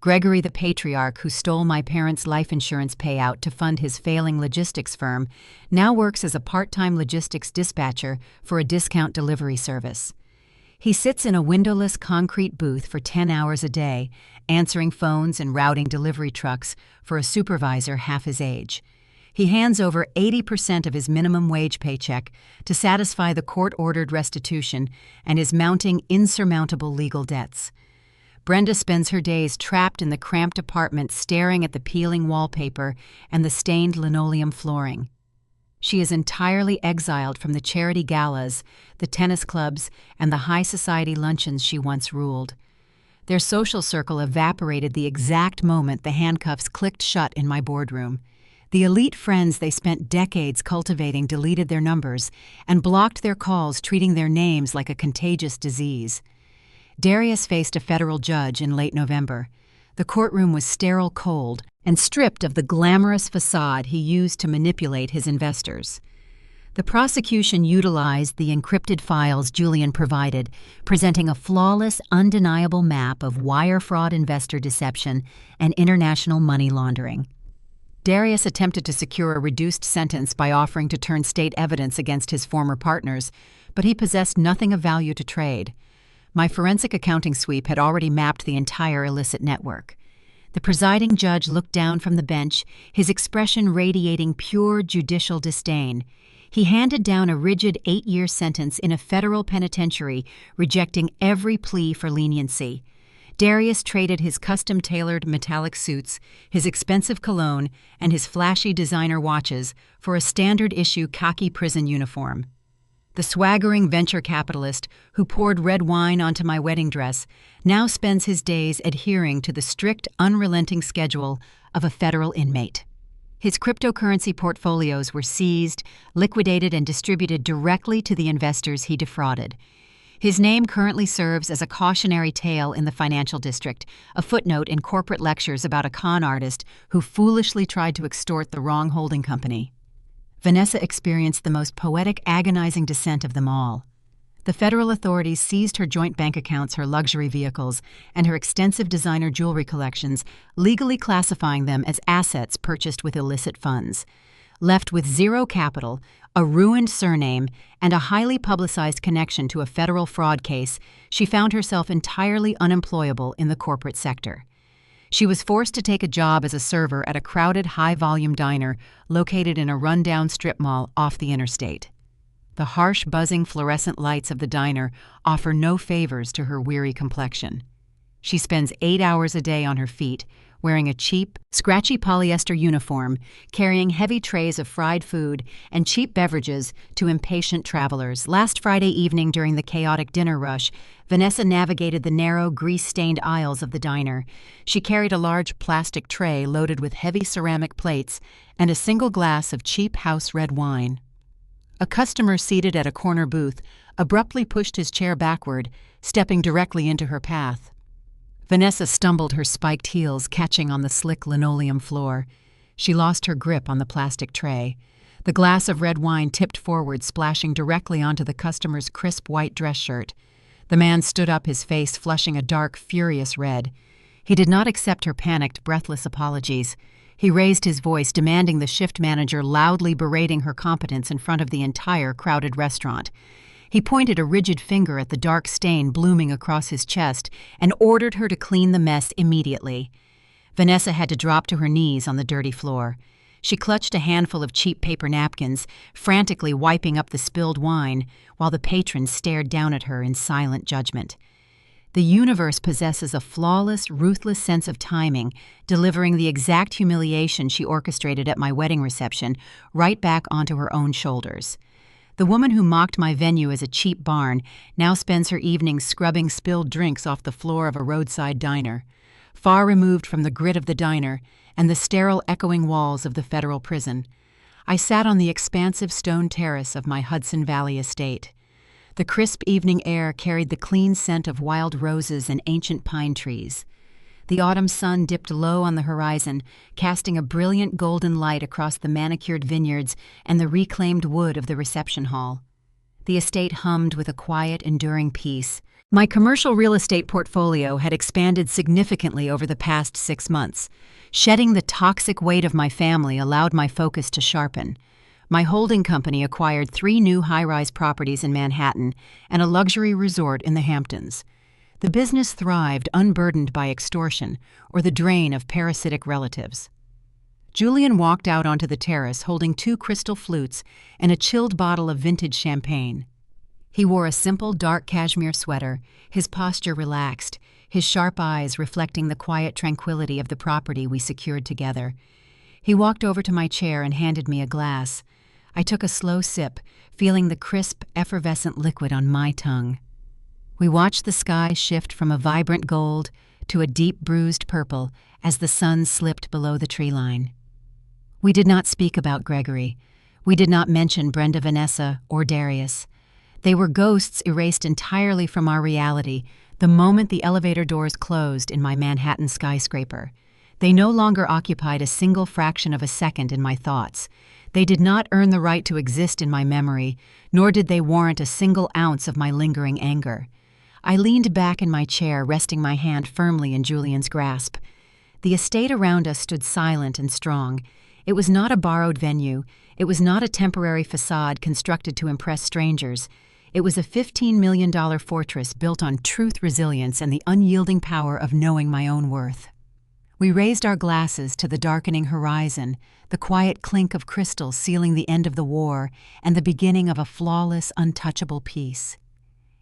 Speaker 1: Gregory, the patriarch who stole my parents' life insurance payout to fund his failing logistics firm, now works as a part-time logistics dispatcher for a discount delivery service. He sits in a windowless concrete booth for 10 hours a day, answering phones and routing delivery trucks for a supervisor half his age. He hands over 80% of his minimum wage paycheck to satisfy the court-ordered restitution and his mounting insurmountable legal debts. Brenda spends her days trapped in the cramped apartment, staring at the peeling wallpaper and the stained linoleum flooring. She is entirely exiled from the charity galas, the tennis clubs, and the high society luncheons she once ruled. Their social circle evaporated the exact moment the handcuffs clicked shut in my boardroom. The elite friends they spent decades cultivating deleted their numbers and blocked their calls, treating their names like a contagious disease. Darius faced a federal judge in late November. The courtroom was sterile cold and stripped of the glamorous facade he used to manipulate his investors. The prosecution utilized the encrypted files Julian provided, presenting a flawless, undeniable map of wire fraud, investor deception, and international money laundering. Darius attempted to secure a reduced sentence by offering to turn state evidence against his former partners, but he possessed nothing of value to trade. My forensic accounting sweep had already mapped the entire illicit network. The presiding judge looked down from the bench, his expression radiating pure judicial disdain. He handed down a rigid 8-year sentence in a federal penitentiary, rejecting every plea for leniency. Darius traded his custom-tailored metallic suits, his expensive cologne, and his flashy designer watches for a standard-issue khaki prison uniform. The swaggering venture capitalist who poured red wine onto my wedding dress now spends his days adhering to the strict, unrelenting schedule of a federal inmate. His cryptocurrency portfolios were seized, liquidated, and distributed directly to the investors he defrauded. His name currently serves as a cautionary tale in the financial district, a footnote in corporate lectures about a con artist who foolishly tried to extort the wrong holding company. Vanessa experienced the most poetic, agonizing descent of them all. The federal authorities seized her joint bank accounts, her luxury vehicles, and her extensive designer jewelry collections, legally classifying them as assets purchased with illicit funds. Left with zero capital, a ruined surname, and a highly publicized connection to a federal fraud case, she found herself entirely unemployable in the corporate sector. She was forced to take a job as a server at a crowded, high-volume diner located in a rundown strip mall off the interstate. The harsh, buzzing fluorescent lights of the diner offer no favors to her weary complexion. She spends 8 hours a day on her feet, wearing a cheap, scratchy polyester uniform, carrying heavy trays of fried food and cheap beverages to impatient travelers. Last Friday evening, during the chaotic dinner rush, Vanessa navigated the narrow, grease-stained aisles of the diner. She carried a large plastic tray loaded with heavy ceramic plates and a single glass of cheap house red wine. A customer seated at a corner booth abruptly pushed his chair backward, stepping directly into her path. Vanessa stumbled, her spiked heels catching on the slick linoleum floor. She lost her grip on the plastic tray. The glass of red wine tipped forward, splashing directly onto the customer's crisp white dress shirt. The man stood up, his face flushing a dark, furious red. He did not accept her panicked, breathless apologies. He raised his voice, demanding the shift manager, loudly berating her competence in front of the entire crowded restaurant. He pointed a rigid finger at the dark stain blooming across his chest and ordered her to clean the mess immediately. Vanessa had to drop to her knees on the dirty floor. She clutched a handful of cheap paper napkins, frantically wiping up the spilled wine, while the patron stared down at her in silent judgment. The universe possesses a flawless, ruthless sense of timing, delivering the exact humiliation she orchestrated at my wedding reception right back onto her own shoulders. The woman who mocked my venue as a cheap barn now spends her evenings scrubbing spilled drinks off the floor of a roadside diner, far removed from the grit of the diner and the sterile, echoing walls of the federal prison. I sat on the expansive stone terrace of my Hudson Valley estate. The crisp evening air carried the clean scent of wild roses and ancient pine trees. The autumn sun dipped low on the horizon, casting a brilliant golden light across the manicured vineyards and the reclaimed wood of the reception hall. The estate hummed with a quiet, enduring peace. My commercial real estate portfolio had expanded significantly over the past 6 months. Shedding the toxic weight of my family allowed my focus to sharpen. My holding company acquired 3 new high-rise properties in Manhattan and a luxury resort in the Hamptons. The business thrived, unburdened by extortion or the drain of parasitic relatives. Julian walked out onto the terrace holding 2 crystal flutes and a chilled bottle of vintage champagne. He wore a simple, dark cashmere sweater, his posture relaxed, his sharp eyes reflecting the quiet tranquility of the property we secured together. He walked over to my chair and handed me a glass. I took a slow sip, feeling the crisp, effervescent liquid on my tongue. We watched the sky shift from a vibrant gold to a deep bruised purple as the sun slipped below the tree line. We did not speak about Gregory. We did not mention Brenda, Vanessa, or Darius. They were ghosts erased entirely from our reality the moment the elevator doors closed in my Manhattan skyscraper. They no longer occupied a single fraction of a second in my thoughts. They did not earn the right to exist in my memory, nor did they warrant a single ounce of my lingering anger. I leaned back in my chair, resting my hand firmly in Julian's grasp. The estate around us stood silent and strong. It was not a borrowed venue. It was not a temporary facade constructed to impress strangers. It was a $15 million fortress built on truth, resilience, and the unyielding power of knowing my own worth. We raised our glasses to the darkening horizon, the quiet clink of crystal sealing the end of the war and the beginning of a flawless, untouchable peace.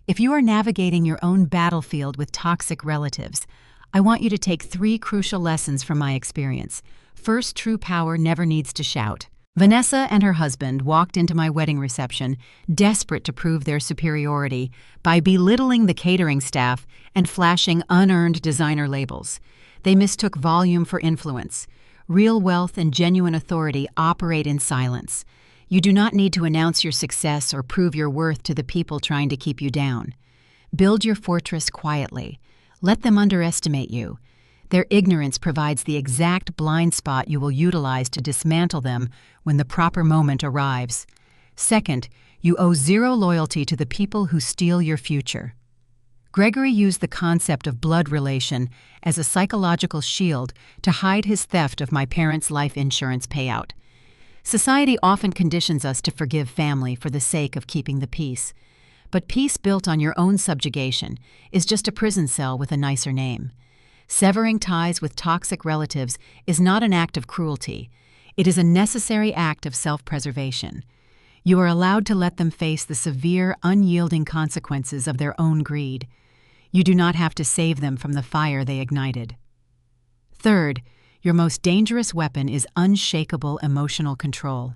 Speaker 1: If you are navigating your own battlefield with toxic relatives, I want you to take 3 crucial lessons from my experience. First, true power never needs to shout. Vanessa and her husband walked into my wedding reception, desperate to prove their superiority by belittling the catering staff and flashing unearned designer labels. They mistook volume for influence. Real wealth and genuine authority operate in silence. You do not need to announce your success or prove your worth to the people trying to keep you down. Build your fortress quietly. Let them underestimate you. Their ignorance provides the exact blind spot you will utilize to dismantle them when the proper moment arrives. Second, you owe zero loyalty to the people who steal your future. Gregory used the concept of blood relation as a psychological shield to hide his theft of my parents' life insurance payout. Society often conditions us to forgive family for the sake of keeping the peace. But peace built on your own subjugation is just a prison cell with a nicer name. Severing ties with toxic relatives is not an act of cruelty. It is a necessary act of self-preservation. You are allowed to let them face the severe, unyielding consequences of their own greed. You do not have to save them from the fire they ignited. Third, your most dangerous weapon is unshakable emotional control.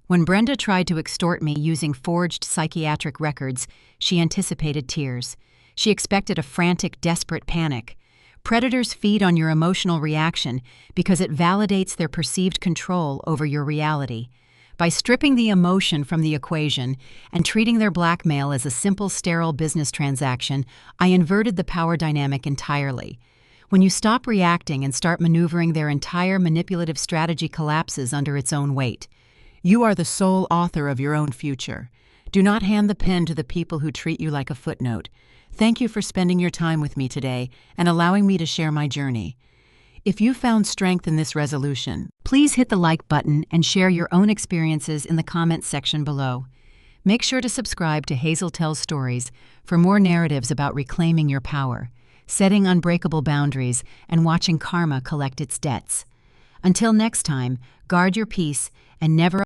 Speaker 1: When Brenda tried to extort me using forged psychiatric records, she anticipated tears. She expected a frantic, desperate panic. Predators feed on your emotional reaction because it validates their perceived control over your reality. By stripping the emotion from the equation and treating their blackmail as a simple, sterile business transaction, I inverted the power dynamic entirely. When you stop reacting and start maneuvering, their entire manipulative strategy collapses under its own weight. You are the sole author of your own future. Do not hand the pen to the people who treat you like a footnote. Thank you for spending your time with me today and allowing me to share my journey. If you found strength in this resolution, please hit the like button and share your own experiences in the comments section below. Make sure to subscribe to Hazel Tells Stories for more narratives about reclaiming your power, setting unbreakable boundaries, and watching karma collect its debts. Until next time, guard your peace and never